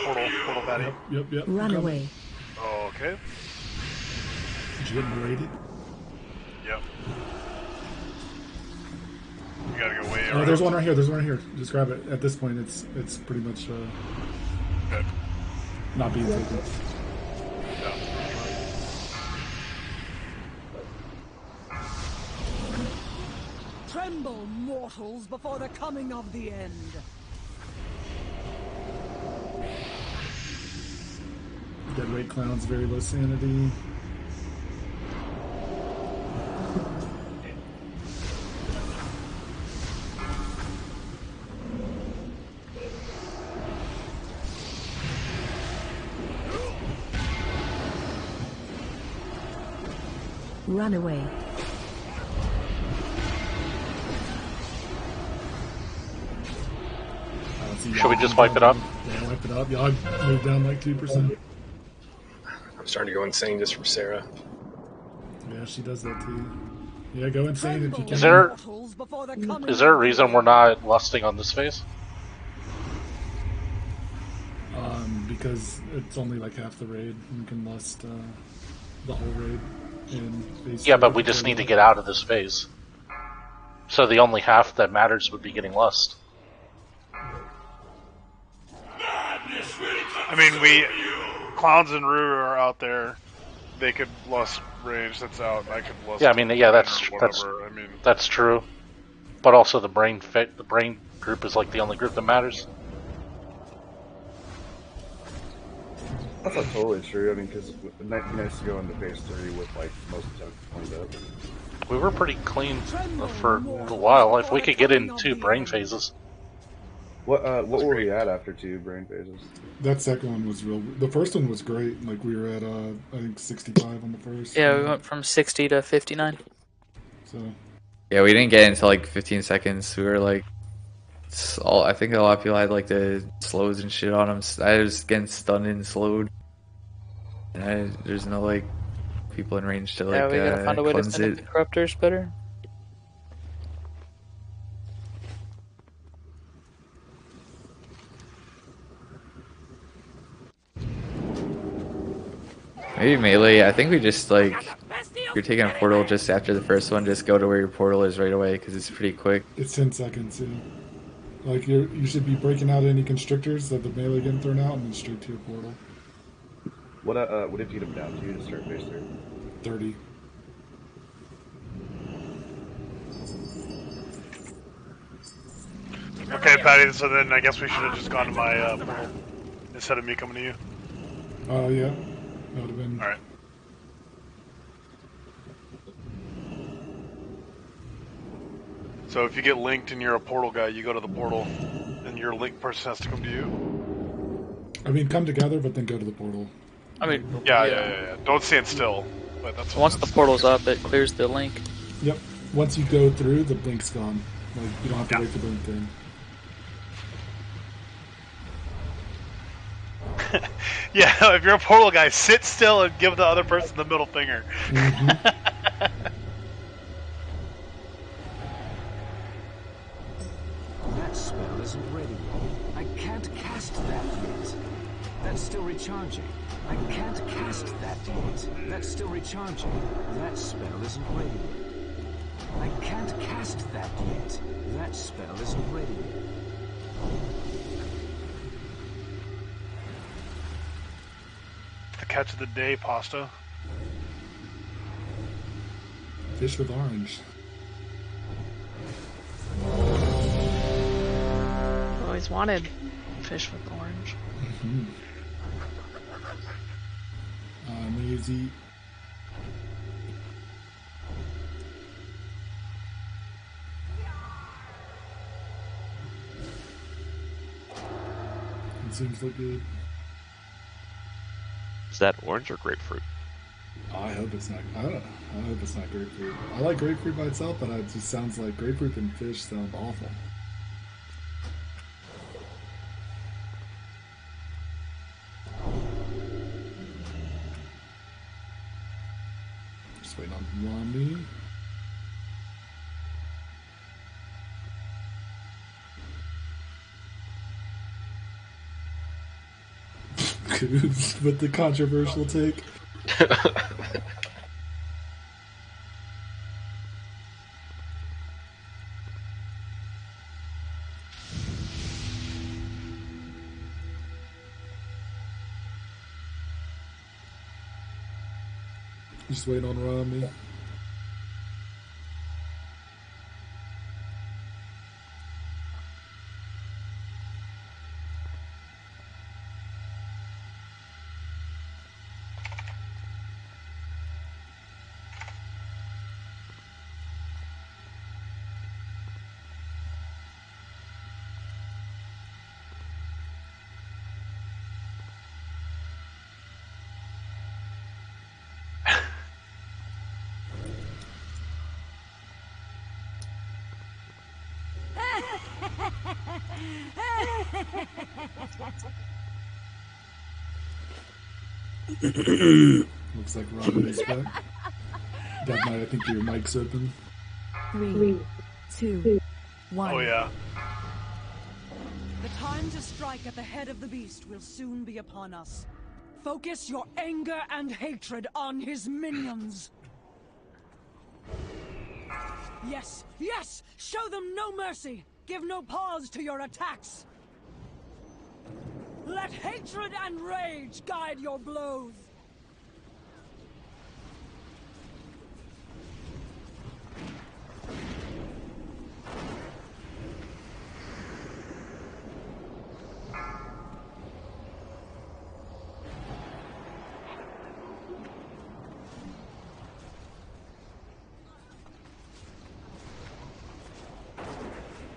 Okay, portal batty. Yep. Run I'm away. Okay. Did you get berated? Yep. You gotta go way Oh, around. there's one right here. There's one right here. Just grab it. At this point, it's pretty much Okay. not being taken. Tremble, mortals, before the coming of the end. Dead weight clowns, very low sanity. Run away. see Should we just wipe it up? Yeah, wipe it up. Y'all moved down like 2%. I'm starting to go insane just from Sarah. Yeah, she does that too. Yeah, go insane if you can. Is there a reason we're not lusting on this phase? Because it's only like half the raid. You can lust the whole raid. Yeah, but we just need to get out of this phase. So the only half that matters would be getting lust. I mean, Clowns and Rue are out there. They could lust range that's out, and I could lust. Yeah, I mean, yeah, that's I mean, that's true. But also the brain group is like the only group that matters. That's not totally true. I mean, because it'd be nice to go into phase 3 with like most of the cleaned up. We were pretty clean for a while. If we could get in 2 brain phases. What were we at after 2 brain phases? That second one was real. The first one was great. Like we were at I think 65 on the first. Yeah, we went from 60 to 59. So. Yeah, we didn't get into like 15 seconds. We were like, I think a lot of people had like the slows and shit on them. I was getting stunned and slowed. And there's no like people in range to like yeah, we gotta find a way to send the corruptors better. Maybe melee. I think we just like, if you're taking a portal just after the first one, just go to where your portal is right away because it's pretty quick. It's 10 seconds. Yeah. Like you should be breaking out any constrictors that the melee getting thrown out and then straight to your portal. What if you get them down to you to start phase 3? 30. okay, Patty. So then I guess we should have just gone to my portal instead of me coming to you. Yeah. That would have been. All right. So if you get linked and you're a portal guy, you go to the portal, and your link person has to come to you. I mean, come together, but then go to the portal. I mean, yeah. Don't stand still. But that's once the portal's up, it clears the link. Yep. Once you go through, the blink's gone. Like you don't have to wait for the blink then. Yeah, if you're a portal guy, sit still and give the other person the middle finger. Mm-hmm. That spell isn't ready yet. I can't cast that yet. That's still recharging. I can't cast that yet. That's still recharging. That spell isn't ready yet. I can't cast that yet. That spell isn't ready yet. The catch of the day, pasta. Fish with orange. Always wanted fish with orange. Mm-hmm. Easy. It seems like good. Is that orange or grapefruit? I hope it's not. I hope it's not grapefruit. I like grapefruit by itself, but it just sounds like grapefruit and fish sound awful. Just waiting on Romney. With the controversial take. Just waiting on Romney. Looks like Robin's back. That might, I think your mic's open. 3, 2, 1. Oh yeah. The time to strike at the head of the beast will soon be upon us. Focus your anger and hatred on his minions. Yes, yes! Show them no mercy! Give no pause to your attacks! Let hatred and rage guide your blows!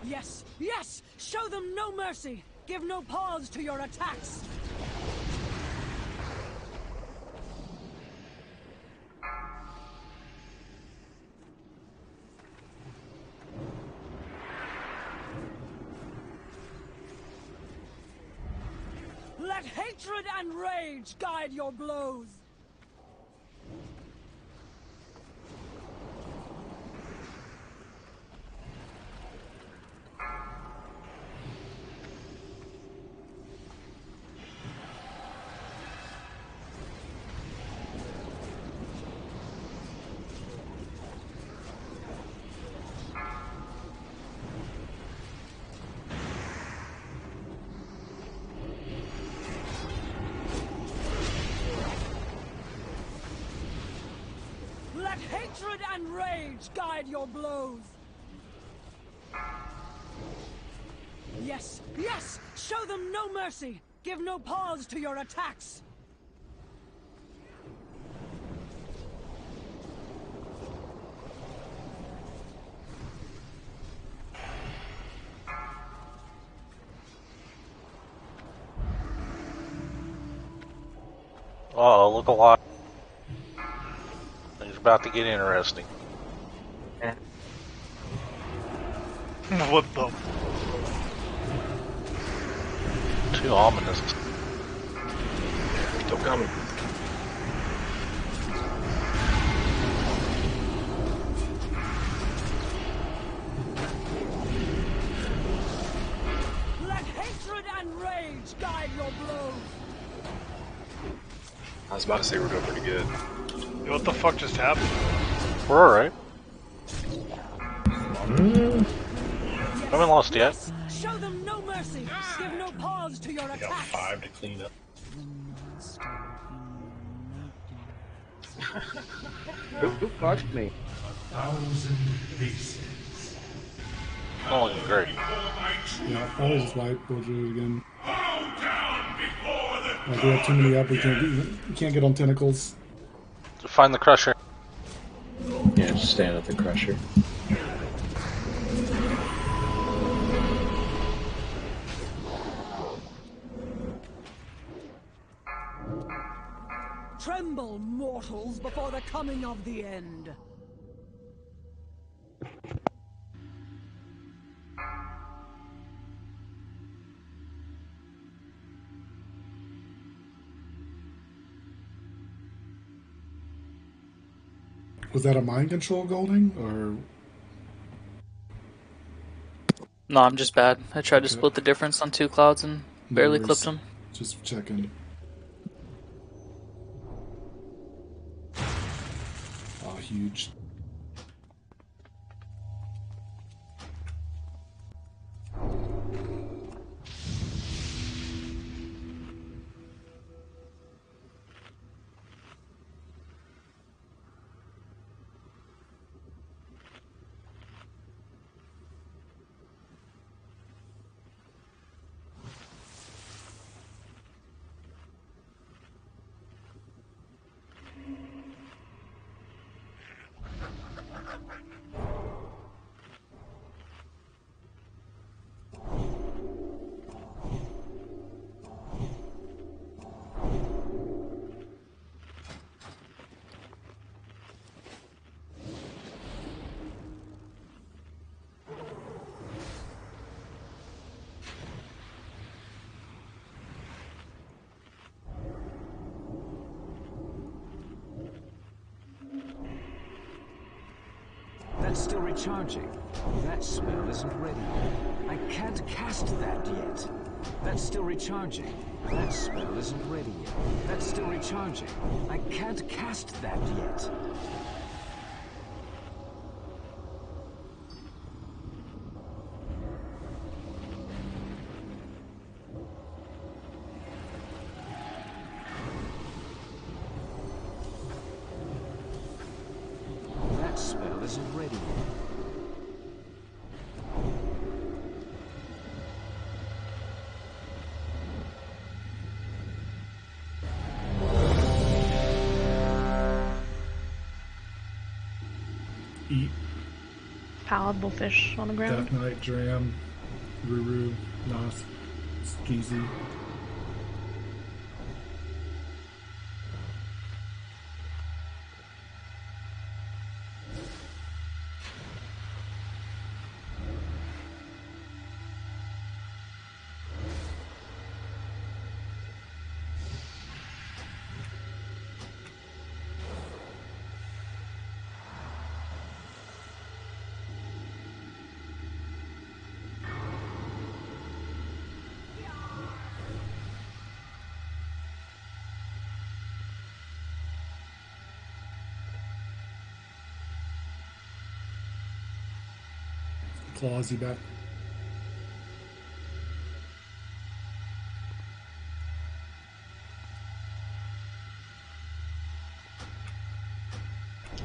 Yes, yes! Show them no mercy! Give no pause to your attacks! Let hatred and rage guide your blows! Let hatred and rage guide your blows! Yes, yes! Show them no mercy! Give no pause to your attacks! Uh-oh, look alive. It's about to get interesting. What the? Too ominous. Still coming. Let hatred and rage guide your blows! I was about to say we're doing pretty good. Yo, what the fuck just happened? We're alright. Haven't lost yet. Show them no mercy! Give no pause to your I got attacks! 5 to clean up. Who fucked me? 1,000 faces. Oh, looking great. Yeah, I was just white. We'll do it again. Like, we have too many up. We can't get on tentacles. Find the crusher. Yeah, just stand at the crusher. Tremble, mortals, before the coming of the end! Was that a mind control, Golding, or? No, I'm just bad. I tried to split the difference on 2 clouds and barely clipped them. Just checking. Oh, huge. That's still recharging. That spell isn't ready yet. I can't cast that yet. That's still recharging. That spell isn't ready yet. That's still recharging. I can't cast that yet. That spell isn't ready yet. Eat, Palatable fish on the ground. Death Knight, Dram, Ruru, Nos, Skeezy. Claws, you back.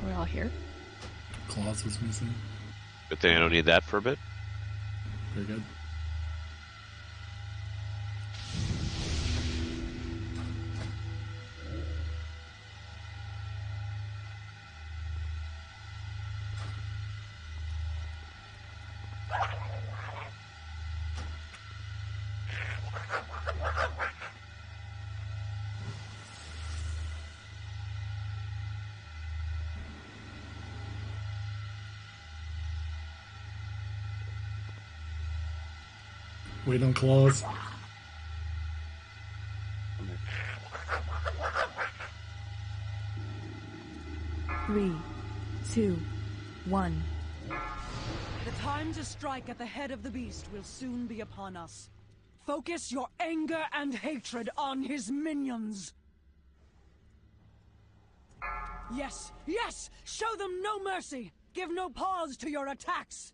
We're all here. Claws was missing. Good thing I don't need that for a bit. Very good. Wait on claws. 3, 2, 1. The time to strike at the head of the beast will soon be upon us. Focus your anger and hatred on his minions. Yes, yes! Show them no mercy! Give no pause to your attacks!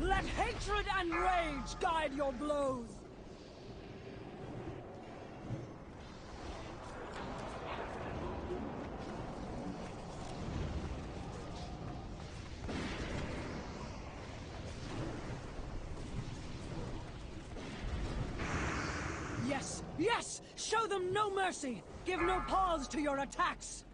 Let hatred and rage guide your blows! Yes, yes! Show them no mercy! Give no pause to your attacks!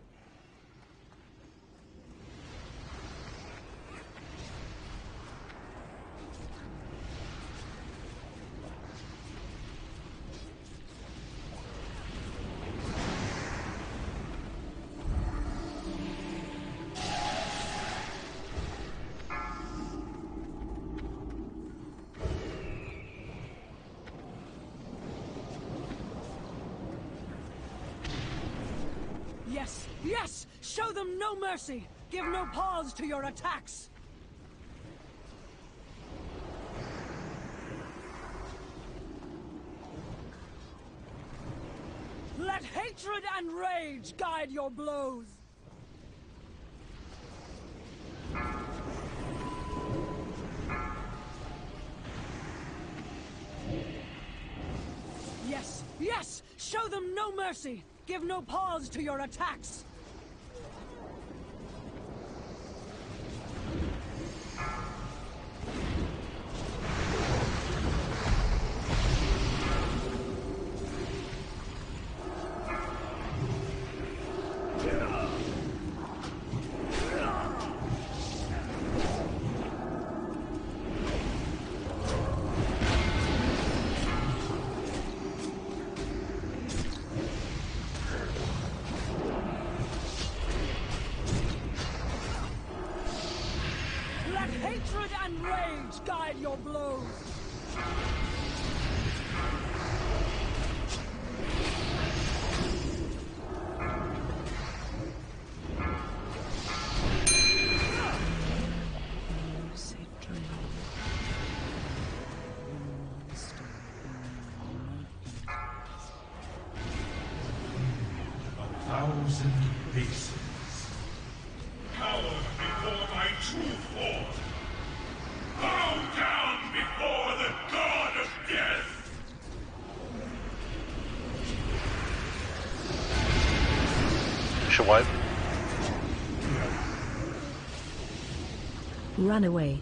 Yes, yes! Show them no mercy! Give no pause to your attacks! Let hatred and rage guide your blows! Yes, yes! Show them no mercy! Give no pause to your attacks! and rage guide your blows. Thousand faces. Cower before my true form. Bow down before the god of death. Should wipe. Run away.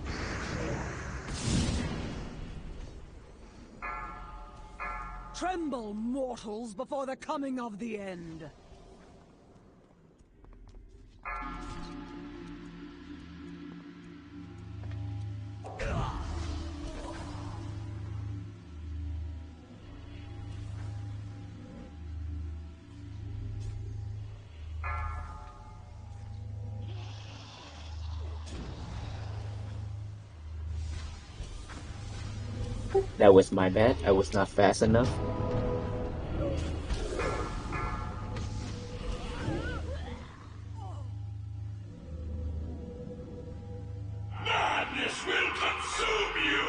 Tremble, mortals, before the coming of the end. That was my bad. I was not fast enough. Madness will consume you!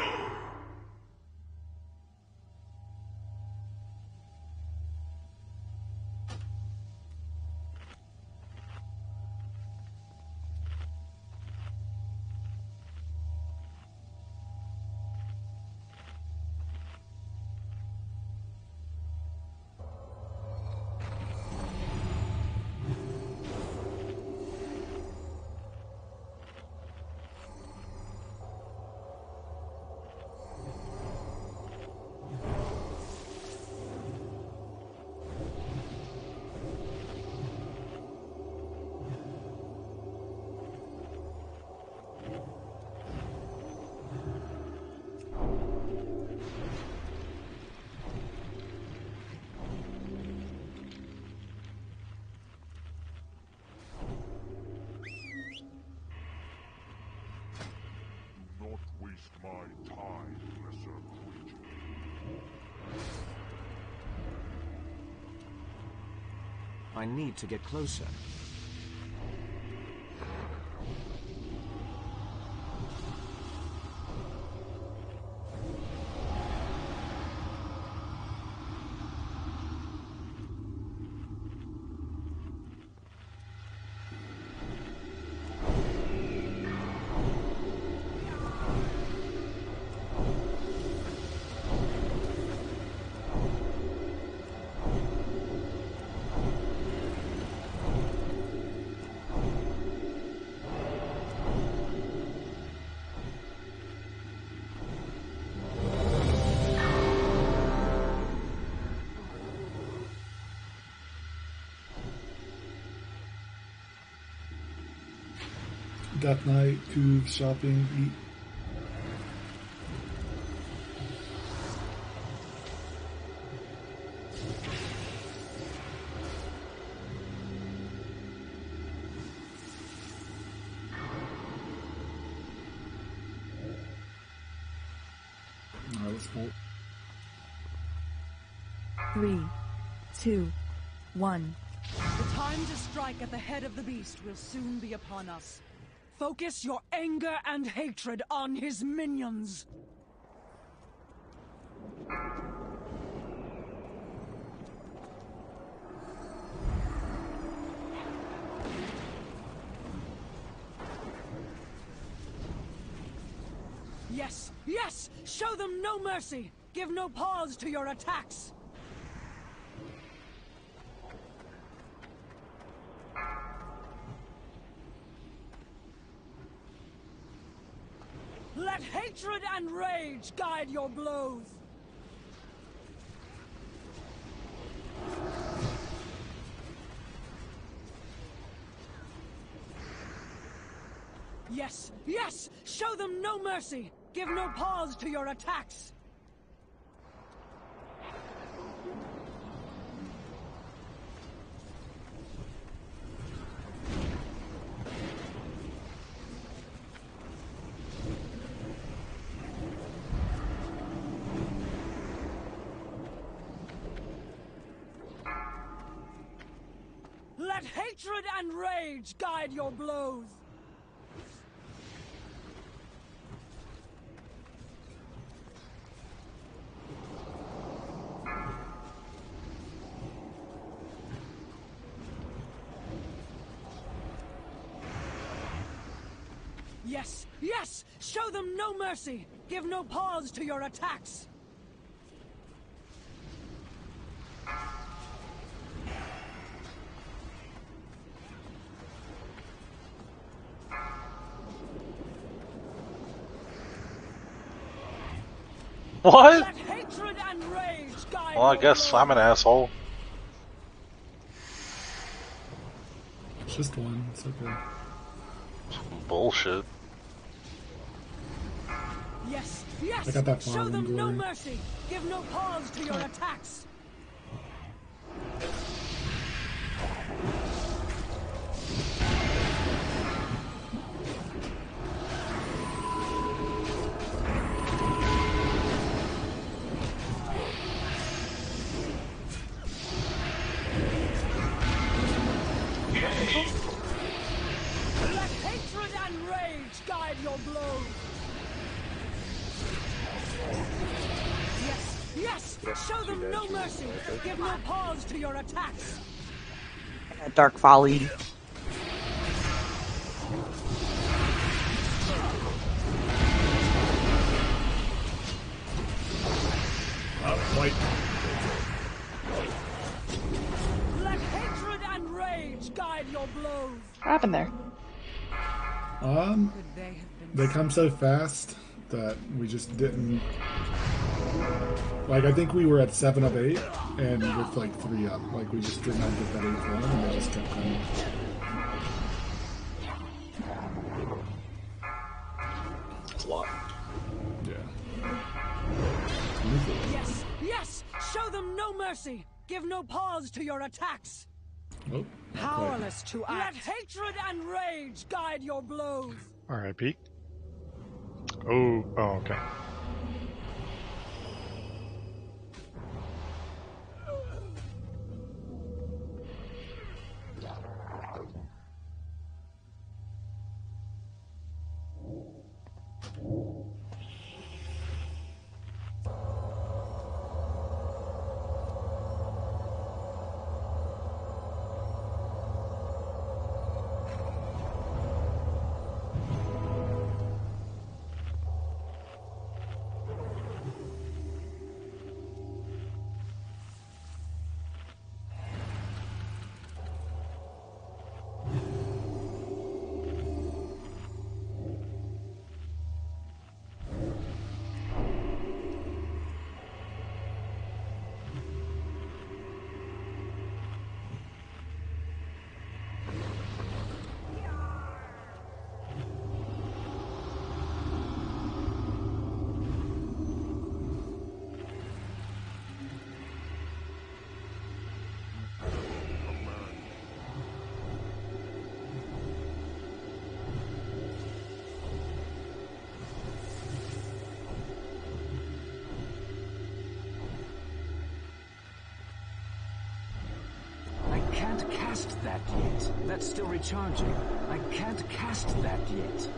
Not waste my time, lesser creature. I need to get closer. Death Knight, Cube, shopping, eat. Alright, let's pull. 3, 2, 1. The time to strike at the head of the beast will soon be upon us. Focus your anger and hatred on his minions. Yes, yes! Show them no mercy! Give no pause to your attacks! Let hatred and rage guide your blows! Yes, yes! Show them no mercy! Give no pause to your attacks! hatred and rage guide your blows. Yes, yes! Show them no mercy! Give no pause to your attacks! What? Let hatred and rage guide Well, I your guess blows. I'm an asshole. It's just one. It's okay. Bullshit. Yes, yes! I got that Show farming them no glory. mercy! Give no pause to your attacks! Let hatred and rage guide your blows! Yes, yes! Show them no mercy! Give no pause to your attacks! Dark Folly. Fight. Let hatred and rage guide your blows! What happened there? They come so fast that we just didn't. Like, I think we were at 7 of 8, and with like 3 up. Like, we just did not get that 8th one, and they just kept coming. That's a lot. Yeah. Yes, yes! Show them no mercy! Give no pause to your attacks! Oh, Powerless to act! Let hatred and rage guide your blows! Alright, Pete. Oh, okay. I can't cast that yet. That's still recharging. I can't cast that yet.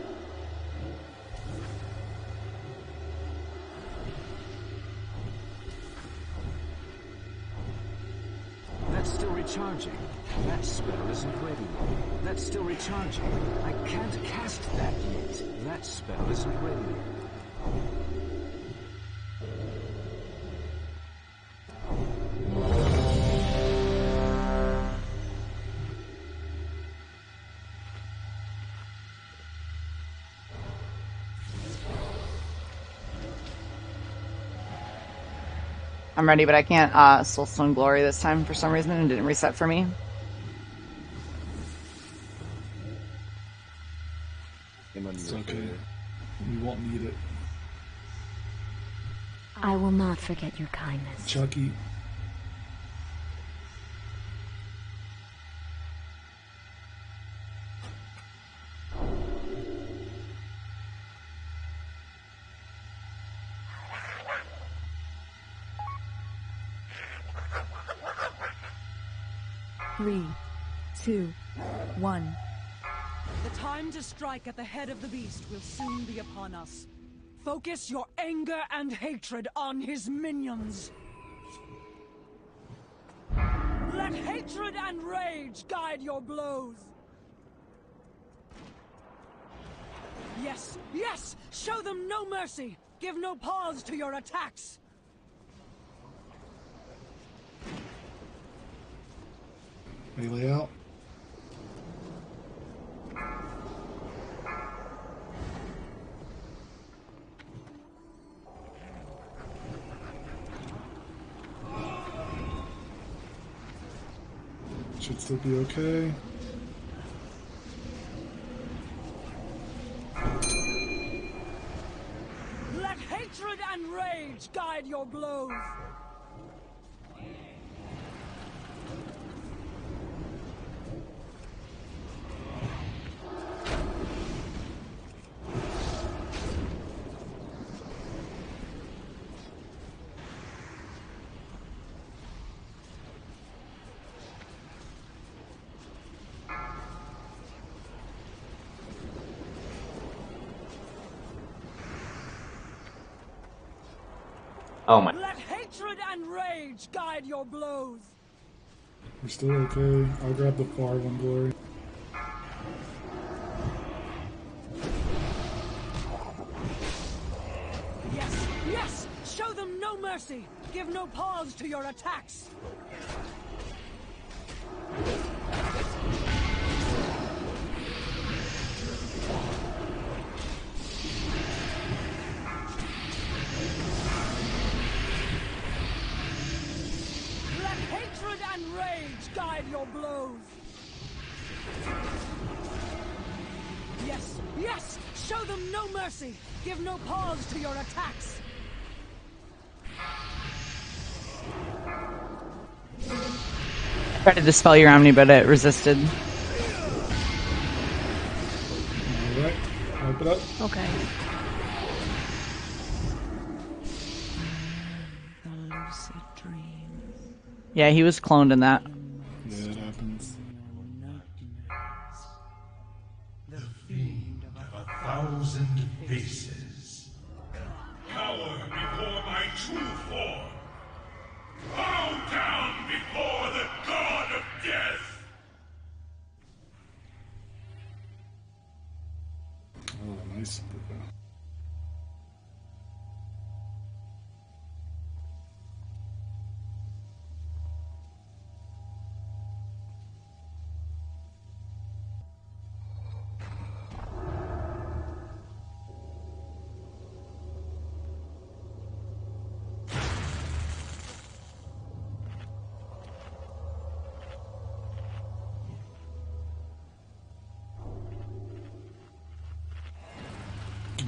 That's still recharging. That spell isn't ready yet. That's still recharging. I can't cast that yet. That spell isn't ready yet. I'm ready, but I can't Soulstone Glory this time for some reason. It didn't reset for me. It's okay. We won't need it. I will not forget your kindness. Chucky. 2, 1. The time to strike at the head of the beast will soon be upon us. Focus your anger and hatred on his minions. Let hatred and rage guide your blows. Yes, yes! Show them no mercy! Give no pause to your attacks! Melee out. Should still be okay. Let hatred and rage guide your blows. Oh my. Let hatred and rage guide your blows. We're still okay. I'll grab the far one, Glory. Yes, yes! Show them no mercy! Give no pause to your attacks! Let hatred and rage guide your blows! Yes, yes! Show them no mercy! Give no pause to your attacks! Tried to dispel your Omni, but it resisted. Alright, wipe it up. Okay. Yeah, he was cloned in that. Yeah, it happens. The fiend of 1,000 faces. Cower before my true form. Bow down before the god of death. Oh, nice.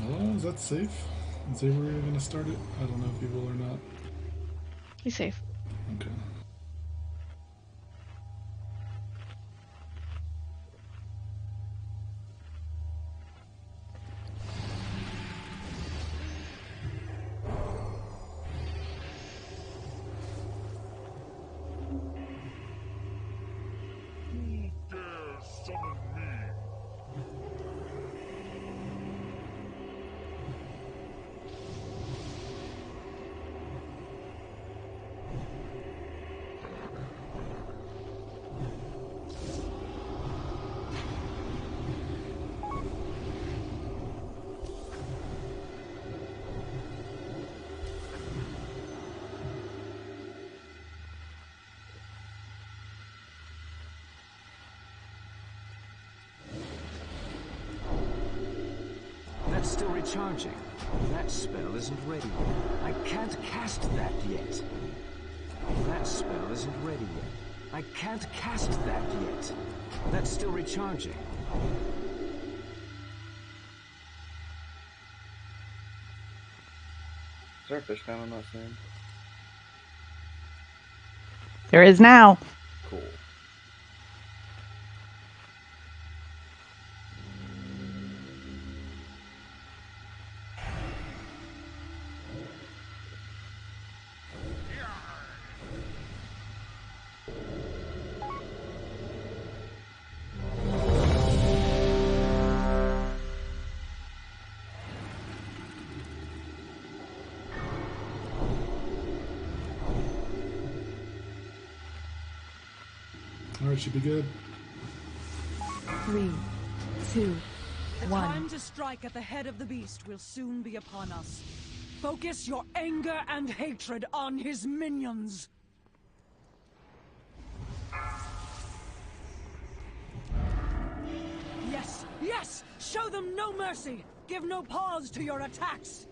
Oh, is that safe? Is they were gonna start it? I don't know if you will or not. He's safe. Okay. Who dare summon me? That's still recharging. That spell isn't ready yet. I can't cast that yet. That spell isn't ready yet. I can't cast that yet. That's still recharging. Is there a fish down on that sand? There is now. Cool. Alright, should be good. 3, 2, 1. The time to strike at the head of the beast will soon be upon us. Focus your anger and hatred on his minions. Yes, yes! Show them no mercy! Give no pause to your attacks!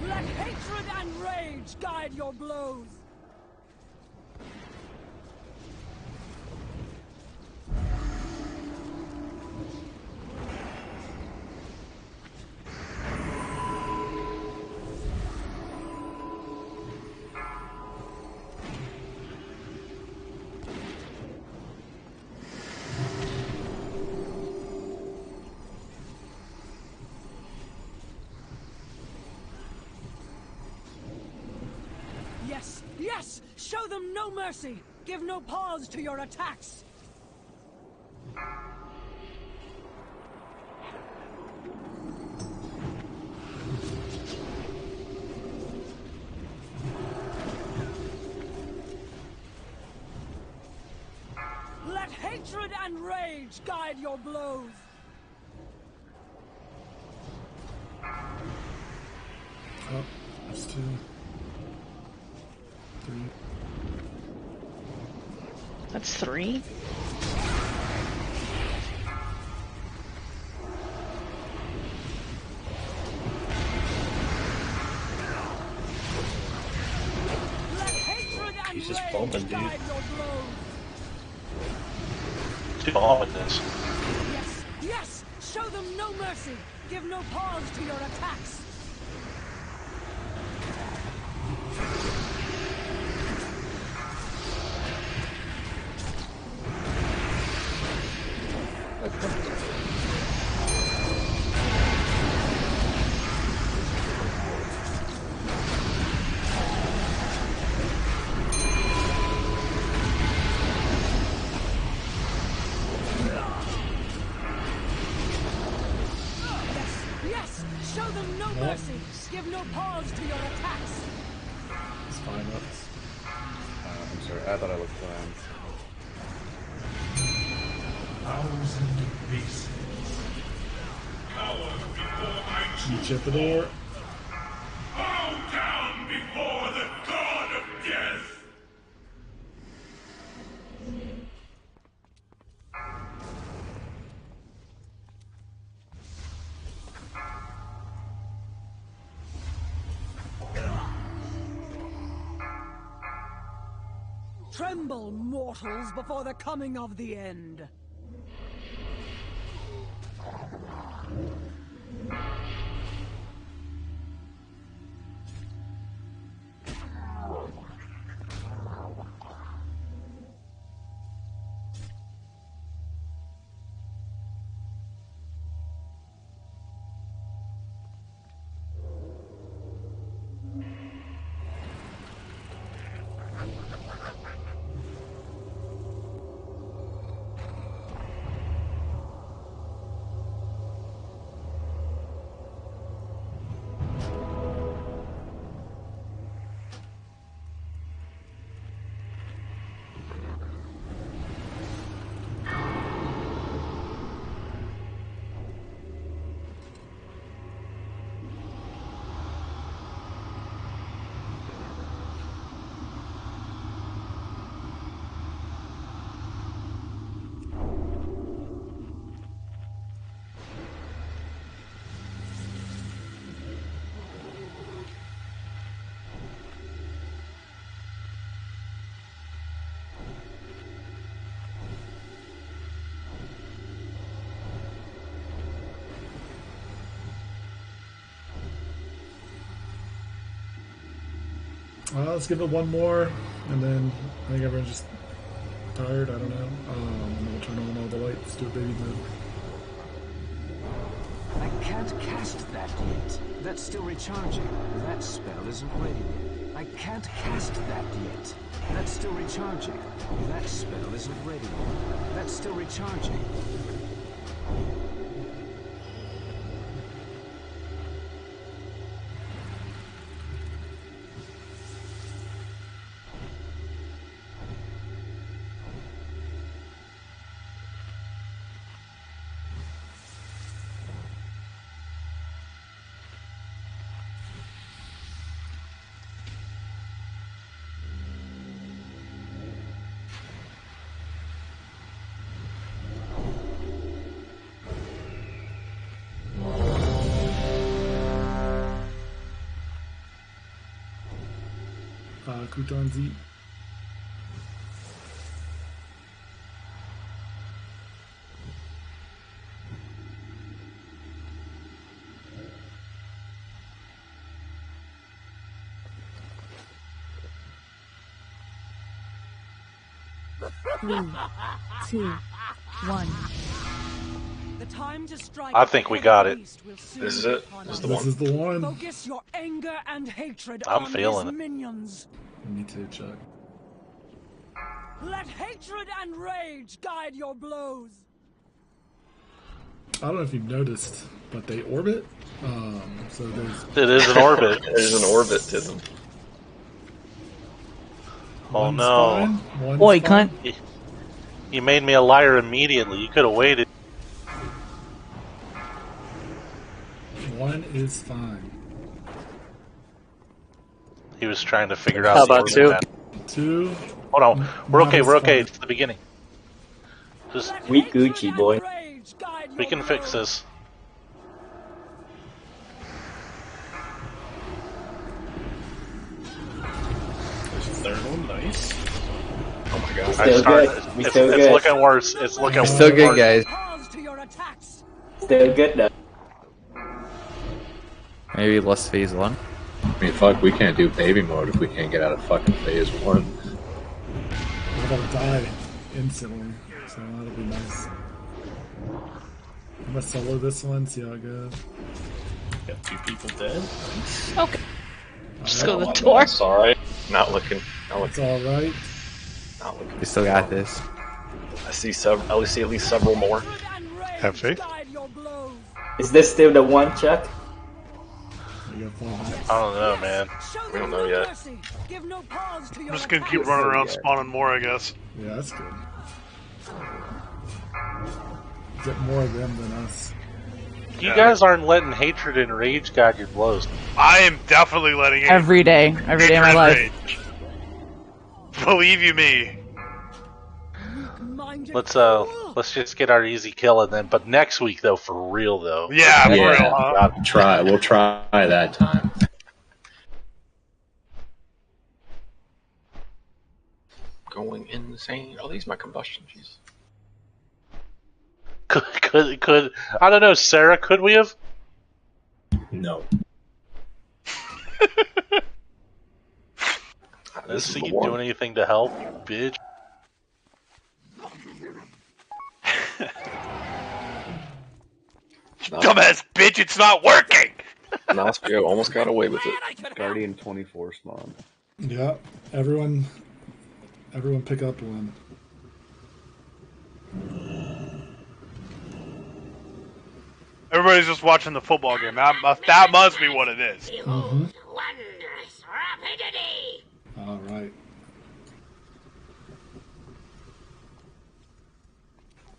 Let hatred and rage guide your blows! Yes, yes! Show them no mercy! Give no pause to your attacks! Let hatred and rage guide your blows! Oh, that's 2. 3. That's 3? He's just bumping, dude. Too long with this. Yes, yes! Show them no mercy! Give no pause to your attacks! Yes! Show them no mercy! Give no pause to your attacks! It's fine, I'm sorry, I thought I looked fine. 1,000 pieces. Cower before my You chip the door. bow down before the god of death! Tremble, mortals, before the coming of the end! Let's give it one more, and then I think everyone's just tired. I don't know. And then we'll turn on all the lights, do a baby move. I can't cast that yet. That's still recharging. That spell isn't ready yet. I can't cast that yet. That's still recharging. That spell isn't ready yet. That's still recharging. Kutan Z. Three, two, one. The time to strike. I think we got it. This is it. This is the one. This is the one. Focus your anger and hatred I'm on feeling his it. minions. Me too, Chuck. Let hatred and rage guide your blows. I don't know if you've noticed, but they orbit. So there's. It is an orbit. There's an orbit to them. Oh One's no. fine, one's Boy, fine. cunt. You made me a liar immediately. You could have waited. One is fine. He was trying to figure out How the about orbit two? map. Two. Hold on. We're okay. Not We're as okay. fine. It's the beginning. Just We Gucci, boy. we can fix this. Third one, nice. Oh my god. Still good. We still It's good. looking worse. It's looking Still good, worse. guys. Pause to your attacks. Still good though. Maybe less phase one. I mean, fuck, we can't do baby mode if we can't get out of fucking phase 1. We're gonna die instantly, so that'll be nice. I'm gonna solo this one, see how it goes. Got 2 people dead. Okay. Just go to the Oh, door. that's alright. Not looking. Not It's looking. alright. Not looking. We still got this. I see several. I see at least several more. Have faith. Guide your blows. Is this still the one, Chuck? You got 5 minutes. I don't know, man. We don't know yet. Mercy. Give no pause to I'm your just gonna keep attacks. running around spawning more, I guess. Yeah, that's good. Get more of them than us. You guys aren't letting hatred and rage guide your blows. I am definitely letting it. Every day of my hatred and life. rage. Believe you me. Let's just get our easy kill and then. But next week though, for real though. Yeah, for Yeah, real, huh? we'll try that time. Going insane. Oh, these my combustion. Jeez. Could I don't know, Sarah? Could we have? No. Let's This see is you the one. doing anything to help, bitch. Dumbass bitch, it's not working! Nospio almost got away with it. Guardian 24 spawn. Yeah, everyone pick up one. Everybody's just watching the football game. That must be what it is. Mm-hmm. All right.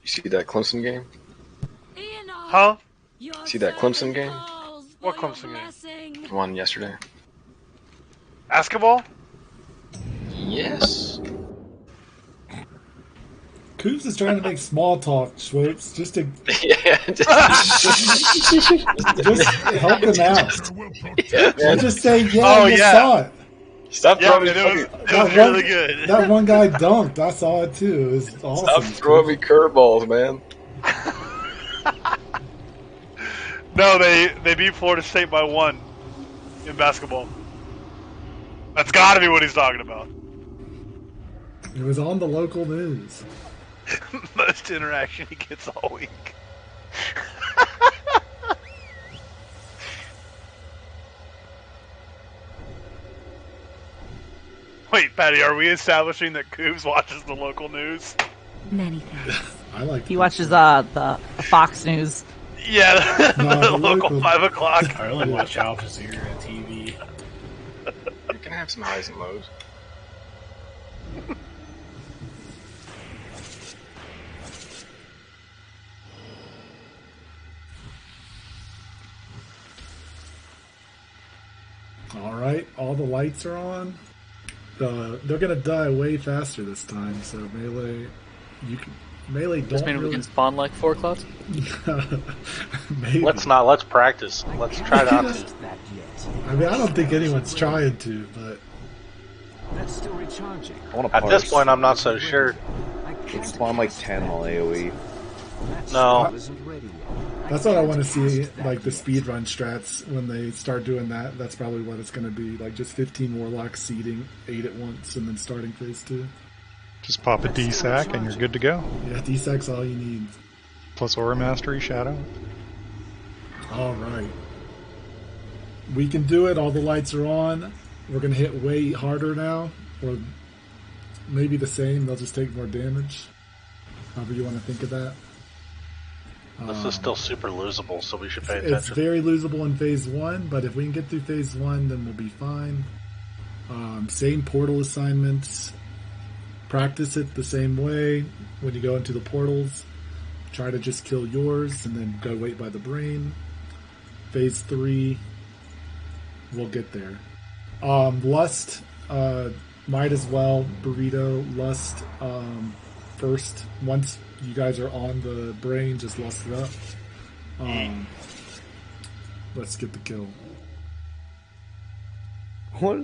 You see that Clemson game? Huh? See that Clemson game? What Clemson game? The one yesterday. Basketball? Yes. Coops is trying to make small talk, Schwopes, just to Yeah. just help him out. Yeah. Just say, yeah, Oh, I just yeah. saw it. Stop Yeah, throwing me. it was really good. That one guy dunked. I saw it too. It was awesome. Stop throwing me curveballs, man. No, they beat Florida State by 1 in basketball. That's gotta be what he's talking about. It was on the local news. Most interaction he gets all week. Wait, Patty, are we establishing that Coobs watches the local news? Many thanks. I like. He watches the Fox News. Yeah, No, the the local local. 5 o'clock. I really watch Al Jazeera TV. You can have some highs and lows. All right, all the lights are on. They're gonna die way faster this time. So melee, melee don't Does mean we really. can spawn like 4 clouds? Maybe. Let's not. Let's practice. Let's try not to. I mean, I don't think anyone's trying to, but That's still recharging. I want to At this point, I'm not so sure. Let's spawn like 10 all AoE. No. that's what I want to see. Like the speedrun strats when they start doing that. That's probably what it's going to be. Like just 15 warlocks seeding 8 at once, and then starting phase 2. Just pop a D-Sack and you're good to go. Yeah, D-Sac's all you need. Plus Aura Mastery, Shadow. All right. We can do it. All the lights are on. We're going to hit way harder now. Or maybe the same. They'll just take more damage. However you want to think of that. This is still super losable, so we should pay It's attention. very losable in phase 1, but if we can get through phase 1, then we'll be fine. Same portal assignments. Practice it the same way when you go into the portals. Try to just kill yours and then go wait by the brain. Phase 3, we'll get there. Lust, might as well. Burrito, Lust, first. Once you guys are on the brain, just lust it up. Let's get the kill. What?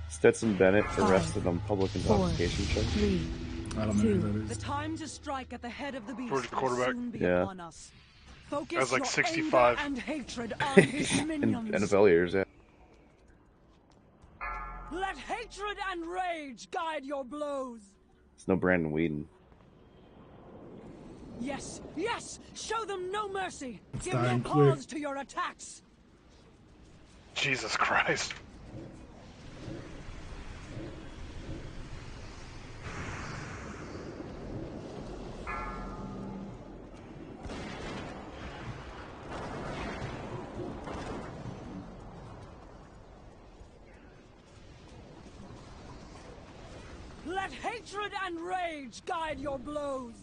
Stetson Bennett arrested on public intoxication charge. I don't know who that The is. time to strike at the head of the beast Georgia will quarterback. soon be Yeah. upon us. Focus That's like your 65. anger and hatred on his In minions. NFL years, yeah. Let hatred and rage guide your blows. It's no Brandon Whedon. Yes, yes! Show them no mercy! It's Give no dying quick. pause to your attacks! Jesus Christ. Let hatred and rage guide your blows!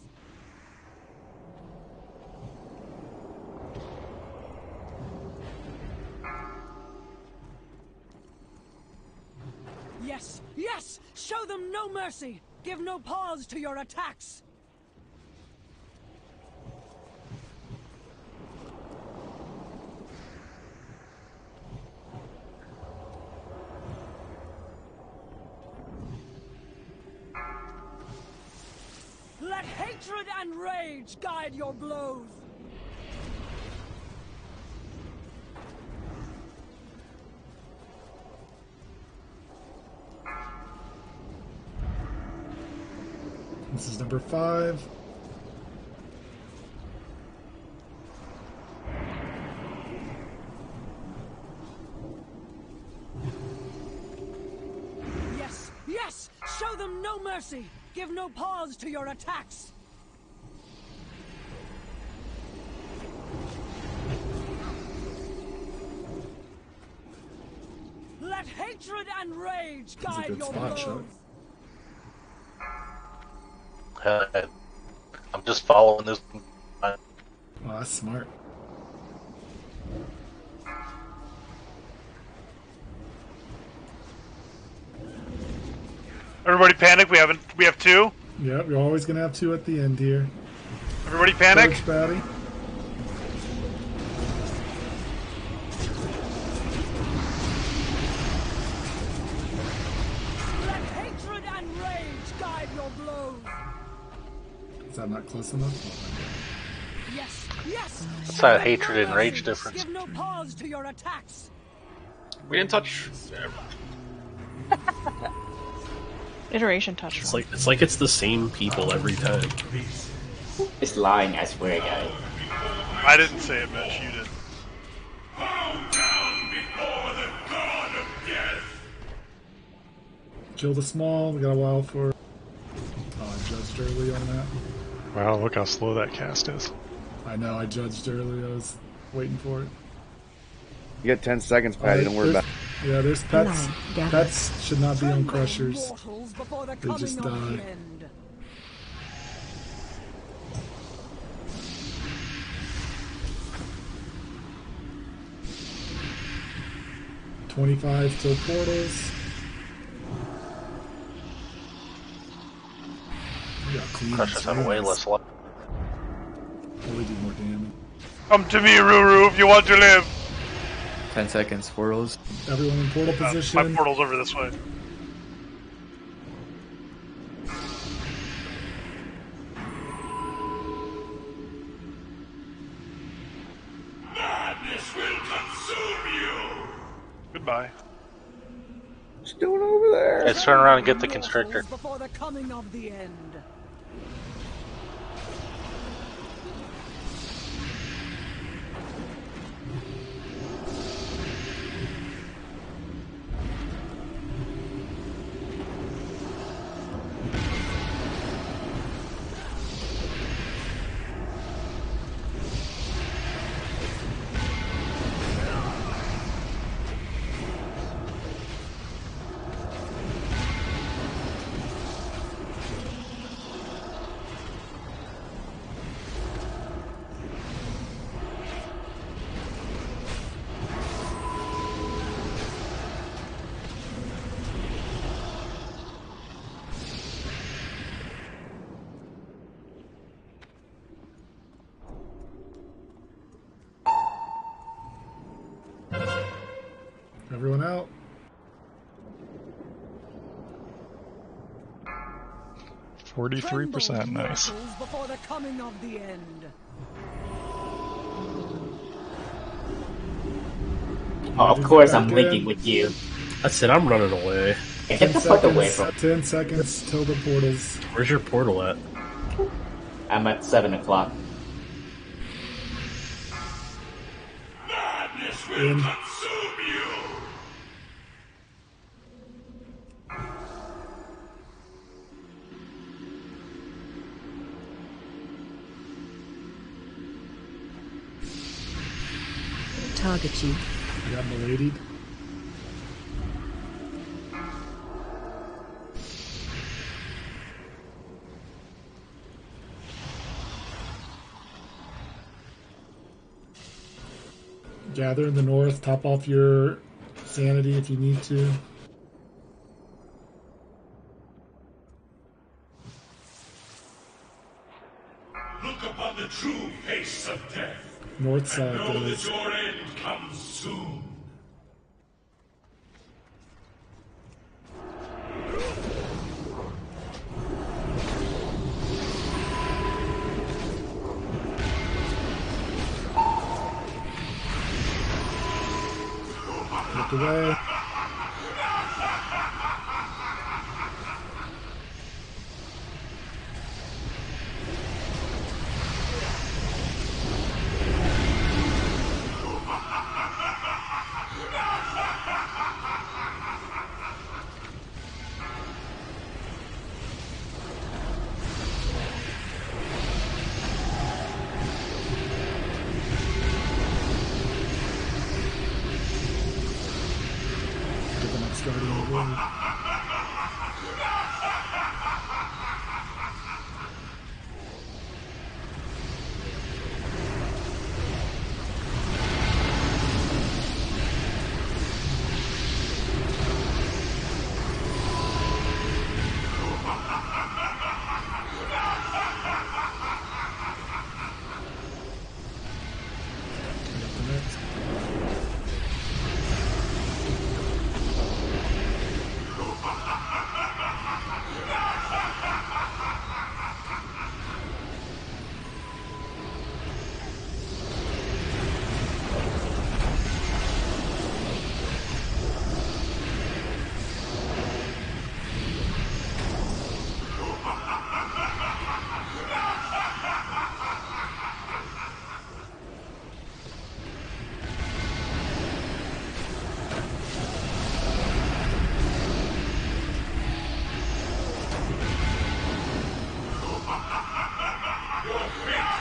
Yes, yes! Show them no mercy! Give no pause to your attacks! Let hatred and rage guide your blows! This is number 5. Yes, yes! Show them no mercy! Give no pause to your attacks! Let hatred and rage That's a guide good your spot blows! shot. I'm just following this. Oh, that's smart. Everybody panic. We have 2. Yeah, you're always going to have 2 at the end here. Everybody panic. Charge, Batty. Let hatred and rage guide your blows! Is that not close enough? Yes, yes! It's Show that them hatred no and rage mercy. difference. Give no pause to your attacks! We didn't touch. Iteration touch. It's like it's the same people every time. It's lying, I swear, guys. I didn't say it, Mitch. You did. Kill the small. We got a while for. Oh, I judged early on that. Wow, look how slow that cast is. I know. I judged early. I was waiting for it. You get 10 seconds, Patty. Don't worry about it. Yeah, there's pets. Pets should not be on crushers. They just die. 25 till portals. Crushers have way less luck. Probably do more damage. Come to me, Ruru, if you want to live. 10 seconds, portals. Everyone in portal position. My portal's over this way. Madness will consume you. Goodbye. What's doing over there? Let's turn around and get the constrictor. Before the coming of the end. Everyone out. %, nice. Before the coming of the end. Oh, of course I'm linking with you. That's it, I'm running away. Get the fuck away from me. 10 seconds till the portals. Where's your portal at? I'm at 7 o'clock. Madness will consume you. Target you. I got miladied. Gather in the north, top off your sanity if you need to. Look upon the true face of death. North side, and know guys. that your end comes soon. Look away. Starting over.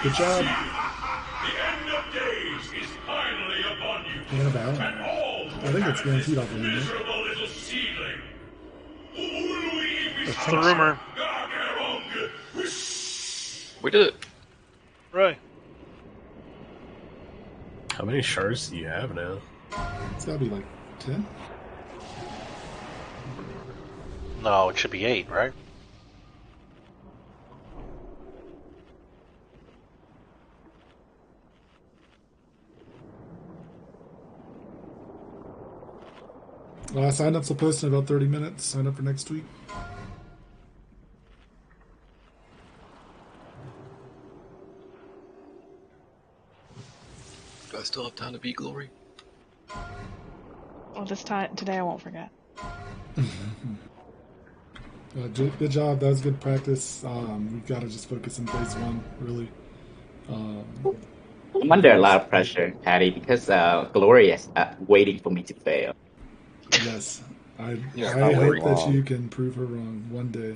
Good job. The end of days is finally upon you. Annabelle. I think it's guaranteed off of him. Miserable little seedling. That's the rumor. We did it. Right. How many shards do you have now? It's gotta be like 10. No, it should be 8, right? Sign-ups will post in about 30 minutes. Sign up for next week. Do I still have time to beat Glory? Oh, today I won't forget. Good job. That was good practice. We've got to just focus on phase 1, really. I'm under a lot of pressure, Patty, because Glory is waiting for me to fail. Yes. I Yeah, hope that long. you can prove her wrong one day.